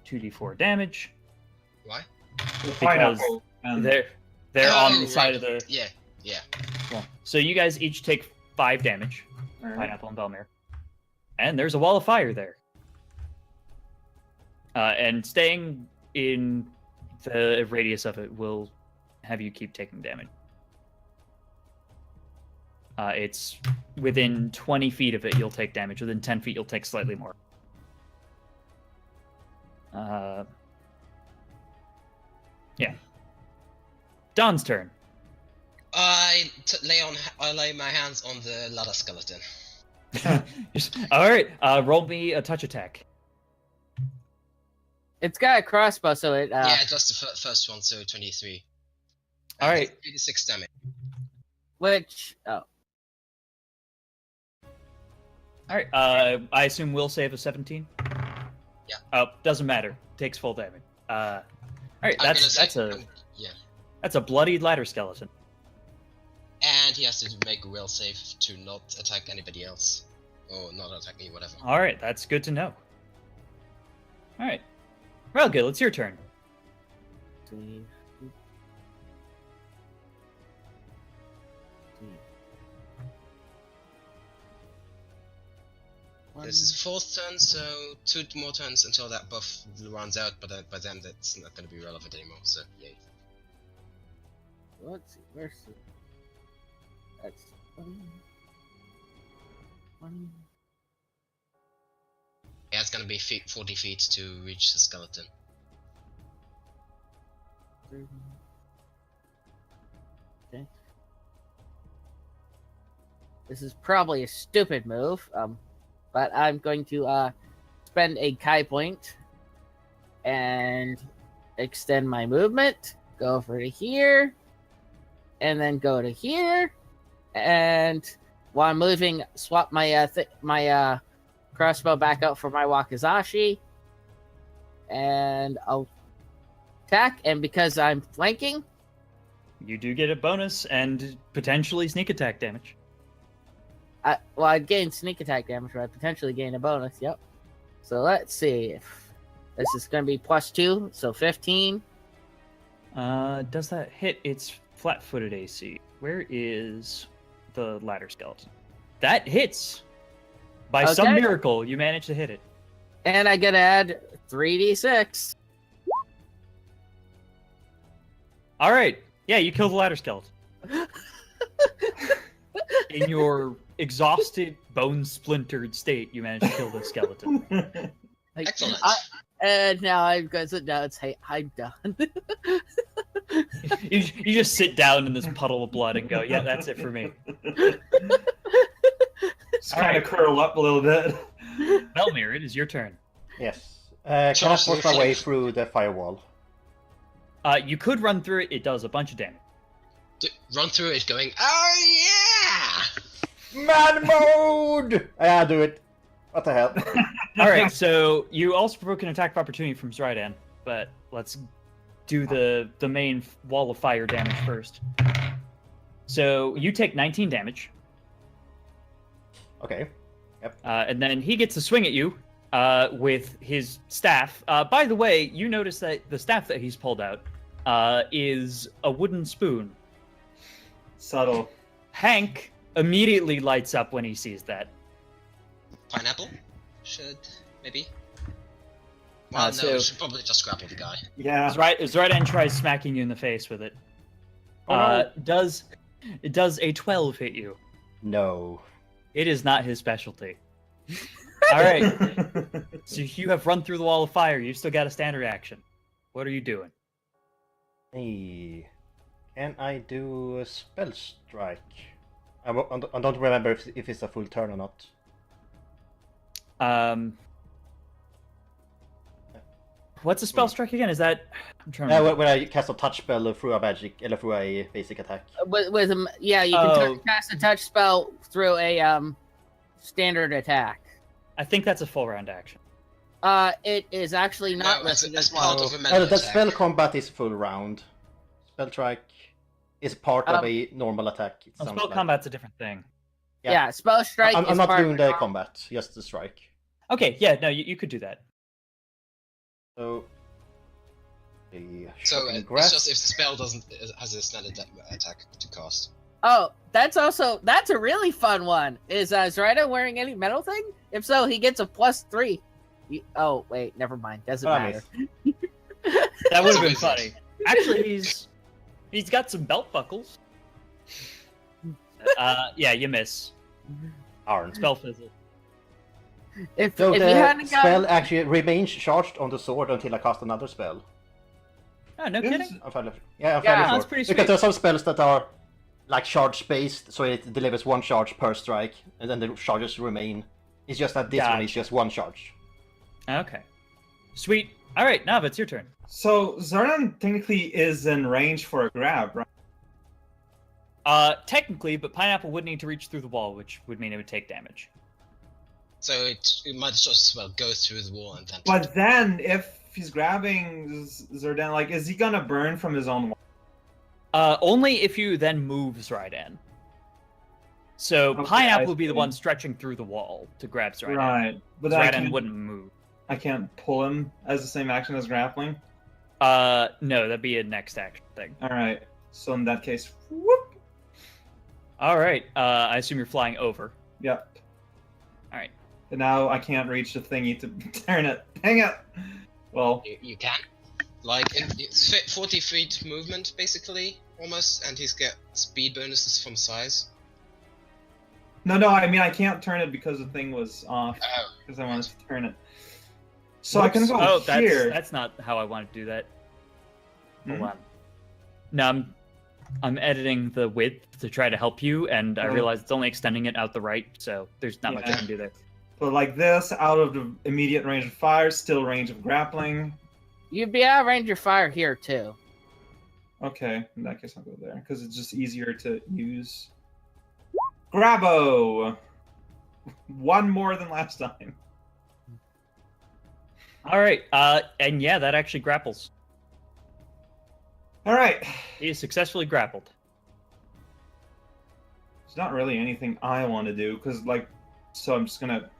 2d4 damage. Why? The pineapple. And They're Oh, on the side right. of the. Yeah, yeah. So you guys each take 5 damage. Alright. Pineapple and Velmir. And there's a wall of fire there. And staying in the radius of it will have you keep taking damage. It's within 20 feet of it, you'll take damage. Within 10 feet, you'll take slightly more. Yeah. Don's turn. I lay my hands on the ladder skeleton. All right. Roll me a touch attack. It's got a crossbow, so it. Yeah, just the first one, so 23. All right. 86 damage. Which oh. All right. I assume we'll save a 17. Yeah. Oh, doesn't matter. Takes full damage. All right. That's a bloodied ladder skeleton. And he has to make a will save to not attack anybody else, or not attack me, whatever. All right. That's good to know. All right. Well, good. It's your turn. This is fourth turn, so 2 more turns until that buff runs out, but by then that's not going to be relevant anymore, so yay. Let's see, where's the... That's 20. Yeah, it's going to be 40 feet to reach the skeleton. 30. Okay. This is probably a stupid move, but I'm going to spend a Kai point and extend my movement. Go over to here, and then go to here, and while I'm moving, swap my my crossbow back out for my wakizashi, and I'll attack. And because I'm flanking, You do get a bonus and potentially sneak attack damage. I'd gain sneak attack damage, but I potentially gain a bonus. Yep. So let's see if this is going to be +2, so 15. Does that hit its flat-footed AC? Where is the ladder skeleton? That hits! By some Okay. miracle, you managed to hit it. And I get to add 3d6. All right. Yeah, you kill the ladder skeleton. In your exhausted, bone-splintered state, you managed to kill the skeleton. Like, Excellent. and now I'm going to sit down and say, I'm done. You just sit down in this puddle of blood and go, yeah, that's it for me. Just kind of curl up a little bit. Belmir, it is your turn. Yes. Can I force my way through the firewall? You could run through it. It does a bunch of damage. Run through it going, oh yeah! Man mode! Yeah, do it. What the hell? All right, so you also provoke an attack of opportunity from Zrydan, but let's do the main wall of fire damage first. So you take 19 damage. Okay. And then he gets to swing at you with his staff. By the way, you notice that the staff that he's pulled out is a wooden spoon. Subtle. Hank immediately lights up when he sees that. Pineapple? Should, maybe? Well, no, should probably just grapple the guy. Yeah. Zrydan tries smacking you in the face with it. Does a 12 hit you? No. It is not his specialty. All right. So you have run through the wall of fire. You've still got a standard action. What are you doing? Hey. Can I do a spell strike? I don't remember if it's a full turn or not. What's a spell strike again? Is that... I'm trying to remember. When I cast a touch spell through a magic, or through a basic attack. Yeah, you can cast a touch spell through a standard attack. I think that's a full round action. It is actually not No, listed as as part well. of a melee That attack. spell combat is full round. Spell strike is part of a normal attack. It sounds Spell like. combat's a different thing. Yeah, spell strike I'm is not part doing of the combat, just the strike. Okay, yeah, no, you could do that. So, the So shocking it's grasp. just if the spell has a standard attack to cast. Oh, that's a really fun one. Is Zryda wearing any metal thing? If so, he gets a +3. Oh, wait, never mind. Doesn't Oh, I matter. That would have been That's funny. Actually, he's got some belt buckles. Yeah, you miss. Darn. Spell fizzle. If So you the hadn't spell gotten, actually remains charged on the sword until I cast another spell. Oh, no Yes. kidding. I'm fairly Yeah, sure. that's pretty Because sweet. there are some spells that are like charge based, so it delivers one charge per strike, and then the charges remain. It's just that this one is Gotcha. just one charge. Okay. Sweet. All right, Nav, it's your turn. So Zernan technically is in range for a grab, right? Technically, but Pineapple would need to reach through the wall, which would mean it would take damage. So it might just as well go through the wall and then. But then, if he's grabbing Zerdan, like, is he gonna burn from his own wall? Only if you then move Zrydan. So Okay, Pineapple I would be the see. one stretching through the wall to grab Zrydan. Right, but then Zrydan wouldn't move. I can't pull him as the same action as grappling. No, that'd be a next action thing. All right, so in that case, whoop. All right. I assume you're flying over. Yep. All right. And now I can't reach the thingy to turn it. Dang it! Well, You can. Like, it's 40 feet movement, basically, almost, and he's got speed bonuses from size. no, I mean I can't turn it because the thing was off. Oh. Because I wanted to turn it. So I can Whoops. go Oh, here. that's not how I want to do that. Hold Hmm? on. No, I'm editing the width to try to help you, and I Oh. realize it's only extending it out the right, so there's not much I Yeah. can do there. But like this, out of the immediate range of fire, still range of grappling. you'd be out of range of fire here too. Okay, in that case I'll go there because it's just easier to use. Grabbo! One more than last time. All right. And yeah, that actually grapples. All right. He is successfully grappled. It's not really anything I want to do because, like, so I'm just gonna.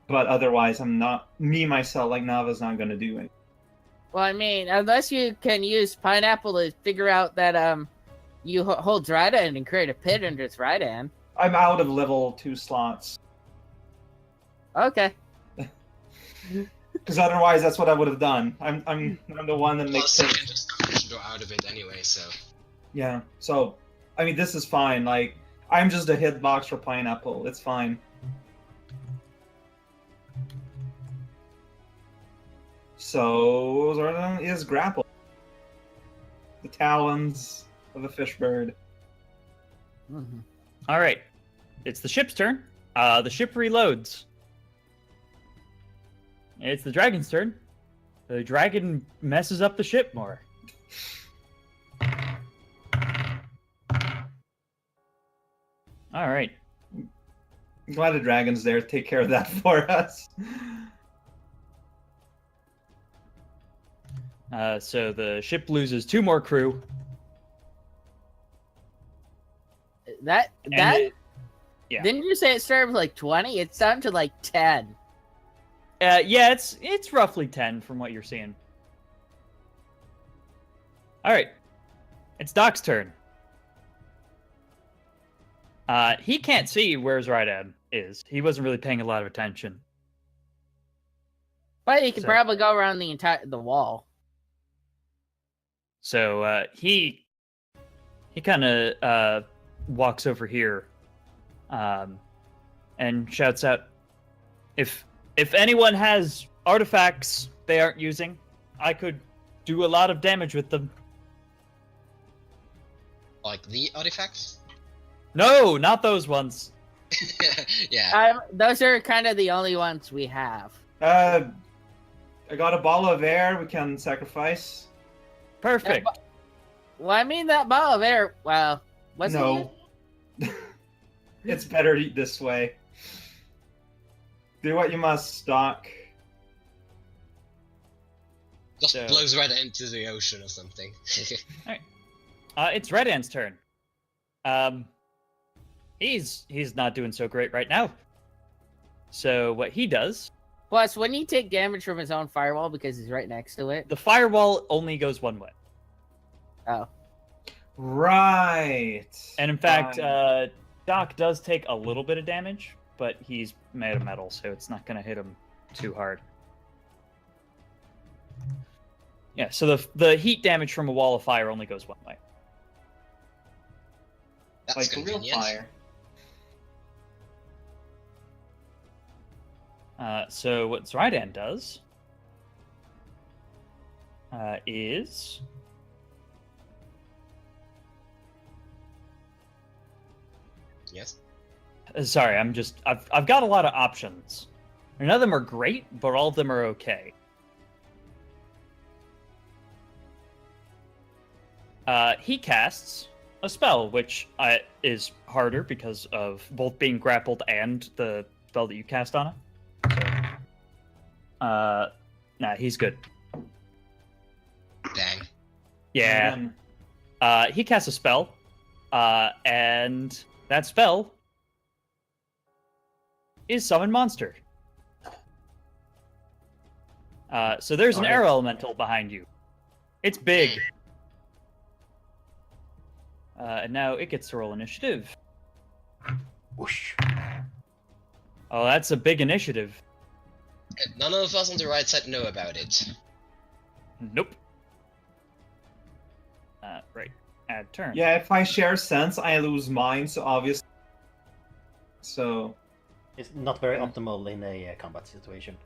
But otherwise, I'm not myself. Like Nava's not gonna do it. Well, I mean, unless you can use Pineapple to figure out that you hold Zrydan and create a pit under Zrydan. I'm out of level 2 slots Okay. because otherwise, that's what I would have done. I'm the one that makes Plus, you sense. can just go out of it anyway, so. Yeah. So, I mean, this is fine. Like, I'm just a hitbox for Pineapple. It's fine. So, Zordon is grappled. The talons of a fish bird. Mhm. All right. It's the ship's turn. The ship reloads. It's the dragon's turn. The dragon messes up the ship more. All right. I'm glad the dragon's there to take care of that for us. So the ship loses 2 more crew. That and that yeah. didn't you say it started with like 20? It's down to like 10. Yeah, it's roughly 10 from what you're seeing. All right. It's Doc's turn. He can't see where Zrydan is. He wasn't really paying a lot of attention. But you can So- probably go around the wall. So he kind of walks over here and shouts out, if anyone has artifacts they aren't using, I could do a lot of damage with them. Like the artifacts? No, not those ones. Yeah. Those are kind of the only ones we have. I got a ball of air we can sacrifice. Perfect. Well, I mean that ball of air. Well, what's No. It's better this way. Do what you must, Doc. Just So- blows right into the ocean or something. It's Redan's turn. He's not doing so great right now. So what he does, Plus, when you take damage from his own firewall because he's right next to it. the firewall only goes one way. Oh. Right. And in fact, Fine. Doc does take a little bit of damage, but he's made of metal, so it's not going to hit him too hard. Yeah, so the heat damage from a wall of fire only goes one way. That's Like real convenient. fire. So what Zrydan does is Yes. sorry, I've got a lot of options. None of them are great, but all of them are okay. He casts a spell, which is harder because of both being grappled and the spell that you cast on him. So, nah, he's good. Dang. Yeah. Man. He casts a spell, and that spell is Summon Monster. So there's an Alright. arrow elemental behind you. It's big. And now it gets to roll initiative. Whoosh. Oh, that's a big initiative. None of us on the right side know about it. Nope. Right. Add turn. Yeah, if I share sense, I lose mine, so obviously. So, It's not very optimal in a combat situation.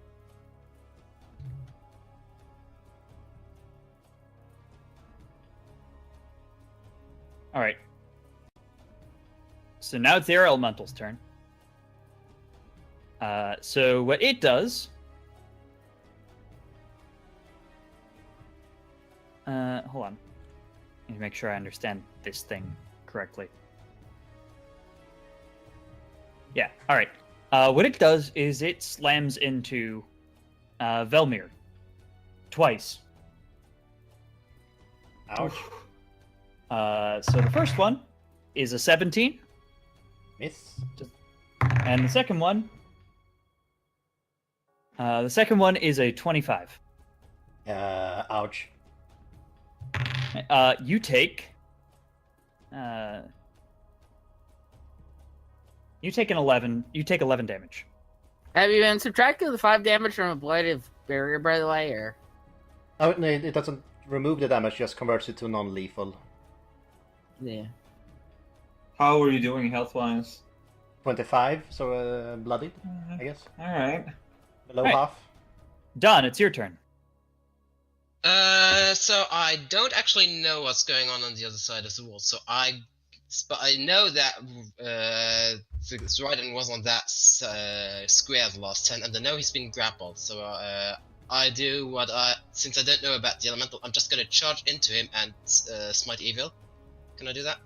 All right. So now it's the air elemental's turn. So what it does... hold on. I need to make sure I understand this thing correctly. Yeah, all right. What it does is it slams into Velmir twice. Ouch. So the first one is a 17, Miss. and the second one is a 25. Ouch. You take an 11. You take 11 damage. Have you been subtracting the 5 damage from a blighted barrier, by the way, or? Oh, no, it doesn't remove the damage, just converts it to non-lethal. Yeah. how are you doing health-wise? 25, so bloodied, I guess. Alright. Below Right. half. Don, it's your turn. So I don't actually know what's going on the other side of the wall. But I know that Zrydan was on that square the last turn, and I know he's been grappled. So since I don't know about the elemental, I'm just gonna charge into him and smite evil. Can I do that?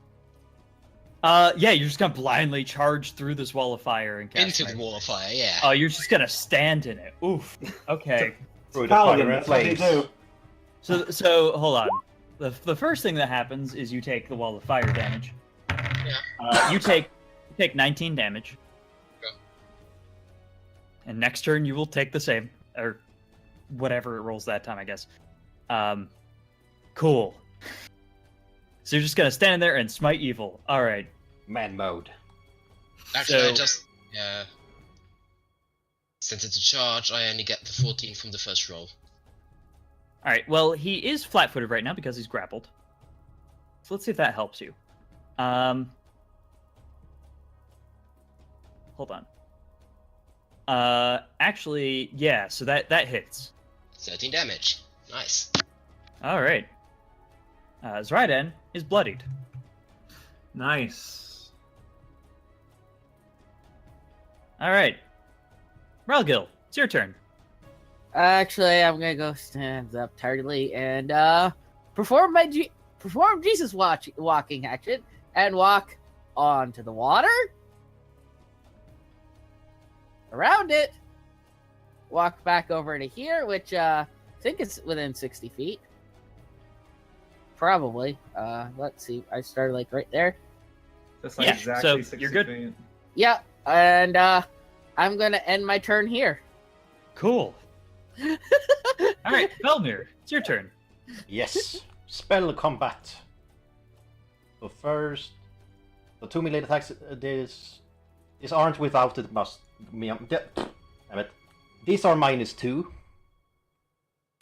Yeah, you're just gonna blindly charge through this wall of fire and cast Into the fire. wall of fire, yeah. Oh, you're just gonna stand in it. Oof. Okay. Through the Paladin, fire and that's what they flames. do. So hold on. The first thing that happens is you take the wall of fire damage. Yeah. You take 19 damage. Okay. And next turn you will take the same, or whatever it rolls that time, I guess. Cool. So you're just gonna stand there and smite evil. All right. Man mode. Actually, So- since it's a charge, I only get the 14 from the first roll. All right. Well, he is flat-footed right now because he's grappled. So let's see if that helps you. Hold on. Actually, yeah. So that hits. 13 damage. Nice. All right. Zrydan is bloodied. Nice. All right. Ralgil, it's your turn. Actually, I'm gonna go stand up tardily and perform Jesus walking action and walk onto the water, around it, walk back over to here, which I think is within 60 feet. Probably. Let's see. I started like right there. That's like Yeah, exactly so 60 you're good. feet. Yeah, and I'm gonna end my turn here. Cool. All right, Velmir, it's your turn. Yes. Spell combat. So first, the 2 melee attacks. These aren't without it. Damn it. These are -2.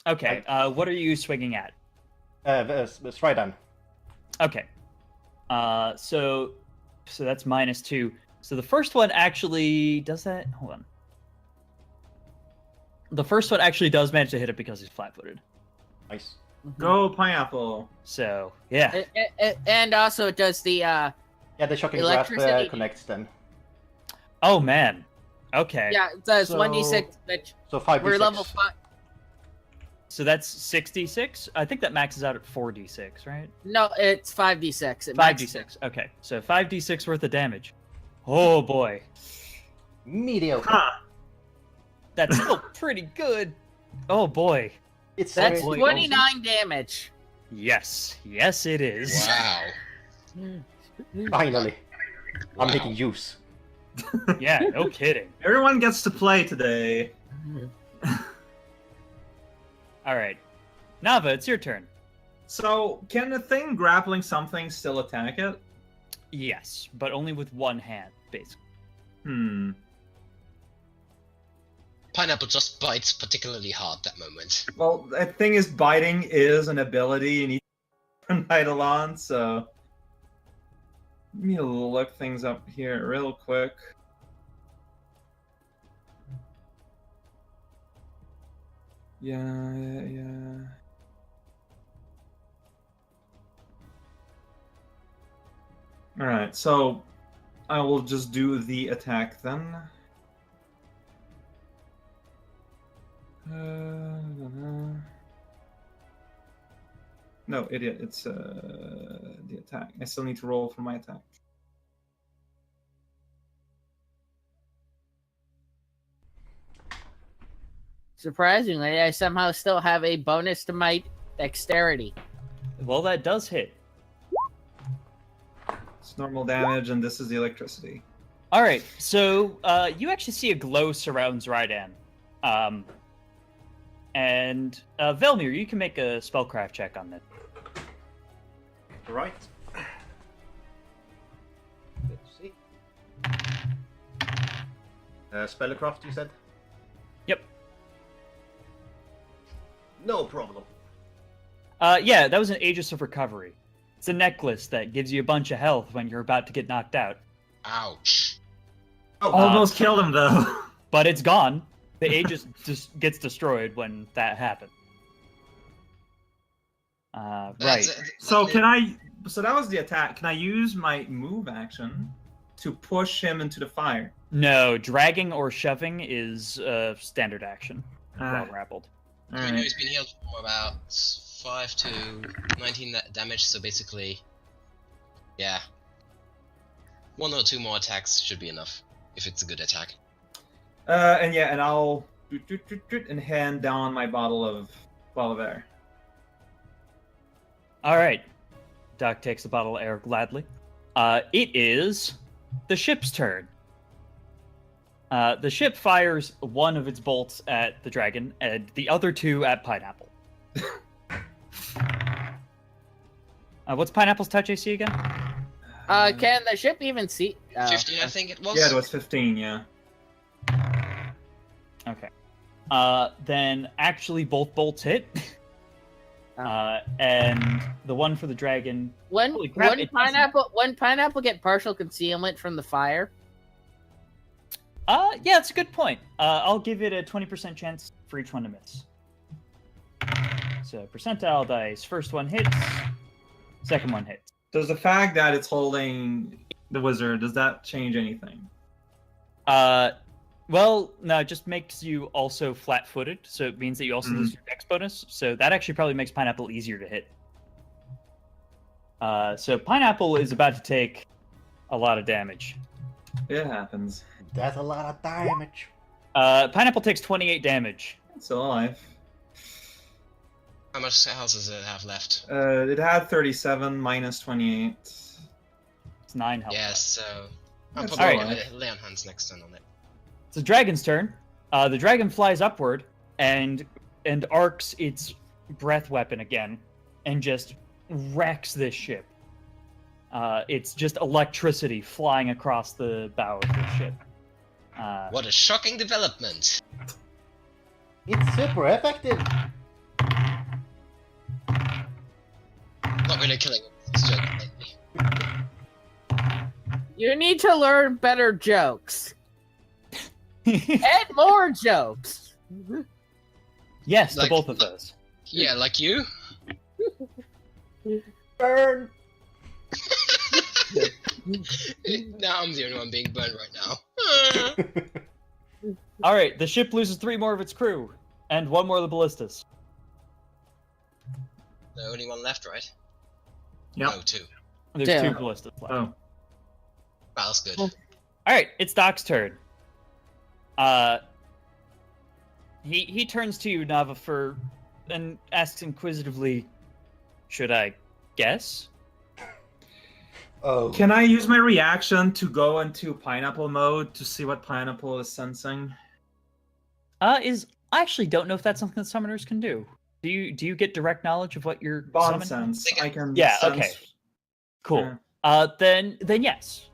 Okay. What are you swinging at? Stridan. Okay. So that's -2. So the first one actually does that. Hold on. The first one actually does manage to hit it because he's flat-footed. Nice. Go pineapple. So yeah. And also it does the Yeah, the shocking grasp Electricity. connects then. Oh man. Okay. yeah, it does So- 1d6 which So 5d6. we're level 5. So that's 66. I think that maxes out at 4d6, right? No, it's 5d6. It maxes 5d6. Okay. So 5d6 worth of damage. Oh boy. Mediocre. Huh. That's still pretty good. Oh boy. It's That's seriously 29 damage. Yes. Yes, it is. Wow. awesome. Finally. I'm Wow. making use. Yeah. No kidding. Everyone gets to play today. All right. Nava, it's your turn. So, can the thing grappling something still attack it? Yes, but only with one hand, basically. Hmm. Pineapple just bites particularly hard that moment. Well, the thing is, biting is an ability you need to turn Eidolon, so... Let me look things up here real quick. Yeah. Alright, so I will just do the attack then. No, idiot, it's the attack. I still need to roll for my attack. Surprisingly, I somehow still have a bonus to my dexterity. Well, that does hit. It's normal damage, and this is the electricity. All right, so you actually see a glow surrounds Rydan. And Velmir, you can make a spellcraft check on that. Right. Let's see. Spellcraft, you said? Yep. No problem. Yeah, that was an Aegis of Recovery. It's a necklace that gives you a bunch of health when you're about to get knocked out. Ouch. Oh, Almost killed him, though. But it's gone. The Aegis just gets destroyed when that happens. Right. So can I... So that was the attack. Can I use my move action to push him into the fire? No, dragging or shoving is standard action while grappled. I mean, Alright. he's been healed for about 5 to 19 damage, so basically, yeah. 1 or 2 more attacks should be enough, if it's a good attack. And I'll and hand down my bottle of air. All right. Doc takes the bottle of air gladly. It is the ship's turn. The ship fires one of its bolts at the dragon and the other 2 at Pineapple. What's Pineapple's touch AC again? Can the ship even see? 15, I think it was. Yeah, it was 15, yeah. Okay. Then actually both bolts hit. And the one for the dragon. When Holy crap, it doesn't. when pineapple get partial concealment from the fire? Yeah, it's a good point. I'll give it a 20% chance for each one to miss. So percentile dice. First one hits. Second one hits. Does the fact that it's holding the wizard, does that change anything? Well, no, it just makes you also flat-footed, so it means that you also lose your dex bonus. So that actually probably makes Pineapple easier to hit. So Pineapple is about to take a lot of damage. It happens. That's a lot of damage. Pineapple takes 28 damage. It's still alive. How much health does it have left? It had 37 minus 28. It's 9 health. Yes, so I'm That's probably alright. gonna lay on hands next turn on it. It's the dragon's turn. The dragon flies upward and arcs its breath weapon again and just wrecks this ship. It's just electricity flying across the bow of the ship. What a shocking development! It's super effective. really killing this joke lately. You need to learn better jokes. And more jokes. Yes, Like- to both of those. Yeah, like you. Burn. Now I'm the only one being burned right now. All right, the ship loses 3 more of its crew, and 1 more of the ballistas. The only one left, right? Yep. No, 2. There's Damn. 2 ballistas left. Oh. Wow, that's good. Oh. All right, it's Doc's turn. He turns to you, Nava, and asks inquisitively, "Should I guess?" Oh. Can I use my reaction to go into pineapple mode to see what pineapple is sensing? I actually don't know if that's something that summoners can do. Do you get direct knowledge of what you're Bond summoning? sense. I can Yeah, sense... okay. Cool. Yeah. Then yes.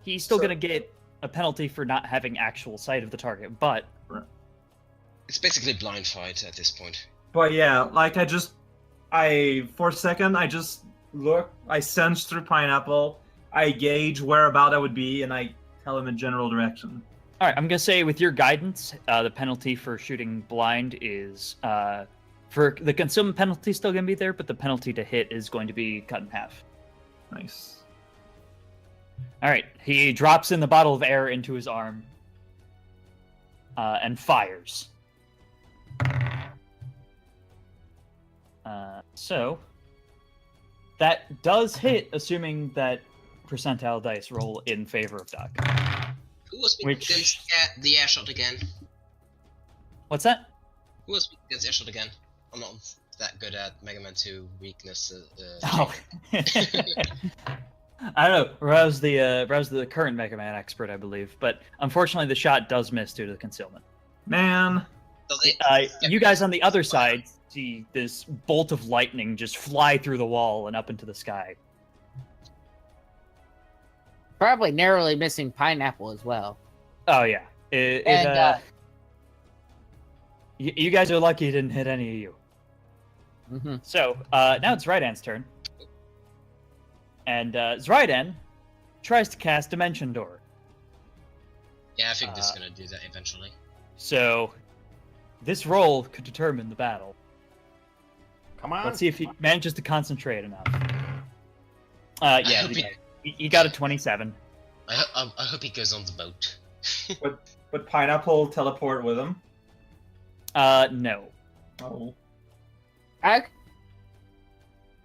He's still So- gonna get a penalty for not having actual sight of the target, but It's basically blind fight at this point. But yeah, like for a second, I just look, I sense through pineapple, I gauge where about I would be, and I tell him a general direction. all right. I'm gonna say with your guidance, the penalty for shooting blind is for the concealment penalty still gonna be there, but the penalty to hit is going to be cut in half. Nice. All right. He drops in the bottle of air into his arm and fires. So that does hit, assuming that percentile dice roll in favor of Doc. Who was weak Which- against the air shot again? What's that? Who was weak against air shot again? I'm not that good at Mega Man 2 weakness. Oh. I don't know. Rao's the current Mega Man expert, I believe, but unfortunately the shot does miss due to the concealment. Man. Does it? You guys on the other side see this bolt of lightning just fly through the wall and up into the sky. Probably narrowly missing pineapple as well. Oh yeah. And, You guys are lucky it didn't hit any of you. Mm-hmm. So now it's Zrydan's turn, and Zrydan tries to cast Dimension Door. Yeah, I think this is gonna do that eventually. So this roll could determine the battle. Come on. Let's see if he manages to concentrate enough. Yeah, hope he got a 27. I hope he goes on the boat. Would pineapple teleport with him? No. Oh.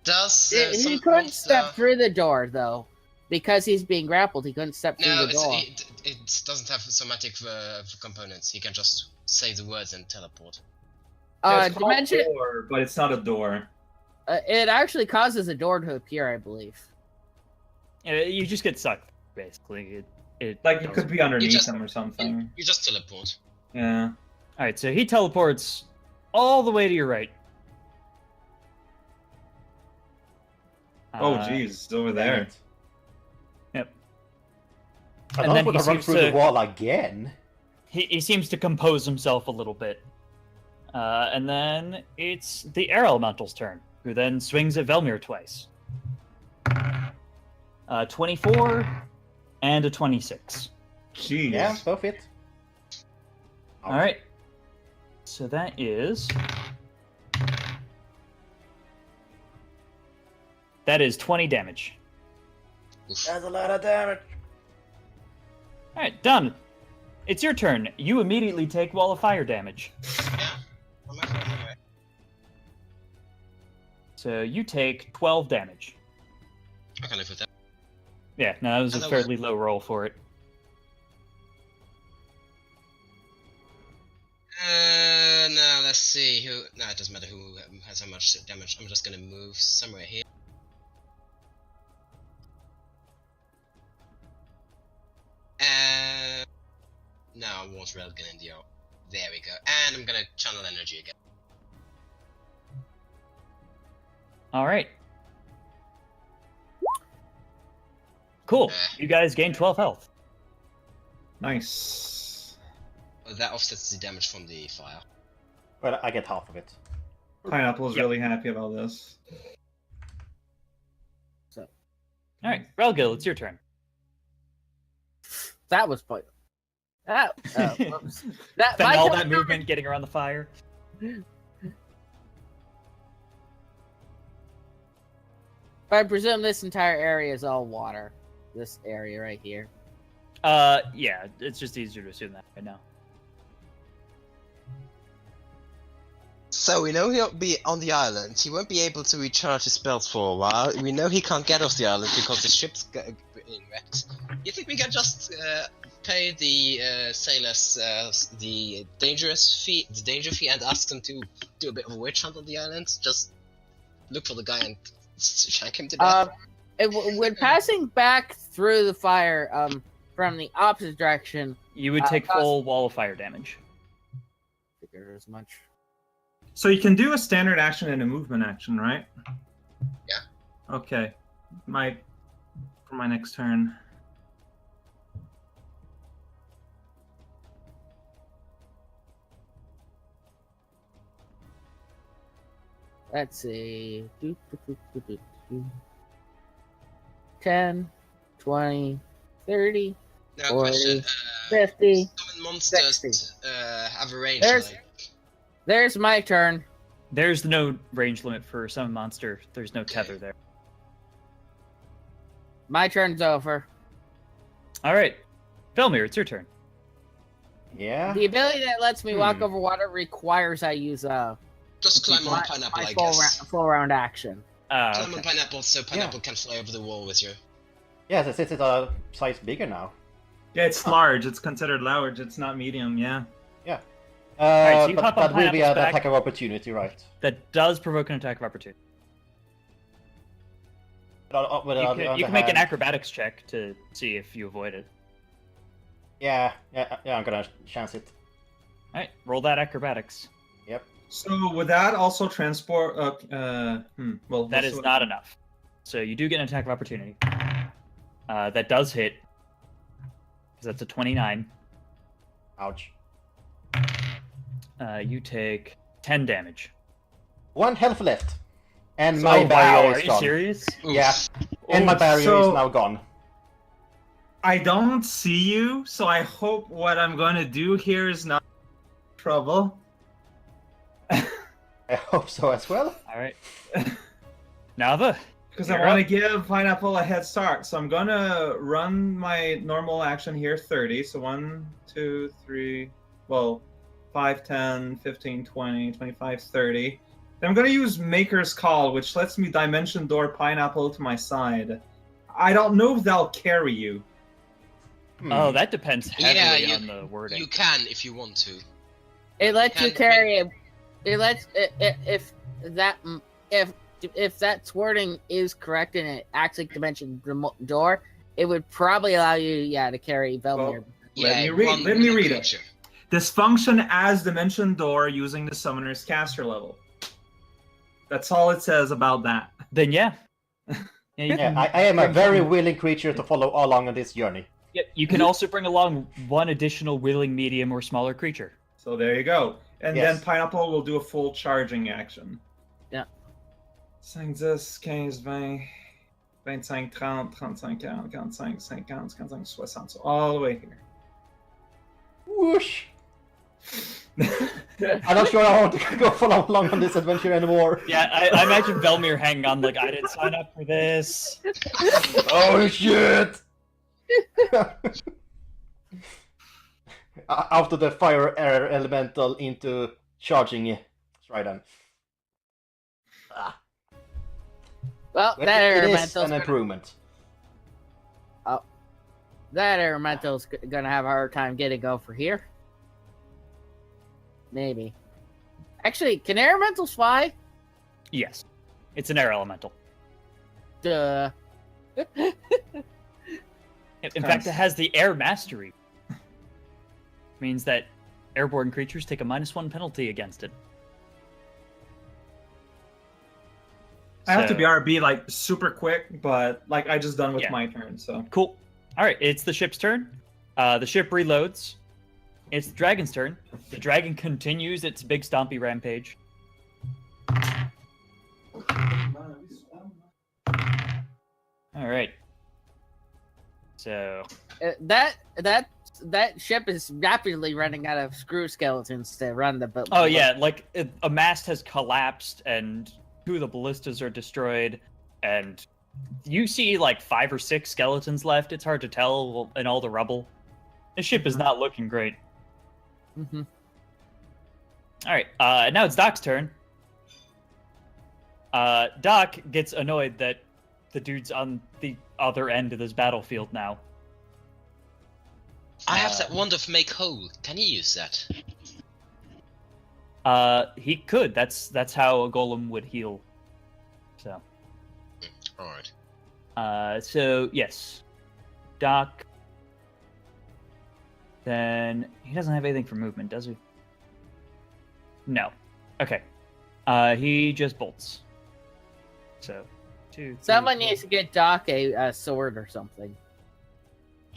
Does He some couldn't monster- step through the door, though. Because he's being grappled, he couldn't step through No, the door. it doesn't have somatic components. He can just say the words and teleport. Yeah, it's called Dimension. door, but it's not a door. It actually causes a door to appear, I believe. You just get sucked, basically. It Like it could be underneath just- him or something. You just teleport. Yeah. All right, so he teleports all the way to your right. Oh jeez, it's over there. Yep. I And don't then want he to run seems through to- the wall again. He seems to compose himself a little bit. And then it's the Air Elemental's turn, who then swings at Velmir twice. 24 and a 26. Jeez. Yeah, both hit. All right. So that is... That is 20 damage. Oof. That's a lot of damage. All right, done. It's your turn. You immediately take wall of fire damage. Yeah. I'm after him anyway. So you take 12 damage. I can live with that. Yeah, no, that was a Hello. fairly low roll for it. No, let's see who. No, it doesn't matter who has how much damage. I'm just gonna move somewhere here. No, I was railgun in the O. There we go. And I'm gonna channel energy again. All right. Cool. You guys gain 12 health. Nice. Well, that offsets the damage from the fire. Well, I get half of it. Pineapple is Yep. really happy about this. All right, Relgil, it's your turn. That was point. Whoops. That, Spend my all turn- that movement getting around the fire. I presume this entire area is all water. This area right here. Yeah, it's just easier to assume that right now. So we know he'll be on the island. He won't be able to recharge his spells for a while. We know he can't get off the island because the ship's being wrecked. You think we can just pay the sailors the danger fee, and ask them to do a bit of a witch hunt on the island? Just look for the guy and shank him to death. When passing back through the fire, from the opposite direction, You would take full wall of fire damage. figure as much. So you can do a standard action and a movement action, right? Yeah. Okay. For my next turn. Let's see. 10, 20, 30, Now, 40, question: 50. Summon monsters 60. have a range. There's- There's my turn. There's no range limit for summon monster. There's no tether there. My turn's over. All right, Felmir, it's your turn. Yeah. The ability that lets me walk over water requires I use Just climb on my, pineapple, my I full, guess. full round action. Climb on Okay. pineapple, so pineapple can fly over the wall with you. Yes, since it's a size bigger now. Yeah, it's large. It's considered large. It's not medium, yeah. Yeah. right, so you But hop on that will be Pineapple's an back. attack of opportunity, right? That does provoke an attack of opportunity. You can make an acrobatics check to see if you avoid it. Yeah, I'm gonna chance it. All right, roll that acrobatics. Yep. So would that also transport? Well, That is not enough. So you do get an attack of opportunity. That does hit. 'Cause that's a 29. Ouch. You take 10 damage. 1 health left. And Oh, my wow, barrier are is you gone. serious? Yeah. And my barrier so- is now gone. I don't see you, so I hope what I'm going to do here is not trouble. I hope so as well. All right. Nava? Because I You're want to up. give Pineapple a head start. So I'm going to run my normal action here, 30. So 1, 2, 3, 5, 10, 15, 20, 25, 30. Then I'm going to use Maker's Call, which lets me Dimension Door Pineapple to my side. I don't know if that'll carry you. Oh, that depends Yeah, heavily you- on the wording. You can if you want to. It lets you Can- carry it. It lets if that wording is correct and it acts like dimension door, it would probably allow you, to carry Velmir. Let Yeah, me read- one let me read it. creature. This function as Dimension Door using the Summoner's caster level. That's all it says about that. Then yeah. Yeah, you Yeah, can, I am a bring very some- willing creature to follow along on this journey. yeah, you can also bring along one additional willing medium or smaller creature. So there you go. And Yes. then Pineapple will do a full charging action. Yeah. 5, 10, 15, 20, 25, 30, 35, 40, 45, 50, 55, 60. So all the way here. Whoosh! I'm not sure I want to go follow along on this adventure anymore. Yeah, I imagine Velmir hanging on like, I didn't sign up for this. Oh shit! Out of the fire air elemental into charging Trident. Well, But that it is elemental's an gonna, improvement. that elemental's gonna have a hard time getting over here. Maybe. Actually, can elementals fly? Yes. It's an air elemental. Duh. In fact, it has the air mastery. Means that airborne creatures take a -1 penalty against it. I have to So- be RB like super quick, but like I just done with Yeah. my turn, so. Cool. All right, it's the ship's turn. The ship reloads. It's the dragon's turn. The dragon continues its big stompy rampage. All right. So That ship is rapidly running out of screw skeletons to run the boat. oh yeah, like a mast has collapsed and 2 of the ballistas are destroyed, and you see like 5 or 6 skeletons left. It's hard to tell in all the rubble. The ship is not looking great. Mm-hmm. All right, now it's Doc's turn. Doc gets annoyed that the dude's on the other end of this battlefield now. I have that wand of make whole. Can you use that? He could. That's how a golem would heal. So. Alright. So yes, Doc. Then he doesn't have anything for movement, does he? No. Okay. He just bolts. So, 2. 3, Someone 4. needs to get Doc a sword or something.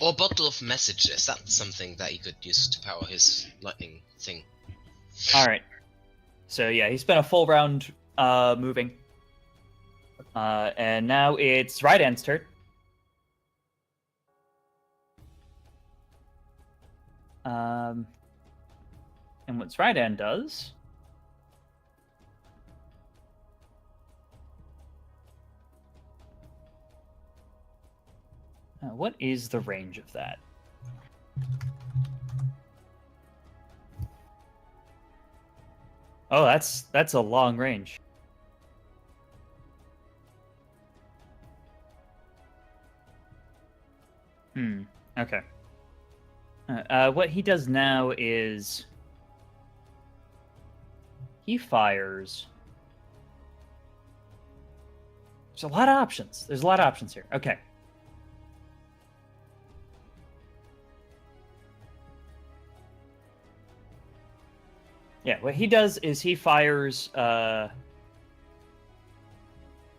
Or a bottle of messages. That's something that he could use to power his lightning thing. All right. So yeah, he spent a full round moving. And now it's Rydan's turn. And what Rydan does... what is the range of that? Oh, that's a long range. Okay. What he does now is he fires. There's a lot of options. There's a lot of options here. Okay. Yeah, what he does is he fires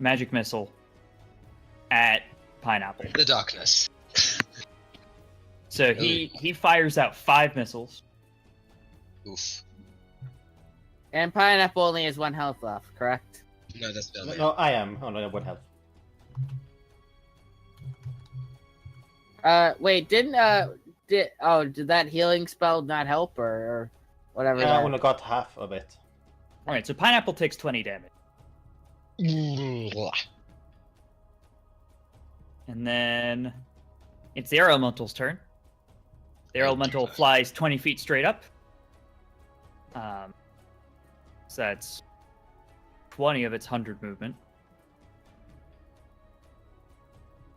magic missile at Pineapple. The darkness. So he fires out 5 missiles. Oof. And Pineapple only has 1 health left, correct? No, that's Velvet. No, I am. Oh no, what health? Wait, did that healing spell not help or whatever? I only got half of it. All right, so Pineapple takes 20 damage. And then it's the Air Elemental's turn. The Air Elemental flies 20 feet straight up. So that's 20 of its 100 movement.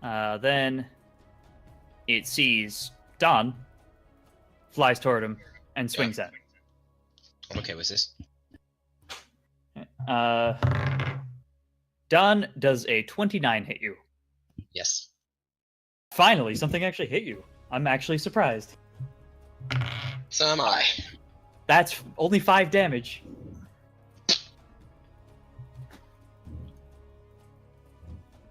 Then it sees Don, flies toward him, and swings at him. I'm okay with this. Don does a 29 hit you. Yes. Finally, something actually hit you. I'm actually surprised. So am I. That's only 5 damage.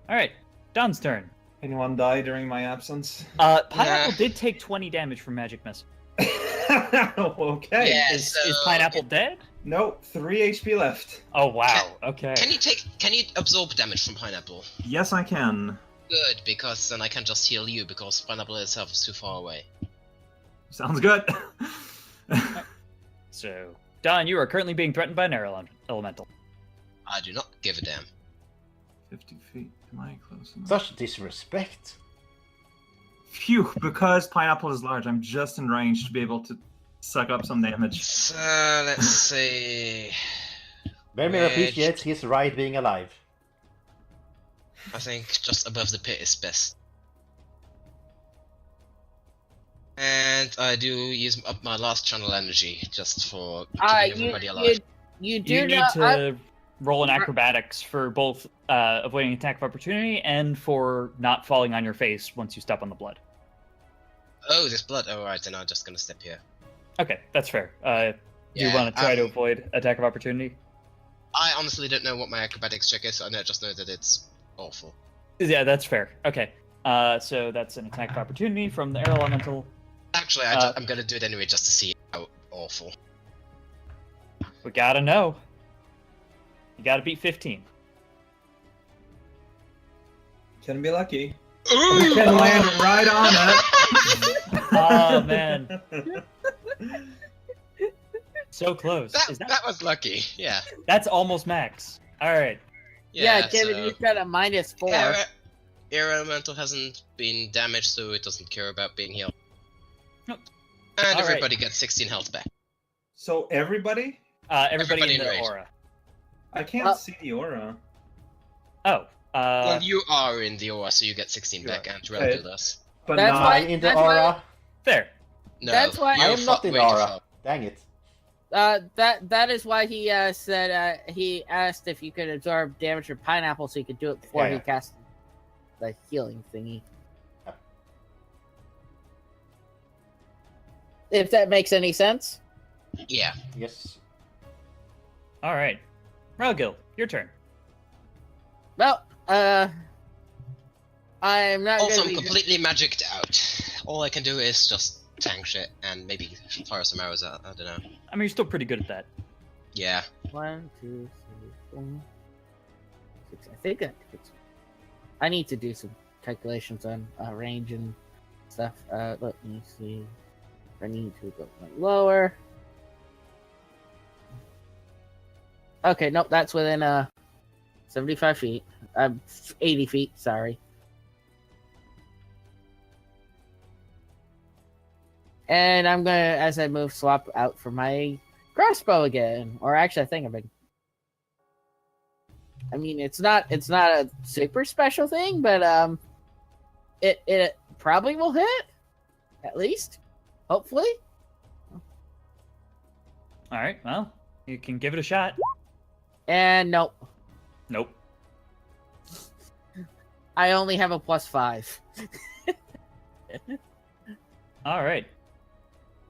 Alright, Don's turn. Anyone die during my absence? Pineapple did take 20 damage from Magic Missile. Okay. Yeah, Is so Pineapple dead? Nope, 3 HP left. Oh, wow. Okay. Can you absorb damage from Pineapple? Yes, I can. Good, because then I can just heal you, because Pineapple itself is too far away. Sounds good. So, Don, you are currently being threatened by an air elemental. I do not give a damn. 50 feet. Am I close enough? Such disrespect. Phew, because Pineapple is large, I'm just in range to be able to suck up some damage. So, let's see... Vermeer appreciates his ride being alive. I think just above the pit is best. And I do use up my last channel energy just for keeping everybody alive. You You need to roll an acrobatics for both avoiding attack of opportunity and for not falling on your face once you step on the blood. Oh, there's blood. Oh, right, then I'm just gonna step here. Okay, that's fair. Do you Yeah, want to try to avoid attack of opportunity? I honestly don't know what my acrobatics check is. I just know that it's awful. Yeah, that's fair. Okay. So that's an attack of opportunity from the air elemental. Actually, I'm gonna do it anyway just to see how awful. We gotta know. You gotta beat 15. Can be lucky. You can land right on it. Oh man, so close. That, Is that was lucky. Yeah. that's almost max? All right. Yeah, David, so- you've got a -4. Air Elemental hasn't been damaged, so it doesn't care about being healed. Nope. And All right. everybody gets 16 health back. So everybody? Everybody Everybody in in the range. aura. I can't see the aura. Oh. Well, you are in the aura, so you get 16 back, and Okay. Reldo does. But That's not why- in the that's why- aura. There. No, That's why- you're I am not in way the too aura. far. Dang it. That is why he said he asked if you could absorb damage from pineapple, so you could do it before Yeah. he cast the healing thingy. Yep. If that makes any sense. Yeah. Yes. All right. Rogil, your turn. Well, I'm not Also, gonna I'm be completely magicked out. All I can do is just tank shit and maybe fire some arrows out. I don't know. I mean, you're still pretty good at that. Yeah. 1, 2, 3, 4, 6. I think that fits. I need to do some calculations on range and stuff. Let me see. I need to go lower. Okay, nope, that's within 75 feet. 80 feet, sorry. And I'm gonna, as I move, swap out for my crossbow again. Or actually, I think I've been. I mean, it's not a super special thing, but it probably will hit, at least, hopefully. All right. Well, you can give it a shot. And nope, Nope. I only have a +5. All right.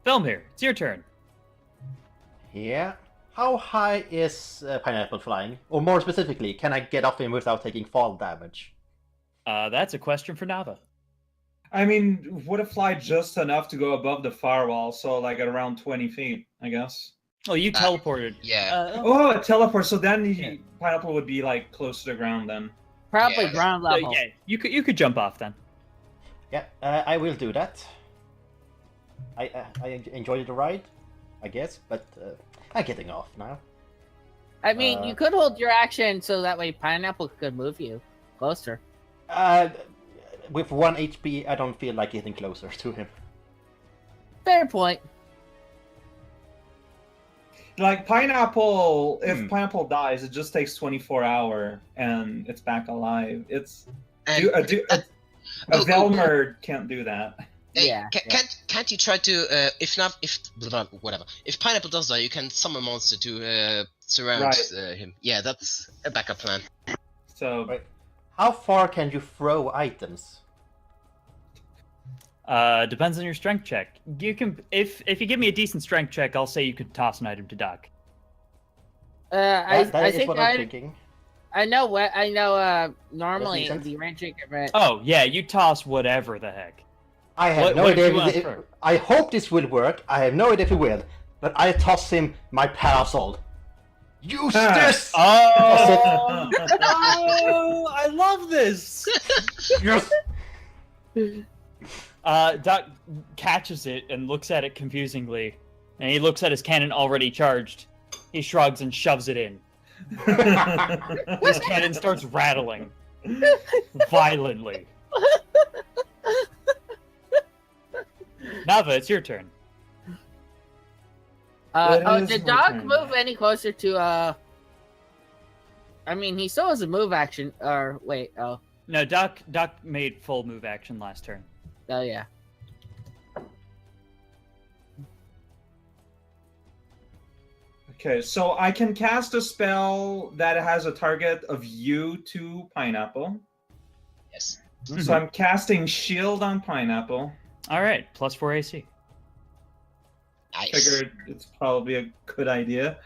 Felmir, it's your turn. Yeah. How high is Pineapple flying? Or more specifically, can I get off him without taking fall damage? That's a question for Nava. I mean, would it fly just enough to go above the firewall? So like at around 20 feet, I guess. Oh, you teleported. Yeah. Oh, a teleport. So then Yeah. Pineapple would be like close to the ground then. Probably Yeah. ground level. yeah, you could jump off then. Yeah, I will do that. I enjoyed the ride, I guess, but I'm getting off now. I mean, you could hold your action so that way Pineapple could move you closer. With 1 HP, I don't feel like getting closer to him. Fair point. Like Pineapple, if Pineapple dies, it just takes 24 hours and it's back alive. It's And, a Velmer can't do that. hey, Yeah, can't you try to if Pineapple does die, you can summon a monster to surround Right. him. Yeah, that's a backup plan. So Right. How far can you throw items? Depends on your strength check. You can, if you give me a decent strength check, I'll say you could toss an item to Doc. That I is think what I'm thinking. I know what I know. Normally, Does that make the range increment. Oh yeah, you toss whatever the heck. I have What- no what do idea you want if first? I hope this will work. I have no idea if it will. But I toss him my parasol. Use Ah. this! Oh, oh, I love this. Yes! Doc catches it and looks at it confusingly, and he looks at his cannon already charged. He shrugs and shoves it in. His cannon starts rattling violently. Nava, it's your turn. It is Did my Doc turn. move any closer to? I mean, he still has a move action. Or wait, oh No, Doc made full move action last turn. yeah. Okay, so I can cast a spell that has a target of you to Pineapple. Yes. So I'm casting Shield on Pineapple. All right, +4 AC. Nice. Figured it's probably a good idea.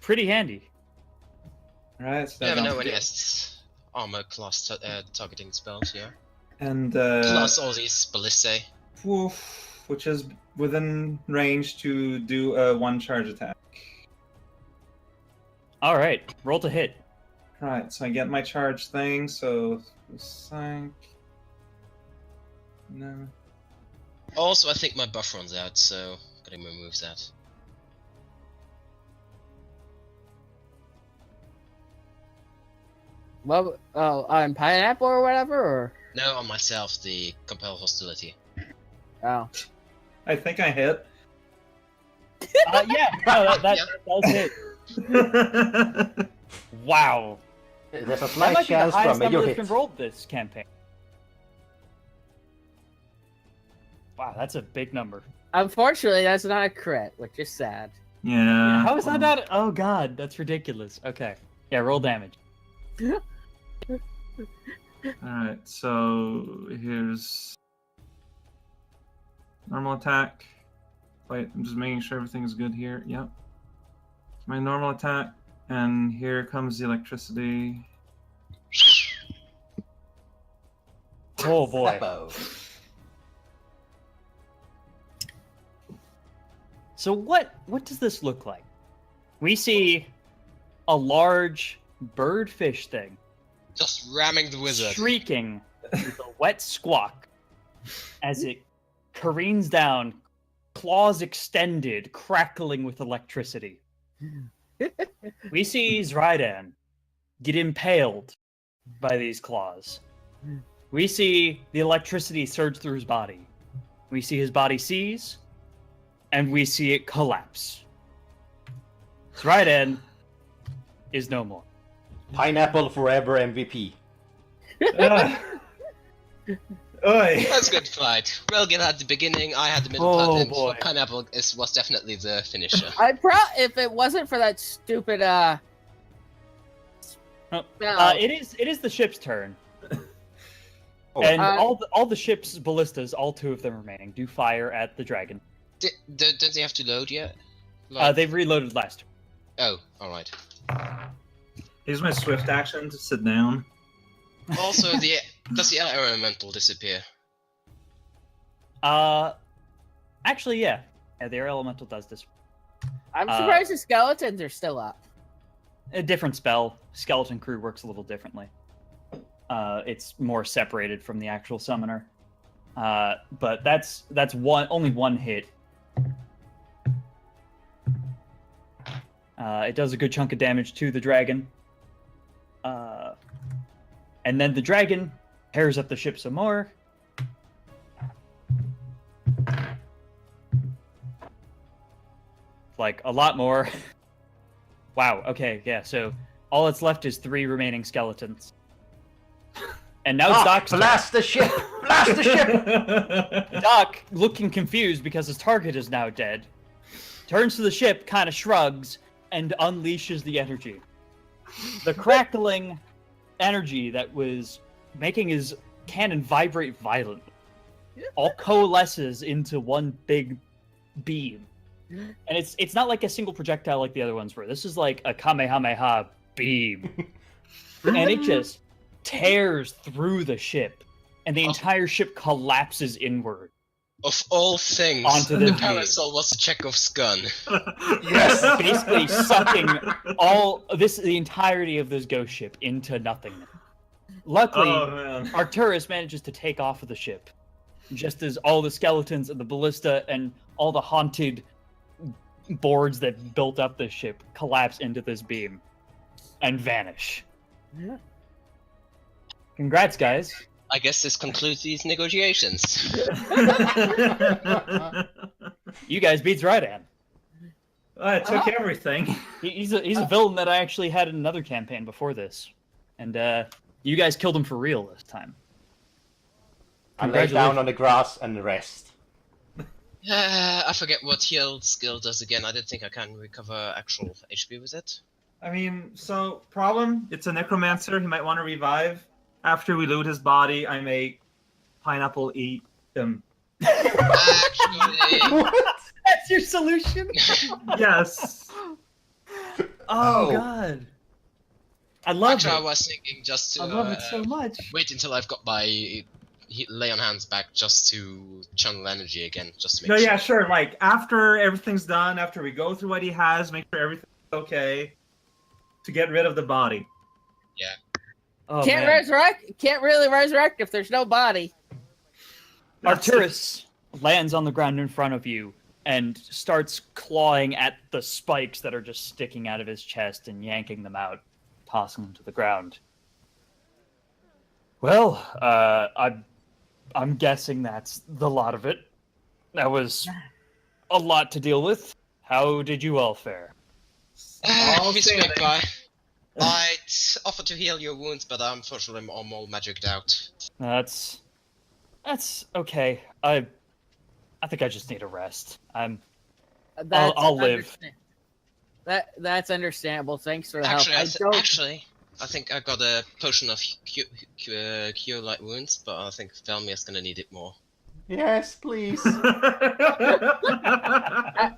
Pretty handy. Alright, so You never that's know when he good. has armor class targeting spells, yeah. And Plus all these ballistae. woof, which is within range to do a one charge attack. All right, roll to hit. Right, so I get my charge thing, so 5, No. Also, I think my buff runs out, so gotta remove that. Well, on pineapple or whatever, or No, on myself, the compel hostility. oh, I think I hit. Yeah, no, that Yeah. was it. Wow. There's a That slight might be the chance highest from number your that's hit. been rolled this campaign. Wow, that's a big number. unfortunately, that's not a crit, which is sad. Yeah. How is that not? Oh god, that's ridiculous. Okay, yeah, roll damage. Alright, so here's normal attack. Wait, I'm just making sure everything's good here. Yep. My normal attack, and here comes the electricity. Oh boy. Seppo. So what does this look like? We see a large birdfish thing Just ramming the wizard. shrieking with a wet squawk as it careens down, claws extended, crackling with electricity. We see Zrydan get impaled by these claws. We see the electricity surge through his body. We see his body seize, and we see it collapse. Zrydan is no more. Pineapple forever MVP. Oi. That's a good fight. Relgin had the beginning, I had the middle Oh, part, and boy. Pineapple was definitely the finisher. If it wasn't for that stupid Oh, no. it is the ship's turn, Oh, and Uh, all the ship's ballistas, all 2 of them remaining, do fire at the dragon. Don't they have to load yet? They've reloaded last turn. Oh, alright. Here's my swift action to sit down. Also, does the air elemental disappear? Actually, yeah, the air elemental does this. I'm surprised the skeletons are still up. A different spell. Skeleton crew works a little differently. It's more separated from the actual summoner. But that's only one hit. It does a good chunk of damage to the dragon. And then the dragon tears up the ship some more. Like, a lot more. Wow, okay, yeah, so all that's left is 3 remaining skeletons. And now it's Doc's turn. blast the ship! Blast the ship! Doc, looking confused because his target is now dead, turns to the ship, kind of shrugs, and unleashes the energy. The crackling energy that was making his cannon vibrate violently all coalesces into one big beam. And it's not like a single projectile like the other ones were. This is like a Kamehameha beam. And it just tears through the ship, and the entire ship collapses inward. Of all things, Onto the the parasol was Chekov's gun. Yes. Basically sucking the entirety of this ghost ship into nothingness. Luckily, Oh man. Arcturus manages to take off of the ship, just as all the skeletons and the ballista and all the haunted boards that built up this ship collapse into this beam and vanish. Yeah. Congrats, guys. I guess this concludes these negotiations. You guys beat Zrydan. I took everything. He's a villain that I actually had in another campaign before this, and you guys killed him for real this time. I lay down on the grass and rest. I forget what heal skill does again. I don't think I can recover actual HP with it. I mean, so problem, it's a necromancer. He might want to revive. After we loot his body, I make Pineapple eat him. Actually, That's your solution? Yes. Oh god. I love I it. was thinking just to I love it so much. wait until I've got my lay on hands back just to channel energy again, just to make No, sure. yeah, sure. Like after everything's done, after we go through what he has, make sure everything's okay, to get rid of the body. Oh, Can't man. resurrect. Can't really resurrect if there's no body. Arcturus lands on the ground in front of you and starts clawing at the spikes that are just sticking out of his chest and yanking them out, tossing them to the ground. Well, I'm guessing that's the lot of it. That was a lot to deal with. How did you all fare? All We standing. scraped by. I'd offer to heal your wounds, but unfortunately I'm all magicked out. That's okay. I think I just need a rest. I'll live. That's understandable. Thanks for the help. Actually, I think I got a potion of cure light wounds, but I think Velmir's gonna need it more. Yes, please.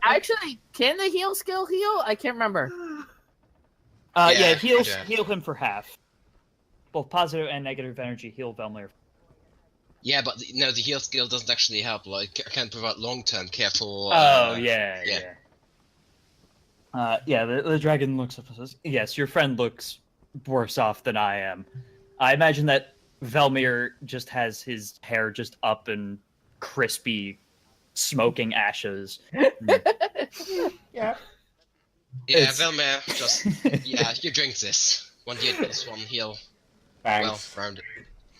Actually, can the heal skill heal? I can't remember. Yeah, Yeah. heal him for half. Both positive and negative energy heal Velmir. Yeah, but the heal skill doesn't actually help. Like, I can provide long-term care for. Yeah. The dragon looks up and says, "Yes, your friend looks worse off than I am. I imagine that Velmir just has his hair just up and crispy, smoking ashes." Yeah. Yeah, Velmir, just you drink this. 1d8 plus 1 heal. Thanks. Well,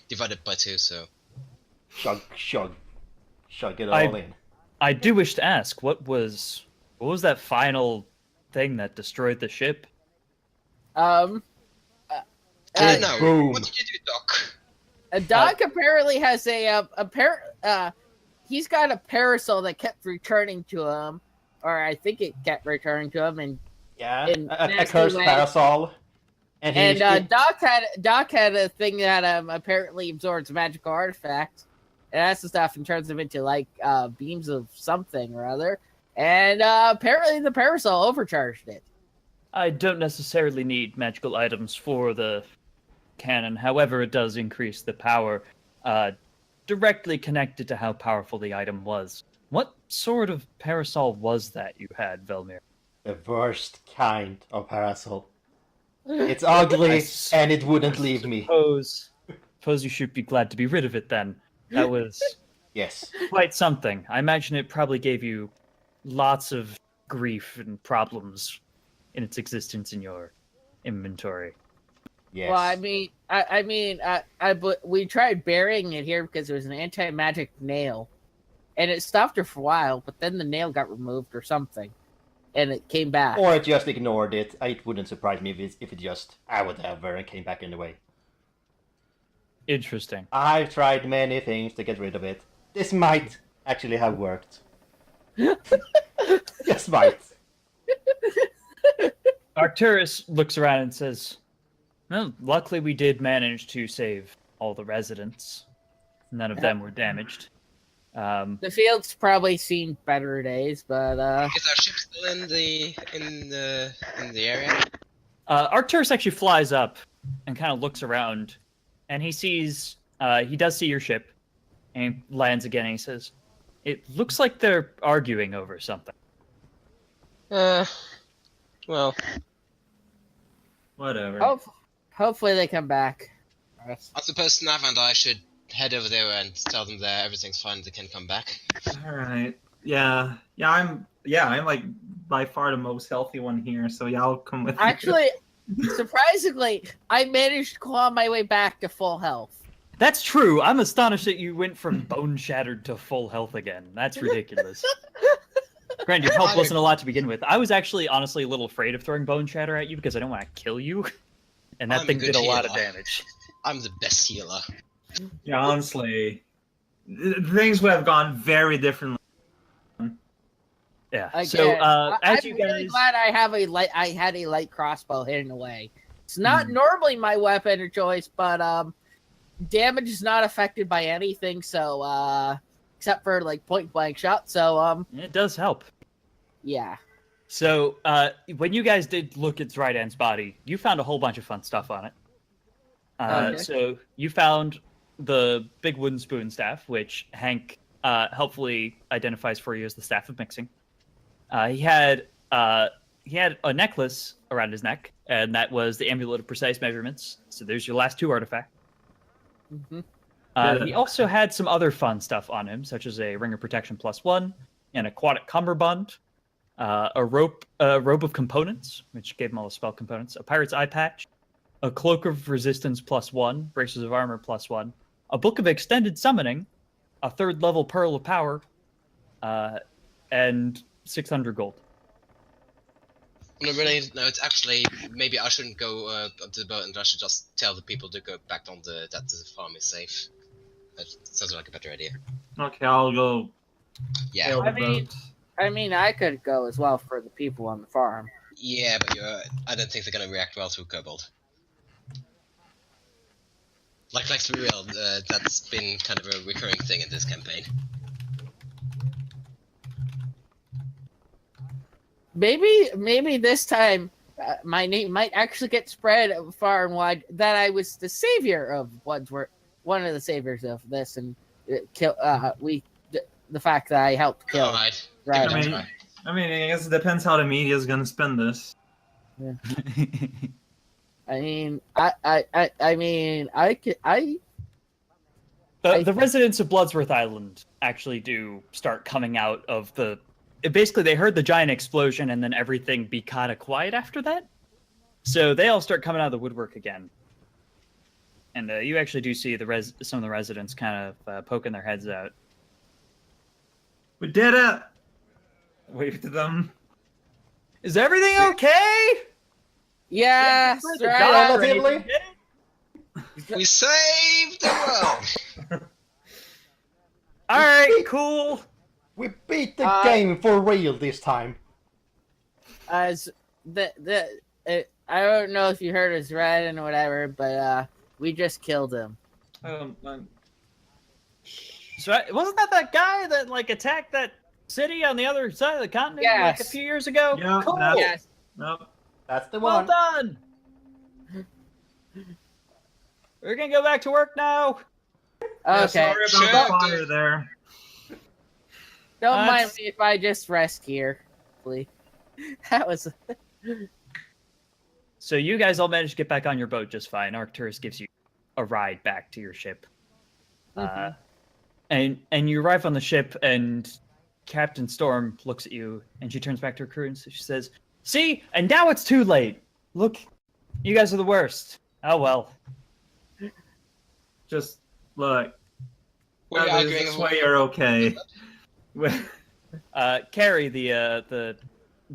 divided by 2, so. Shug it all in. I do wish to ask, what was that final thing that destroyed the ship? I don't know. boom. What did you do, Doc? Doc apparently has he's got a parasol that kept returning to him, or I think it kept returning to him, and Yeah, in a nasty cursed way. parasol. And Doc had a thing that apparently absorbs magical artifacts, and that's the stuff and turns them into like beams of something or other. And apparently the parasol overcharged it. I don't necessarily need magical items for the cannon. However, it does increase the power, directly connected to how powerful the item was. What sort of parasol was that you had, Velmir? the worst kind of parasol. It's ugly and it wouldn't leave me. Suppose you should be glad to be rid of it then. That was Yes. quite something. I imagine it probably gave you lots of grief and problems in its existence in your inventory. Yes. Well, we tried burying it here because it was an anti-magic nail, and it stopped her for a while. But then the nail got removed or something, and it came back. Or it just ignored it. It wouldn't surprise me if it just whatever and came back anyway. Interesting. I've tried many things to get rid of it. This might actually have worked. Just might. Arcturus looks around and says, "Well, luckily we did manage to save all the residents. None of them were damaged." The field's probably seen better days, but Is our ship still in the area? Arcturus actually flies up and kind of looks around, and he does see your ship, and he lands again, and he says, "It looks like they're arguing over something." Well, Whatever. hopefully they come back. I suppose Nav and I should head over there and tell them that everything's fine. They can come back. All right. Yeah. I'm like by far the most healthy one here. So yeah, I'll come with you. Actually, surprisingly, I managed to claw my way back to full health. That's true. I'm astonished that you went from bone shattered to full health again. That's ridiculous. Granted, your health wasn't a lot to begin with. I was actually honestly a little afraid of throwing bone shatter at you because I don't want to kill you. And that I'm a thing good did a lot of healer. damage. I'm the best healer. Yeah, honestly, things would have gone very differently. Yeah. Again, So as I'm you really guys, glad I had a light crossbow hidden away. It's not normally my weapon of choice, but damage is not affected by anything. So except for like point blank shot. So it does help. yeah. So when you guys did look at Zrydan's body, you found a whole bunch of fun stuff on it. Okay. So you found the big wooden spoon staff, which Hank helpfully identifies for you as the staff of mixing. He had a necklace around his neck, and that was the amulet of precise measurements. So there's your last two artifacts. Mm-hmm. Yeah. He also had some other fun stuff on him, such as a ring of protection +1, an aquatic cummerbund, a rope of components, which gave him all the spell components, a pirate's eye patch, a cloak of resistance +1, braces of armor +1, a book of extended summoning, a 3rd level pearl of power, and 600 gold. No, really, no. It's actually maybe I shouldn't go up to the boat, and I should just tell the people to go back on that the farm is safe. That sounds like a better idea. Okay, I'll go Yeah, hail the I mean- boat. I mean, I could go as well for the people on the farm. yeah, but I don't think they're gonna react well to a kobold. Like, let's be real, that's been kind of a recurring thing in this campaign. Maybe this time my name might actually get spread far and wide that I was the savior of Bloodsworth, one of the saviors of this, and the fact that I helped kill. Alright, Right. give it a try. I mean, I guess it depends how the media is gonna spin this. I mean, I The residents of Bloodsworth Island actually do start coming out of the... Basically, they heard the giant explosion, and then everything be kind of quiet after that. So they all start coming out of the woodwork again. And you actually do see some of the residents kind of poking their heads out. We did it! Wave to them. Is everything okay? yeah, The right. dog or Relatively. anything? We saved the world! All right, cool. We beat the game for real this time. As I don't know if you heard us right and whatever, but we just killed him. So wasn't that guy that like attacked that city on the other side of the continent like a Yes. few years ago? Yeah, Cool. that's- Yes. Nope. That's the Well one. done. We're gonna go back to work now. Yeah, Okay. sorry about Sure, the fire dude. there. Don't mind That's- me if I just rest here, please. That was So you guys all managed to get back on your boat just fine. Arcturus gives you a ride back to your ship. And you arrive on the ship, and Captain Storm looks at you, and she turns back to her crew, and she says, "See, and now it's too late. Look, you guys are the worst. Oh well." Just look. What are you arguing This about? way you're okay. Carrie, the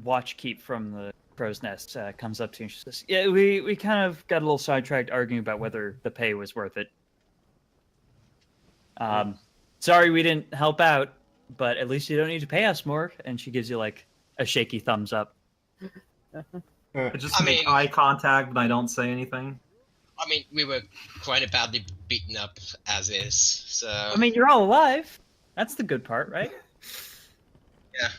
watch keep from the crow's nest, comes up to you and she says, "Yeah, we kind of got a little sidetracked arguing about whether the pay was worth it. Sorry we didn't help out, but at least you don't need to pay us more." And she gives you like a shaky thumbs up. I just I make mean- eye contact, but I don't say anything. I mean, we were quite badly beaten up as is, so... I mean, you're all alive. That's the good part, right? yeah.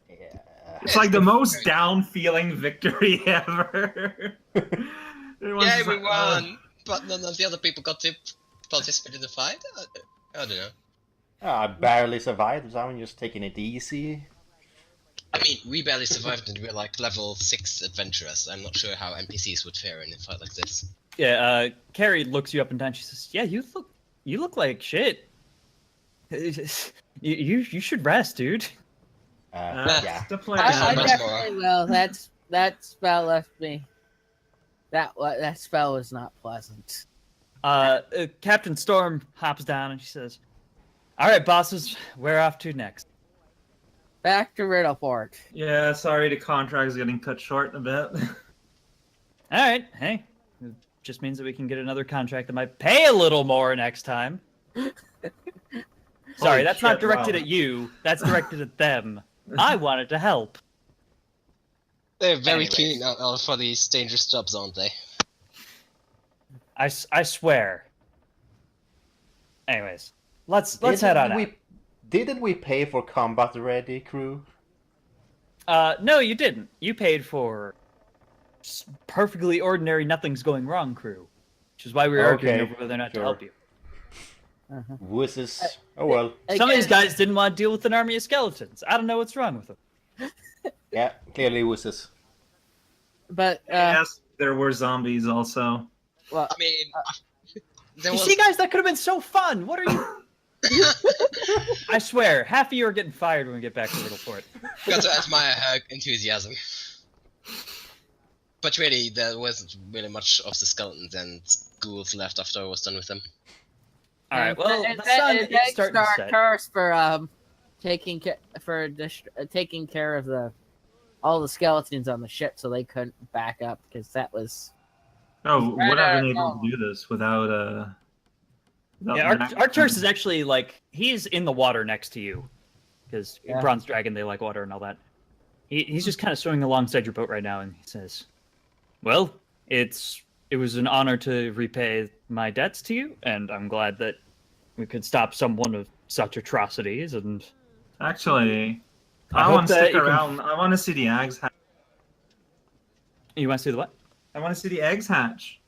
Yeah. It's like the most down feeling victory ever. Everyone's Yeah, just we like, won, but none of the other people got to participate in the fight? I don't know. I barely survived, so I'm just taking it easy. I mean, we barely survived and we're like level 6 adventurers. I'm not sure how NPCs would fare in a fight like this. Yeah. Carrie looks you up and down. She says, "Yeah, you look like shit. You should rest, dude." Yeah. The play I much definitely will. That spell left me. That spell was not pleasant. Captain Storm hops down and she says, "All right, bosses, where off to next?" Back to Riddleport. Yeah, sorry, the contract is getting cut short a bit. All right, hey, it just means that we can get another contract that might pay a little more next time. Sorry, Holy that's not shit, directed wow. at you. That's directed at them. I wanted to help. They're very Anyways. keen for these dangerous jobs, aren't they? I swear. Anyways, let's head on out. Didn't we pay for combat ready crew? No, you didn't. You paid for perfectly ordinary, nothing's going wrong crew, which is why we were arguing Okay, over whether or not to sure. help you. Wusses. Oh well. Some of these Again, guys didn't want to deal with an army of skeletons. I don't know what's wrong with them. Yeah, clearly wusses. but Yes, there were zombies also. well, I mean, there You was. see, guys, that could have been so fun. What are you? I swear, half of you are getting fired when we get back to Littleport. Got to admire her enthusiasm. But really, there wasn't really much of the skeletons and ghouls left after I was done with them. All right. Well, And the sun is starting to set. Curse for taking care of all the skeletons on the ship, so they couldn't back up because that was. Oh, Right, would have been no. able to do this without Yeah, Max? Arcturus is actually like he's in the water next to you because Yeah. Bronze Dragon, they like water and all that. He's just kind of swimming alongside your boat right now, and he says, "Well, it was an honor to repay my debts to you, and I'm glad that we could stop someone of such atrocities." And Actually, I I hope want to that stick you can- around. I want to see the eggs hatch. you want to see the what? I want to see the eggs hatch.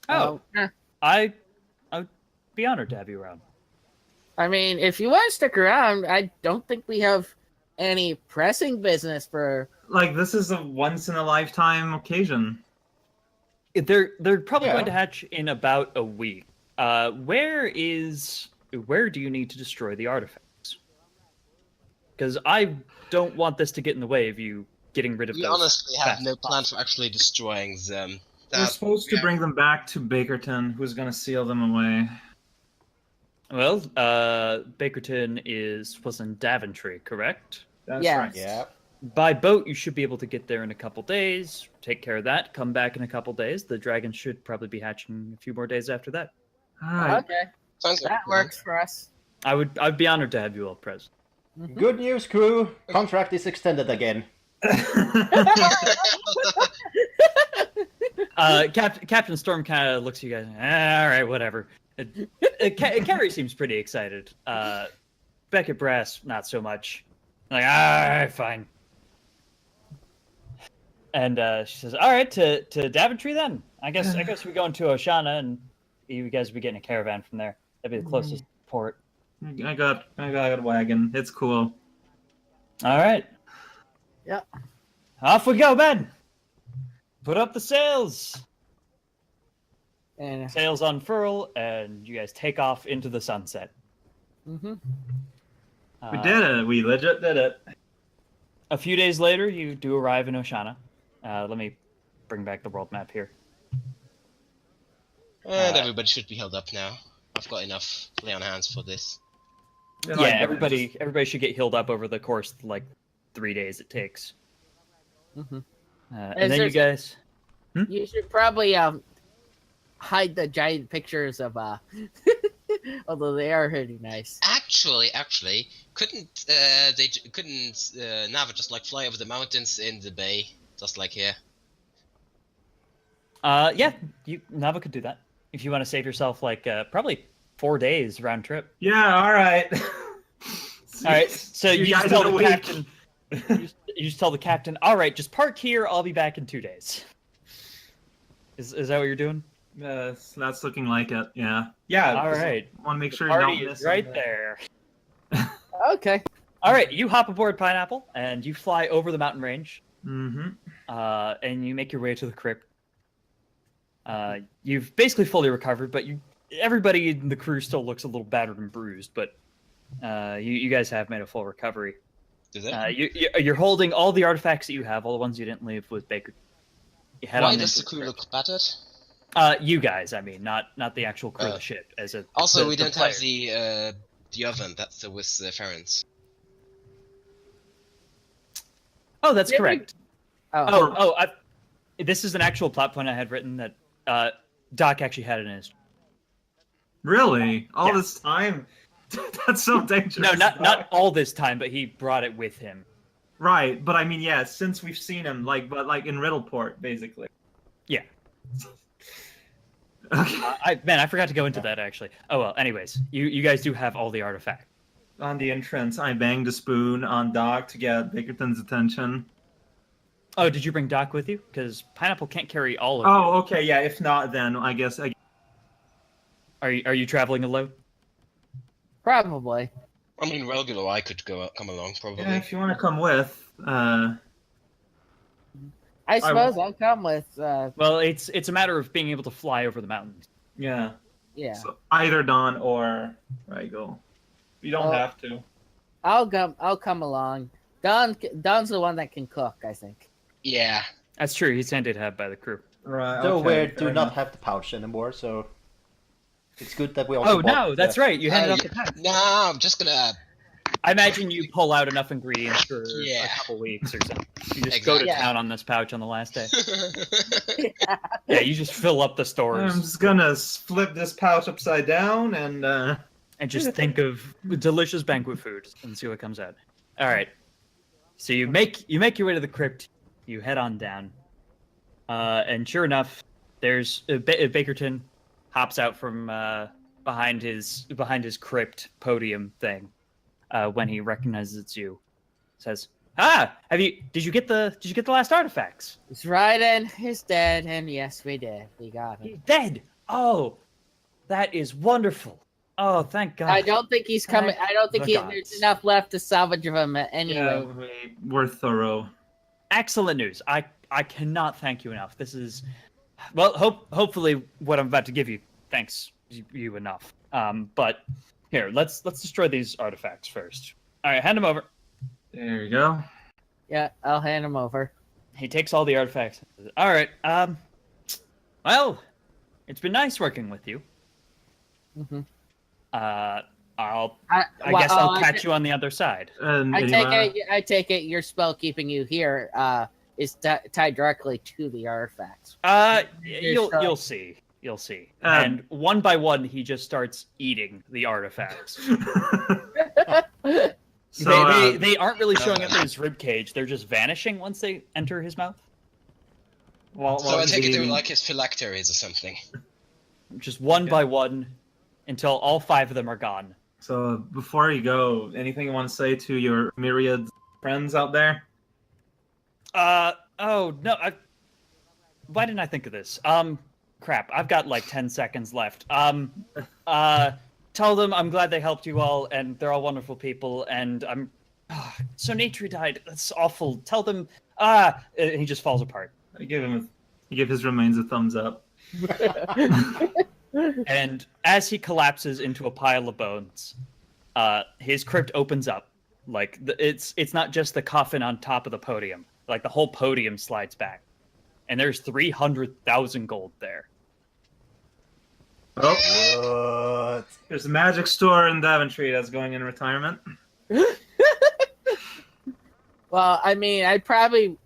Oh, eh. I'd be honored to have you around. I mean, if you want to stick around, I don't think we have any pressing business for. Like, this is a once in a lifetime occasion. They're probably Yeah. going to hatch in about a week. Where do you need to destroy the artifacts? Because I don't want this to get in the way of you getting rid of We those. honestly have fast no as plan possible. for actually destroying them. We're supposed to bring them back to Bakerton, who's going to seal them away. Well, Bakerton was in Daventry, correct? That's Yeah. right. Yeah. By boat, you should be able to get there in a couple days. Take care of that. Come back in a couple days. The dragon should probably be hatching a few more days after that. All right. Okay, Sounds like that a plan. works for us. I'd be honored to have you all present. Good news, crew. Contract is extended again. Captain Storm kind of looks at you guys. All right, whatever. Carrie seems pretty excited. Beckett Brass, not so much. Like, all right, fine. And she says, "All right, to Daventry then. I guess we go into Oshana, and you guys will be getting a caravan from there. That'd be the closest port. I got a wagon. It's cool. All right. Yep. Off we go, Ben. Put up the sails. And Sails unfurl, and you guys take off into the sunset. mhm. We did it. We legit did it. A few days later, you do arrive in Oshana. Let me bring back the world map here. And everybody should be held up now. I've got enough lay on hands for this. They're Yeah, like, everybody should get healed up over the course of like 3 days it takes. Mhm. And then you guys. You should probably hide the giant pictures of although they are pretty nice. Actually, couldn't Nava just like fly over the mountains in the bay, just like here? Yeah, Nava could do that if you want to save yourself like probably 4 days round trip. Yeah. All right. All right, so you just guys tell in a the week. captain. You just tell the captain. All right, just park here. I'll be back in 2 days. Is that what you're doing? That's looking like it. Yeah. Yeah. All right. Want to make sure you're Party not is missing right it. there. Okay. All right, you hop aboard Pineapple and you fly over the mountain range. Mm-hmm. And you make your way to the crypt. You've basically fully recovered, but everybody in the crew still looks a little battered and bruised. But you guys have made a full recovery. Is it? You're holding all the artifacts that you have, all the ones you didn't leave with Baker. You head Why on does into the crew crypt. look battered? You guys, I mean, not the actual crew of the ship. Also, we the don't have the oven. That's with Ferens. Oh, that's Yeah, we- correct. This is an actual plot point I had written that Doc actually had in his. Really? All Yeah. this time? That's so dangerous. No, not all this time, but he brought it with him. Right, but I mean, yeah, since we've seen him, but in Riddleport, basically. Yeah. Okay. I forgot to go into that actually. Oh well. Anyways, you guys do have all the artifacts. On the entrance, I banged a spoon on Doc to get Bickerton's attention. Oh, did you bring Doc with you? Because Pineapple can't carry all of Oh, okay, yeah. If not, then I guess. Are you traveling alone? Probably. I mean, regular I could come along probably. Yeah, if you want to come with. I suppose I'll come with. Well, it's a matter of being able to fly over the mountains. Yeah. Yeah. So either Don or Rigel. You don't have to. I'll come along. Don's the one that can cook, I think. Yeah. That's true. He's handed have by the crew. Right. So okay, we fair do not enough. have the pouch anymore, so it's good that we also Oh bought no, that's right. You handed Oh, off the pack. No, I'm just gonna. I imagine you pull out enough ingredients for Yeah. a couple weeks or something. You just go to Exactly. town on this pouch on the last day. Yeah, you just fill up the I'm stores just gonna flip this pouch upside down and and just think of delicious banquet food and see what comes out. All right. So you make your way to the crypt. You head on down, and sure enough, there's Bakerton hops out from behind his crypt podium thing when he recognizes it's you. Says, did you get the last artifacts? He's right and he's dead, and yes, we did. We got him. He's dead. Oh, that is wonderful. Oh, thank God. I don't think he's coming. I don't think the there's gods. enough left to salvage of him anyway. we're thorough. Excellent news. I cannot thank you enough. This is, well, hopefully what I'm about to give you thanks you enough. But here, let's destroy these artifacts first. All right, hand them over. There you go. Yeah, I'll hand him over. He takes all the artifacts. All right. Well, it's been nice working with you. Mhm. I Well, guess I'll catch you on the other side. And I take it your spell keeping you here is tied directly to the artifacts. You'll see. You'll see. Um, And one by one, he just starts eating the artifacts. so they aren't really showing up in his rib cage. They're just vanishing once they enter his mouth. So I take it to like his phylacteries or something. Just one by one, until all 5 of them are gone. So before you go, anything you want to say to your myriad friends out there? Oh no, why didn't I think of this? Crap, I've got like 10 seconds left. Tell them I'm glad they helped you all, and they're all wonderful people, and so Natri died. That's awful. Tell them, and he just falls apart. I give his remains a thumbs up. And as he collapses into a pile of bones, his crypt opens up. Like it's not just the coffin on top of the podium. Like the whole podium slides back, and there's 300,000 gold there. Oh, there's a magic store in Daventry that's going in retirement. Well, I mean, I probably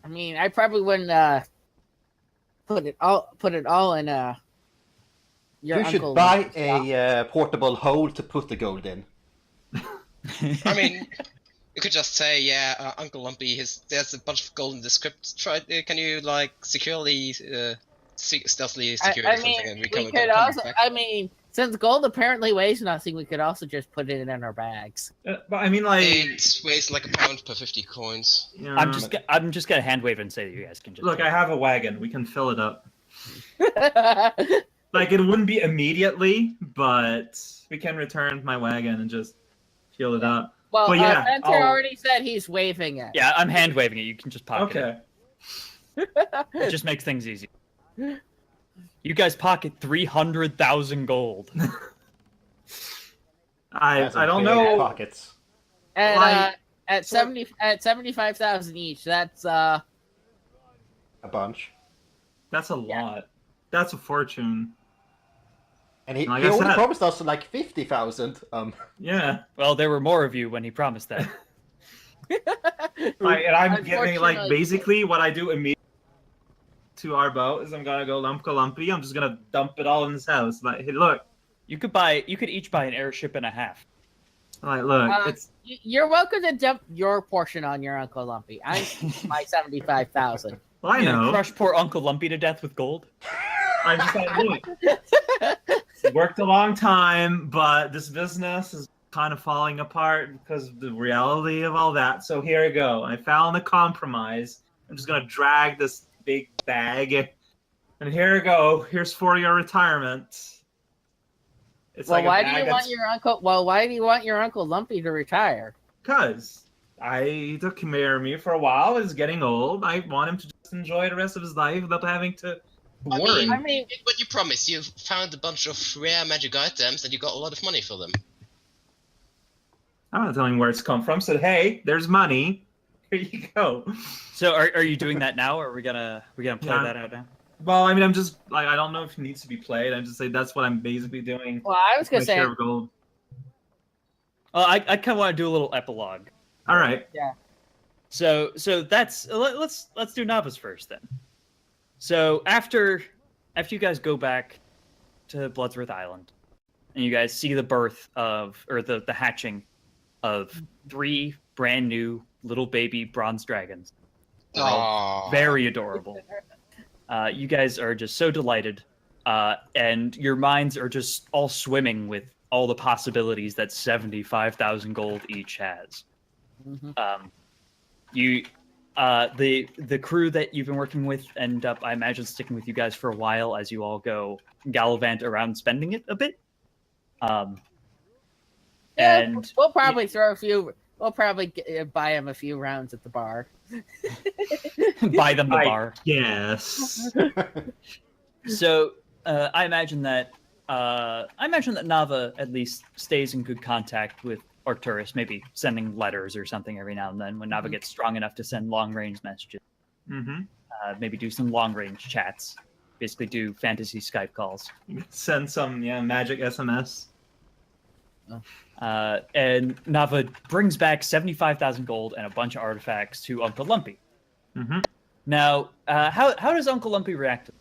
wouldn't put it all in your You uncle. should buy a portable hole to put the gold in. I mean, you could just say, yeah, Uncle Lumpy, there's a bunch of gold in the script. Can you like securely, stealthily secure I something, mean, and we come could also. back? I mean, since gold apparently weighs nothing, we could also just put it in our bags. But I mean, like, It weighs like a pound per 50 coins. you know, I'm just gonna hand wave and say that you guys can just look. I have a wagon. We can fill it up. Like, it wouldn't be immediately, but we can return my wagon and just fill it up. Well, But yeah, Spencer already said he's waving it. Yeah, I'm hand waving it. You can just pocket Okay. it. It just makes things easy. You guys pocket 300,000 gold. I That's a don't big know. Pockets. And Like- at 75,000 each, that's A bunch. That's a lot. That's a fortune. And he Like he I only said- promised us like 50,000. Yeah. Well, there were more of you when he promised that. Like, and I'm giving, like, Unfortunately- basically what I do immediately to our boat is I'm gonna go lumpy. I'm just gonna dump it all in his house. Like, hey, look. You could each buy an airship and a half. Like, look. It's you're welcome to dump your portion on your Uncle Lumpy. I'm my 75,000. well, I You gonna know. crush poor Uncle Lumpy to death with gold? I'm just like, look. It's worked a long time, but this business is kind of falling apart because of the reality of all that. So here I go. I found a compromise. I'm just gonna drag this big bag, and here I go. Here's for your retirement. It's Well, like why do you want your uncle? Well, why do you want your Uncle Lumpy to retire? Because I took care of me for a while. He's getting old. I want him to just enjoy the rest of his life without having to worry. I mean, What you promised, you found a bunch of rare magic items and you got a lot of money for them. I'm not telling where it's come from. So hey, there's money. Here you go. So are you doing that now, or are we gonna play Yeah. that out now? Well, I mean, I'm just like, I don't know if it needs to be played. I'm just saying that's what I'm basically doing. well, I was My gonna say, share of gold. Well, I kind of want to do a little epilogue. All right. So that's let's do Navas first then. So after you guys go back to Bloodsworth Island, and you guys see the birth of, or the hatching of 3 brand new little baby bronze dragons. They're all Aww. very adorable. You guys are just so delighted, and your minds are just all swimming with all the possibilities that 75,000 gold each has. The crew that you've been working with end up, I imagine, sticking with you guys for a while as you all go gallivant around spending it a bit. And we'll probably throw a few. We'll probably buy him a few rounds at the bar. buy them the bar. Yes. So I imagine that Nava at least stays in good contact with Arcturus, maybe sending letters or something every now and then when Nava gets strong enough to send long-range messages. Mm-hmm. Maybe do some long-range chats. Basically do fantasy Skype calls. Send some magic SMS. And Nava brings back 75,000 gold and a bunch of artifacts to Uncle Lumpy. Mm-hmm. Now, how does Uncle Lumpy react to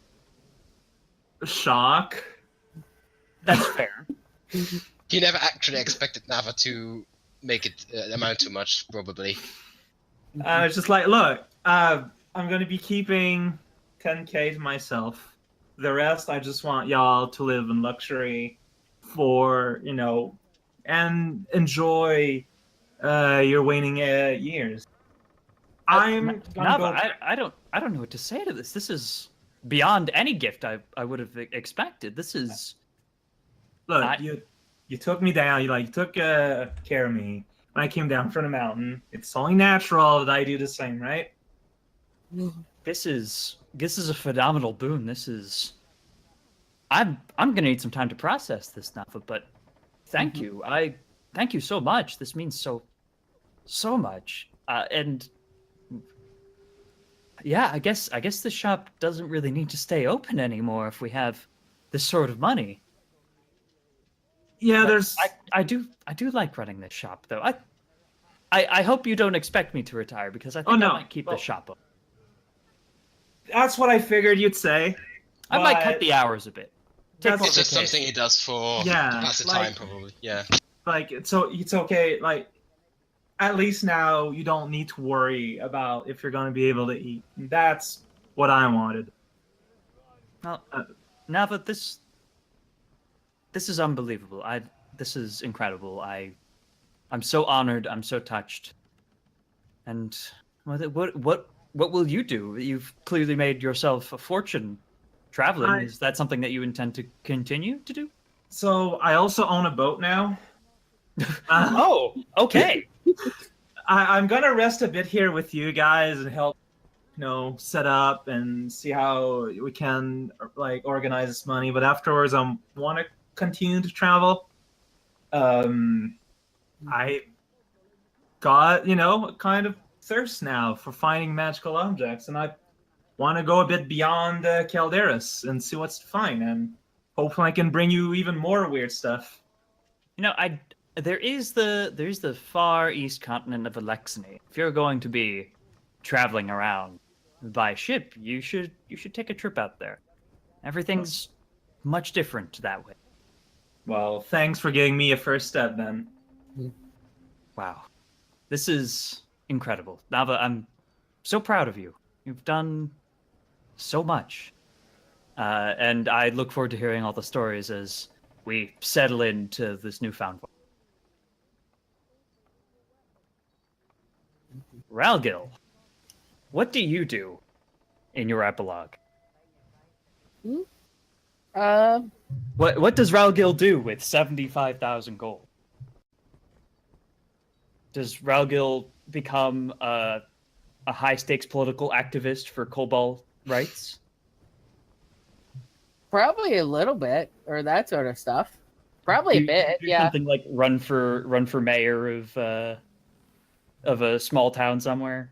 this? Shock. That's fair. He never actually expected Nava to make it amount to much, probably. It's just like, look, I'm going to be keeping 10k to myself. The rest, I just want y'all to live in luxury for, and enjoy your waning years. I'm gonna go. Nava, I don't know what to say to this. This is beyond any gift I would have expected. This is Look, you took me down. You took care of me when I came down from the mountain. It's only natural that I do the same, right? This is a phenomenal boon. This is. I'm gonna need some time to process this, Nava, but thank you. Thank you so much. This means so much. And yeah, I guess the shop doesn't really need to stay open anymore if we have this sort of money. Yeah, But there's. I do like running this shop though. I hope you don't expect me to retire because I think no. I might keep the shop open. That's what I figured you'd say. I might but cut the hours a bit. Take That's- more It's just vacation. something he does for Yeah, to pass the like- time, probably. Yeah. it's okay. Like, at least now you don't need to worry about if you're going to be able to eat. That's what I wanted. Now, Nava, this is unbelievable. This is incredible. I'm so honored. I'm so touched. And what will you do? You've clearly made yourself a fortune traveling. Is that something that you intend to continue to do? So I also own a boat now. Oh, okay. I'm gonna rest a bit here with you guys and help, set up and see how we can organize this money. But afterwards, I want to continue to travel. I got a kind of thirst now for finding magical objects, and I want to go a bit beyond Calderas and see what's to find, and hopefully I can bring you even more weird stuff. There is the far east continent of Alexany. If you're going to be traveling around by ship, you should take a trip out there. Everything's much different that way. Well, thanks for giving me a first step then. Wow. This is incredible. Nava, I'm so proud of you. You've done so much. And I look forward to hearing all the stories as we settle into this newfound world. Ralgil, what do you do in your epilogue? What does Ralgil do with 75,000 gold? Does Ralgil become a high-stakes political activist for Cobalt rights? Probably a little bit, or that sort of stuff. Probably a Do bit, yeah. something like run for mayor of a small town somewhere.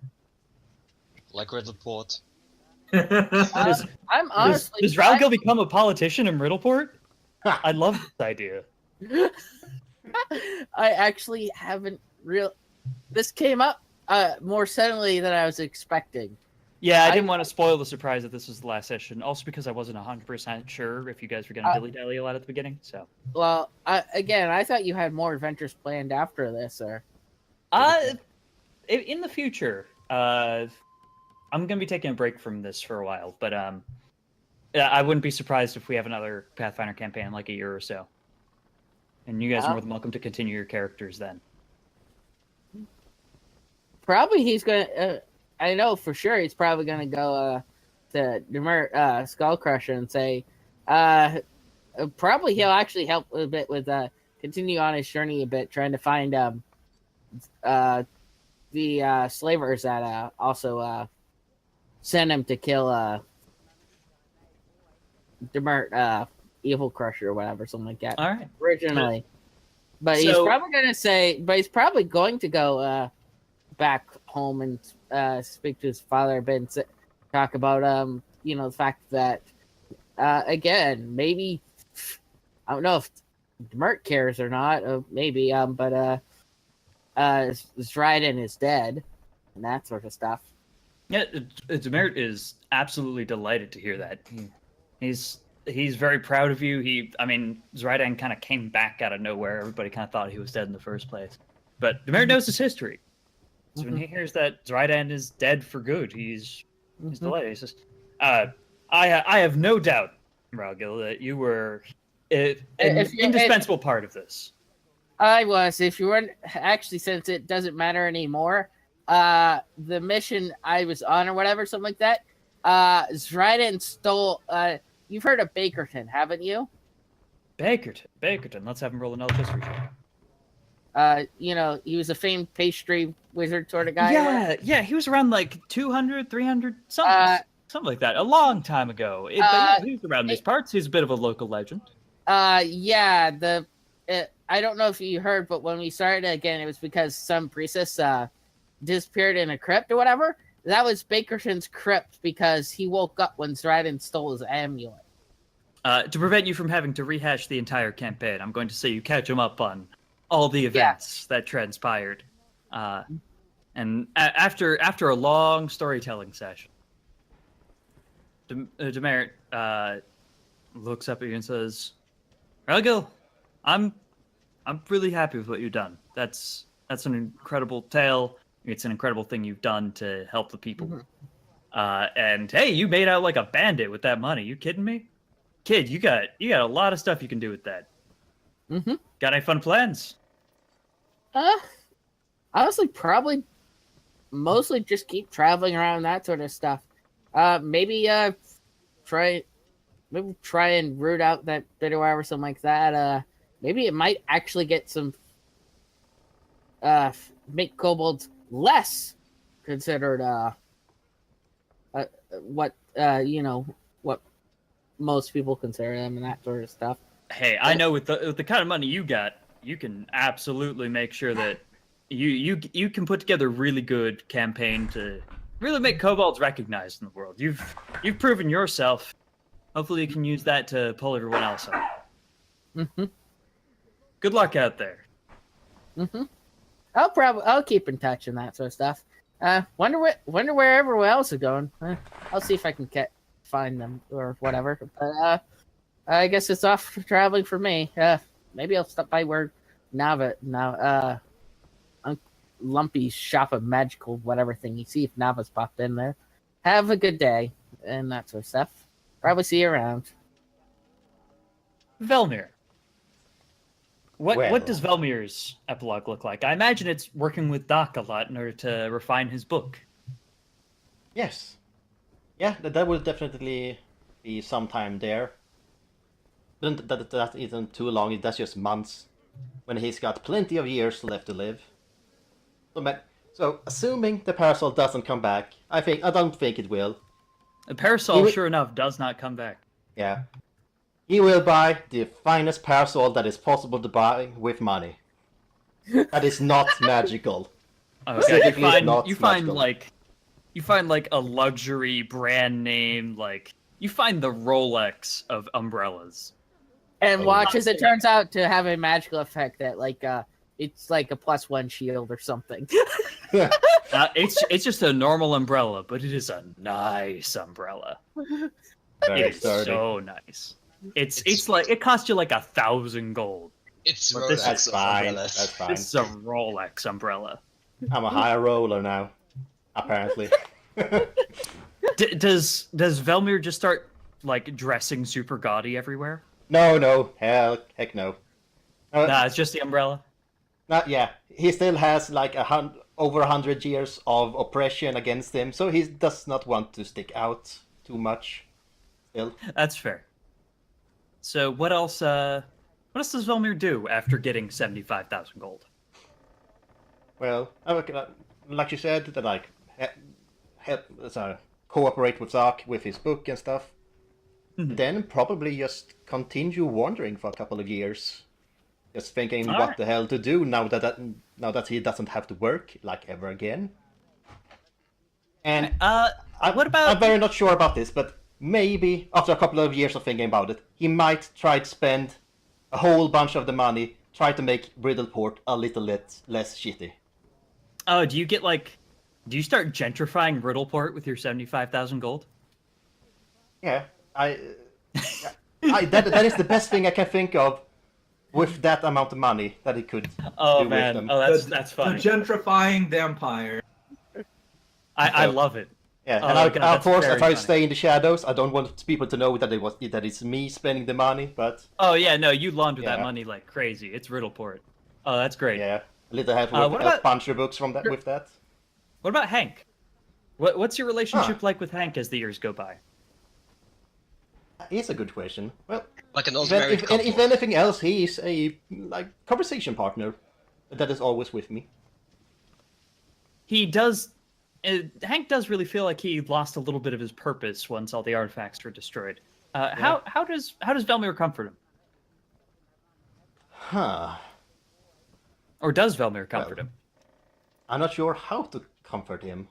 Like Riddleport. Does, I'm honestly. does Ralgil become a politician in Riddleport? I love this idea. I actually haven't real. This came up more suddenly than I was expecting. Yeah, I didn't want to spoil the surprise that this was the last session. Also because I wasn't 100% sure if you guys were going to dilly-dally a lot at the beginning. So, Well, again, I thought you had more adventures planned after this, or. in the future, I'm going to be taking a break from this for a while, but I wouldn't be surprised if we have another Pathfinder campaign in like a year or so. And you guys are more than welcome to continue your characters then. Probably he's gonna. I know for sure he's probably gonna go to Demert Skullcrusher and say, probably he'll actually help a bit with continue on his journey a bit, trying to find the slavers that also sent him to kill Demert Evil Crusher or whatever, something like that. All right. Originally, but So- he's probably gonna say, but he's probably going to go back home and speak to his father a bit and talk about the fact that again, maybe I don't know if Demert cares or not, maybe but Dryden is dead and that sort of stuff. Yeah, Demert is absolutely delighted to hear that. He's very proud of you. Zrydan kind of came back out of nowhere. Everybody kind of thought he was dead in the first place. But Demert knows his history. So when he hears that Zrydan is dead for good, he's delighted. He says, I have no doubt, Ralgil, that you were an indispensable part of this. I was. If you weren't, actually, since it doesn't matter anymore, the mission I was on or whatever, something like that, Zrydan stole, you've heard of Bakerton, haven't you? Bakerton. Let's have him roll another history check. He was a famed pastry wizard sort of guy. Yeah, he was around like 200, 300, something like that, a long time ago. But yeah, he was around these parts. He's a bit of a local legend. I don't know if you heard, but when we started again, it was because some priestess disappeared in a crypt or whatever. That was Bakerton's crypt because he woke up when Zrydan stole his amulet. To prevent you from having to rehash the entire campaign, I'm going to say you catch him up on all the events that transpired. And after a long storytelling session, Demert looks up at you and says, Ralgil, I'm really happy with what you've done. That's an incredible tale. It's an incredible thing you've done to help the people. And hey, you made out like a bandit with that money. You kidding me? Kid, you got a lot of stuff you can do with that. Got any fun plans? Honestly, probably mostly just keep traveling around, that sort of stuff. Maybe try and root out that bit or something like that. Maybe it might actually get some make kobolds less considered what most people consider them and that sort of stuff. Hey, I know with the kind of money you got, you can absolutely make sure that you can put together a really good campaign to really make kobolds recognized in the world. You've proven yourself. Hopefully you can use that to pull everyone else up. Good luck out there. I'll keep in touch and that sort of stuff. Wonder where everyone else is going. I'll see if I can find them or whatever. But I guess it's off traveling for me. Maybe I'll stop by where Lumpy's shop of magical whatever thing. You see if Nava's popped in there. Have a good day and that sort of stuff. Probably see you around. Velmir. What Well. does Velmir's epilogue look like? I imagine it's working with Doc a lot in order to refine his book. Yes. Yeah, that will definitely be some time there. But that isn't too long, that's just months. When he's got plenty of years left to live. So assuming the parasol doesn't come back, I don't think it will. The parasol, sure enough, does not come back. Yeah. He will buy the finest parasol that is possible to buy with money. That is not magical. Okay, Specifically, it's not you find magical. like a luxury brand name, like you find the Rolex of umbrellas. And Oh. watch as it turns out to have a magical effect that it's like a +1 shield or something. It's just a normal umbrella, but it is a nice umbrella. Very It is sturdy. so nice. It's like it costs you like 1,000 gold. It's But this- That's Rolex of fine. umbrellas. That's fine. This is a Rolex umbrella. I'm a higher roller now, apparently. Does Velmir just start like dressing super gaudy everywhere? No, heck no. Nah, it's just the umbrella. Yeah, he still has like over 100 years of oppression against him, so he does not want to stick out too much. Still, That's fair. So what else? What else does Velmir do after getting 75,000 gold? well, like you said, that like cooperate with Zark with his book and stuff. Mhm. Then probably just continue wandering for a couple of years, just thinking All what right. the hell to do now that he doesn't have to work like ever again. And What about- I'm very not sure about this, but maybe after a couple of years of thinking about it, he might try to spend a whole bunch of the money, try to make Bridleport a little less shitty. Oh, do you start gentrifying Riddleport with your 75,000 gold? Yeah, that is the best thing I can think of with that amount of money that he could Oh do man, with them. oh that's The funny. gentrifying the empire. I love it. Yeah, Oh, and God, of that's course I very try to funny. stay in the shadows. I don't want people to know that it's me spending the money, but Oh yeah, no, you launder that Yeah. money like crazy. It's Riddleport. Oh, that's great. yeah, a little help what with about- puncher books from that with that. What about Hank? What's your relationship like with Hank as the years go by? It's a good question. Well, Like an old if, married if, couple. if anything else, he is a conversation partner that is always with me. He does. Hank does really feel like he lost a little bit of his purpose once all the artifacts were destroyed. How does Velmir comfort him, Huh. or does Velmir comfort Well, him? I'm not sure how to comfort him.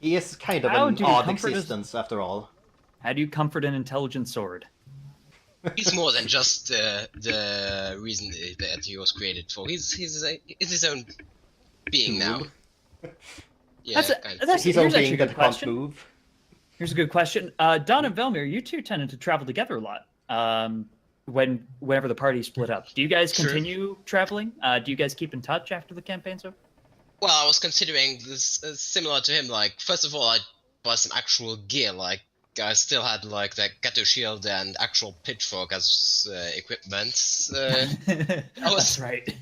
He is kind of How an do you odd comfort his- existence after all. How do you comfort an intelligent sword? He's more than just the reason that he was created for. He's his own being now. Yeah, kind of. His Here's own actually being a good that can't question. move. Here's a good question. Don and Velmir, you two tended to travel together a lot. Whenever the party split up, do you guys True. continue traveling? Do you guys keep in touch after the campaign's over? Well, I was considering this similar to him. Like, first of all, I bought some actual gear. Like, I still had like the Gato shield and actual pitchfork as equipment. That's right.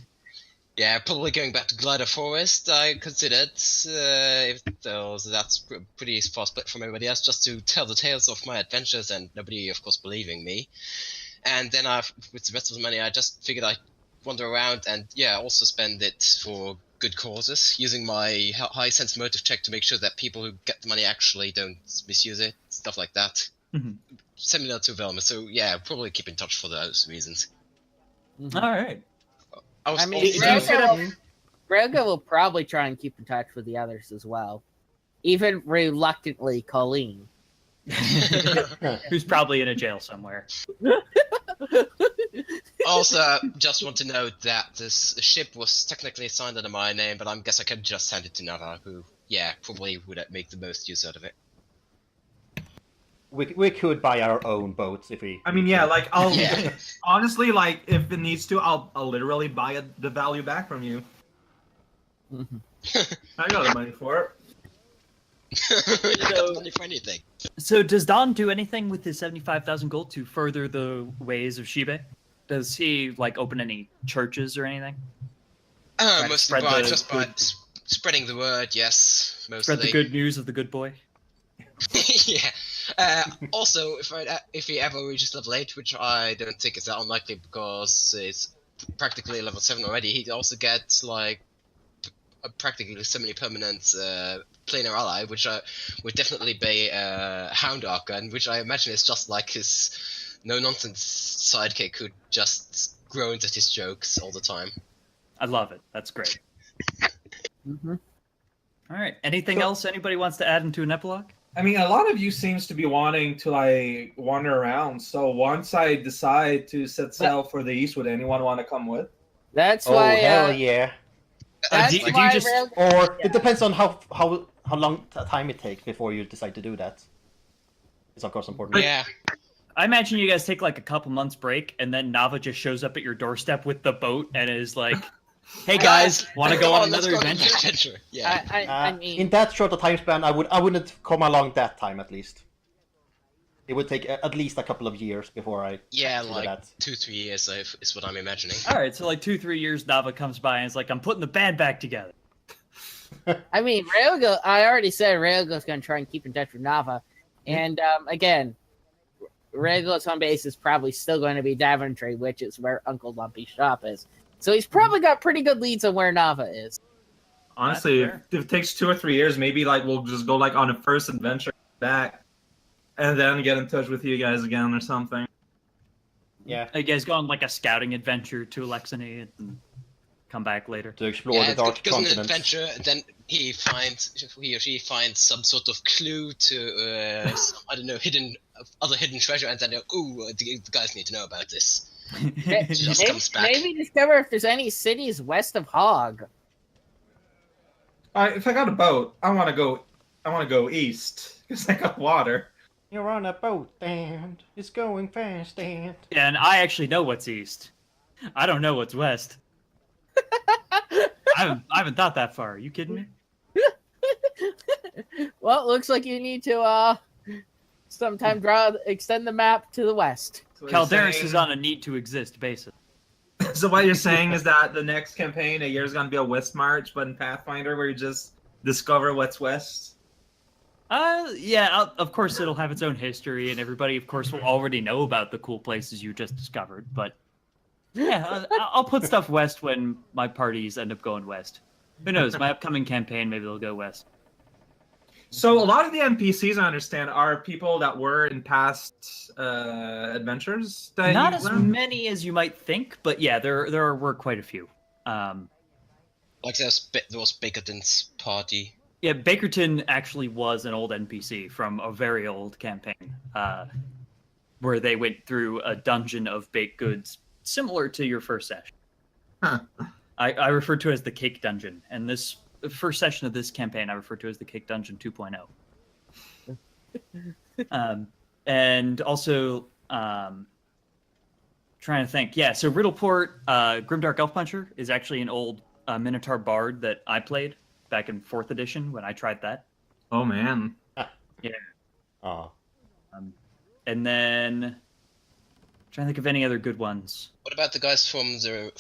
Yeah, probably going back to Glider Forest. I considered if that's pretty far split from everybody else, just to tell the tales of my adventures, and nobody, of course, believing me. And then with the rest of the money, I just figured I'd wander around and also spend it for good causes, using my high sense motive check to make sure that people who get the money actually don't misuse it, stuff like that. Mhm. Similar to Velma, so yeah, probably keep in touch for those reasons. All right. I mean, Do you set Grailga will probably try and keep in touch with the others as well, even reluctantly, Colleen. Who's probably in a jail somewhere. Also, just want to note that this ship was technically assigned under my name, but I guess I could just send it to Nava, who, probably would make the most use out of it. We could buy our own boats if we. I mean, yeah, like I'll Yeah. honestly, like if it needs to, I'll literally buy the value back from you. I got the money for it. You got the money for anything. So does Don do anything with his 75,000 gold to further the ways of Shibe? Does he like open any churches or anything? to Mostly spread by the just by good- spreading the word, yes, mostly. Spread the good news of the good boy? Yeah. Also, if he ever reaches level 8, which I don't think is that unlikely because it's practically level 7 already, he also gets like practically semi-permanent planar ally, which would definitely be Hound Archer, and which I imagine is just like his no-nonsense sidekick who just groans at his jokes all the time. I love it. That's great. Mm-hmm. All right. Anything else anybody wants to add into an epilogue? I mean, a lot of you seems to be wanting to like wander around. So once I decide to set sail for the east, would anyone want to come with? That's Oh why. hell yeah! That's do you why just- Or it depends on how long time it takes before you decide to do that. It's of course important. Yeah. I imagine you guys take like a couple months break, and then Nava just shows up at your doorstep with the boat and is like, "Hey guys, want to go on let's another go on an adventure?" Yeah. I mean, In that short a time span, I wouldn't come along that time at least. It would take at least a couple of years before I. Yeah, do like that. 2-3 years is what I'm imagining. All right, so like 2-3 years, Nava comes by and is like, "I'm putting the band back together." I mean, Railgo. I already said Railgo's going to try and keep in touch with Nava, and again, Railgo's home base is probably still going to be Daventry, which is where Uncle Lumpy's shop is. So he's probably got pretty good leads on where Nava is. Honestly, That's if it takes 2 or 3 years, maybe like we'll just go like on a first adventure back, and then get in touch with you guys again or something. Yeah, You guys go on like a scouting adventure to Alexany and come back later. to explore the dark goes on an continent. adventure, and then he or she finds some sort of clue to I don't know, other hidden treasure, and then the guys need to know about this. Just comes back. Maybe discover if there's any cities west of Hog. If I got a boat, I want to go east because I got water. You're on a boat and it's going fast and. And I actually know what's east. I don't know what's west. I haven't thought that far. Are you kidding me? Well, it looks like you need to sometime extend the map to the west. So what you're Calderis saying- is on a need to exist basis. So what you're saying is that the next campaign, a year is gonna be a west march, but in Pathfinder, where you just discover what's west. Yeah, of course it'll have its own history, and everybody, of course, will already know about the cool places you just discovered. But yeah, I'll put stuff west when my parties end up going west. Who knows? My upcoming campaign, maybe they'll go west. So a lot of the NPCs, I understand, are people that were in past adventures. That Not you as learned? many as you might think, but yeah, there were quite a few. Like there was Bakerton's party. Yeah, Bakerton actually was an old NPC from a very old campaign, where they went through a dungeon of baked goods, similar to your first session. Huh. I refer to it as the Cake Dungeon, and this first session of this campaign I refer to as the Cake Dungeon 2.0. And also, trying to think. Yeah, so Riddleport, Grimdark Elfpuncher is actually an old Minotaur Bard that I played back in 4th edition when I tried that. Oh man. Oh. And then trying to think of any other good ones. What about the guys from the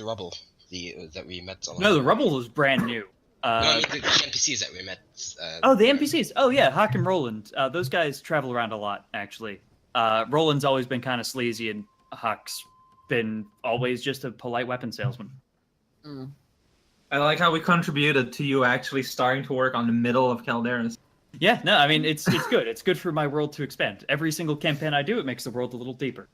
rubble, that we met on? No, the Rubble was brand new. No, I mean the NPCs that we met. Oh, the NPCs. Oh yeah, Hawk and Roland. Those guys travel around a lot, actually. Roland's always been kind of sleazy, and Hawk's been always just a polite weapon salesman. Mm. I like how we contributed to you actually starting to work on the middle of Calderis. Yeah, no, I mean it's good. It's good for my world to expand. Every single campaign I do, it makes the world a little deeper.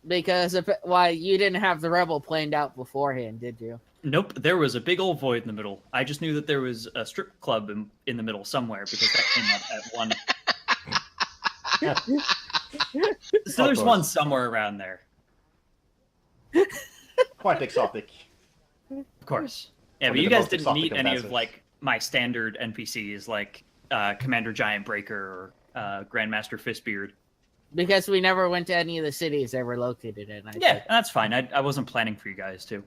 Because why you didn't have the rebel planned out beforehand, did you? Nope, there was a big old void in the middle. I just knew that there was a strip club in the middle somewhere because that came up at one. So there's one somewhere around there. Quite exotic. Of course. Yeah, but Probably you the guys most didn't exotic meet of any bastards. of like my standard NPCs like Commander Giant Breaker or Grandmaster Fistbeard. Because we never went to any of the cities they were located in. Yeah, that's fine. I wasn't planning for you guys to.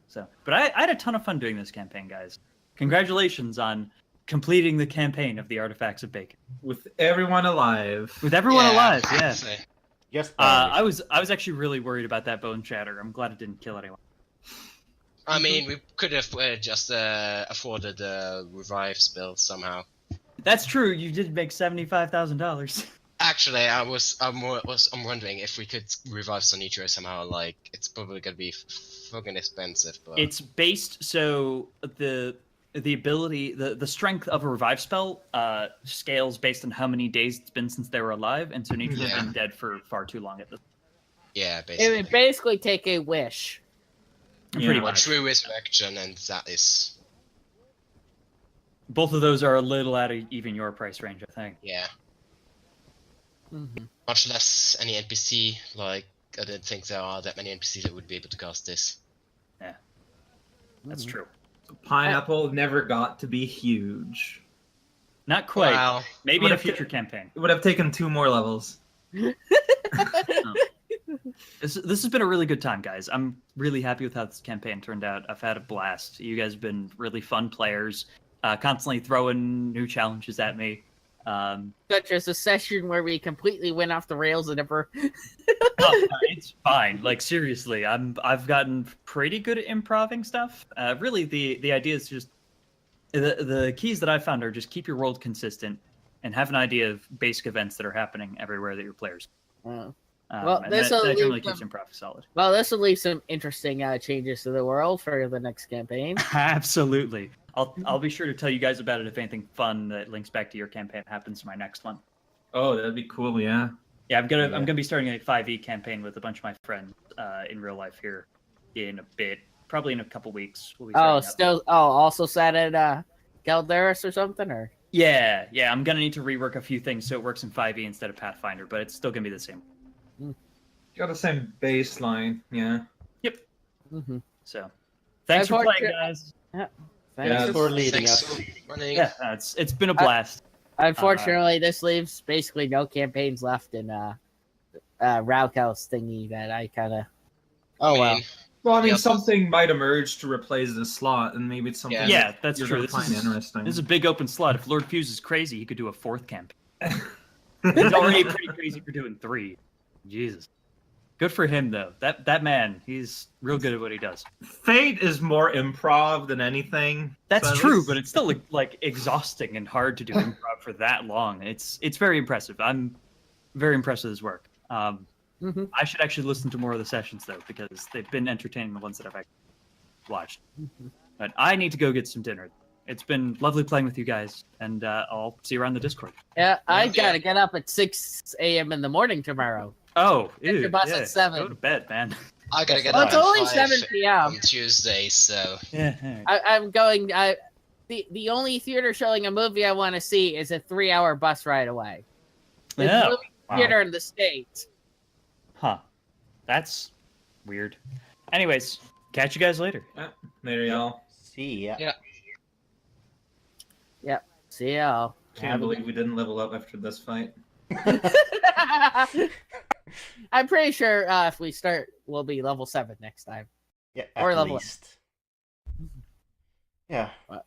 So, but I had a ton of fun doing this campaign, guys. Congratulations on completing the campaign of the Artifacts of Bacon. With everyone alive. With everyone alive, yeah. So, Yes. I was actually really worried about that bone shatter. I'm glad it didn't kill anyone. I mean, we could have just afforded a revive spell somehow. That's true. You did make $75,000. Actually, I'm wondering if we could revive Sonitro somehow. Like, it's probably gonna be fucking expensive, but It's based so the ability, the strength of a revive spell scales based on how many days it's been since they were alive, and so Nietzsche has Yeah. been dead for far too long at this. Yeah, It basically. would basically take a wish. Pretty Yeah. Or much. true resurrection, and that is Both of those are a little out of even your price range, I think. yeah. Mm-hmm. Much less any NPC. Like I don't think there are that many NPCs that would be able to cast this. That's true. Pineapple never got to be huge. Not quite. Wow. Maybe What in a if future campaign. It would have taken 2 more levels. This has been a really good time, guys. I'm really happy with how this campaign turned out. I've had a blast. You guys have been really fun players, constantly throwing new challenges at me. Such as a session where we completely went off the rails and never. It's fine. Like seriously, I've gotten pretty good at improving stuff. Really, the idea is just the keys that I've found are just keep your world consistent and have an idea of basic events that are happening everywhere that your players. Well, And this'll that leave generally them- keeps improv solid. Well, this will leave some interesting changes to the world for the next campaign. Absolutely. I'll be sure to tell you guys about it if anything fun that links back to your campaign happens in my next one. Oh, that'd be cool, yeah. Yeah, I'm gonna be starting a 5e campaign with a bunch of my friends in real life here in a bit, probably in a couple weeks. We'll be starting up. Also set at Galderis or something, or Yeah. I'm gonna need to rework a few things so it works in 5e instead of Pathfinder, but it's still gonna be the same. Got the same baseline, yeah. mm-hmm. So, thanks for playing, guys. Thanks for leading Thanks us. for running. Yeah, it's been a blast. Unfortunately, this leaves basically no campaigns left in raocow's thingy that I kind of. Oh well. Well, I mean, Yeah. something might emerge to replace the slot, and maybe it's something Yeah, that's you're true. gonna This find is interesting. a big open slot. If Lord Fuse is crazy, he could do a 4th campaign. He's already pretty crazy for doing 3. Jesus. Good for him, though. That man, he's real good at what he does. Fate is more improv than anything. That's so at true, least- but it's still like exhausting and hard to do improv for that long. It's very impressive. I'm very impressed with his work. Mhm. I should actually listen to more of the sessions though, because they've been entertaining, the ones that I've actually watched. But I need to go get some dinner. It's been lovely playing with you guys, and I'll see you around the Discord. Yeah, I Yeah. gotta get up at 6 a.m. in the morning tomorrow. Oh, Get your bus at 7. Go to bed, man. I gotta get Well, up it's at only 5 7 p.m. on Tuesday, so Yeah. I'm going. The only theater showing a movie I want to see is a 3-hour bus ride away. There's Yeah. a movie theater in the States. Huh. That's weird. Anyways, catch you guys later. Later, y'all. See ya. Yeah. See y'all. Can't believe we didn't level up after this fight. I'm pretty sure if we start, we'll be level 7 next time. Yeah, Or at level- least. Yeah. What?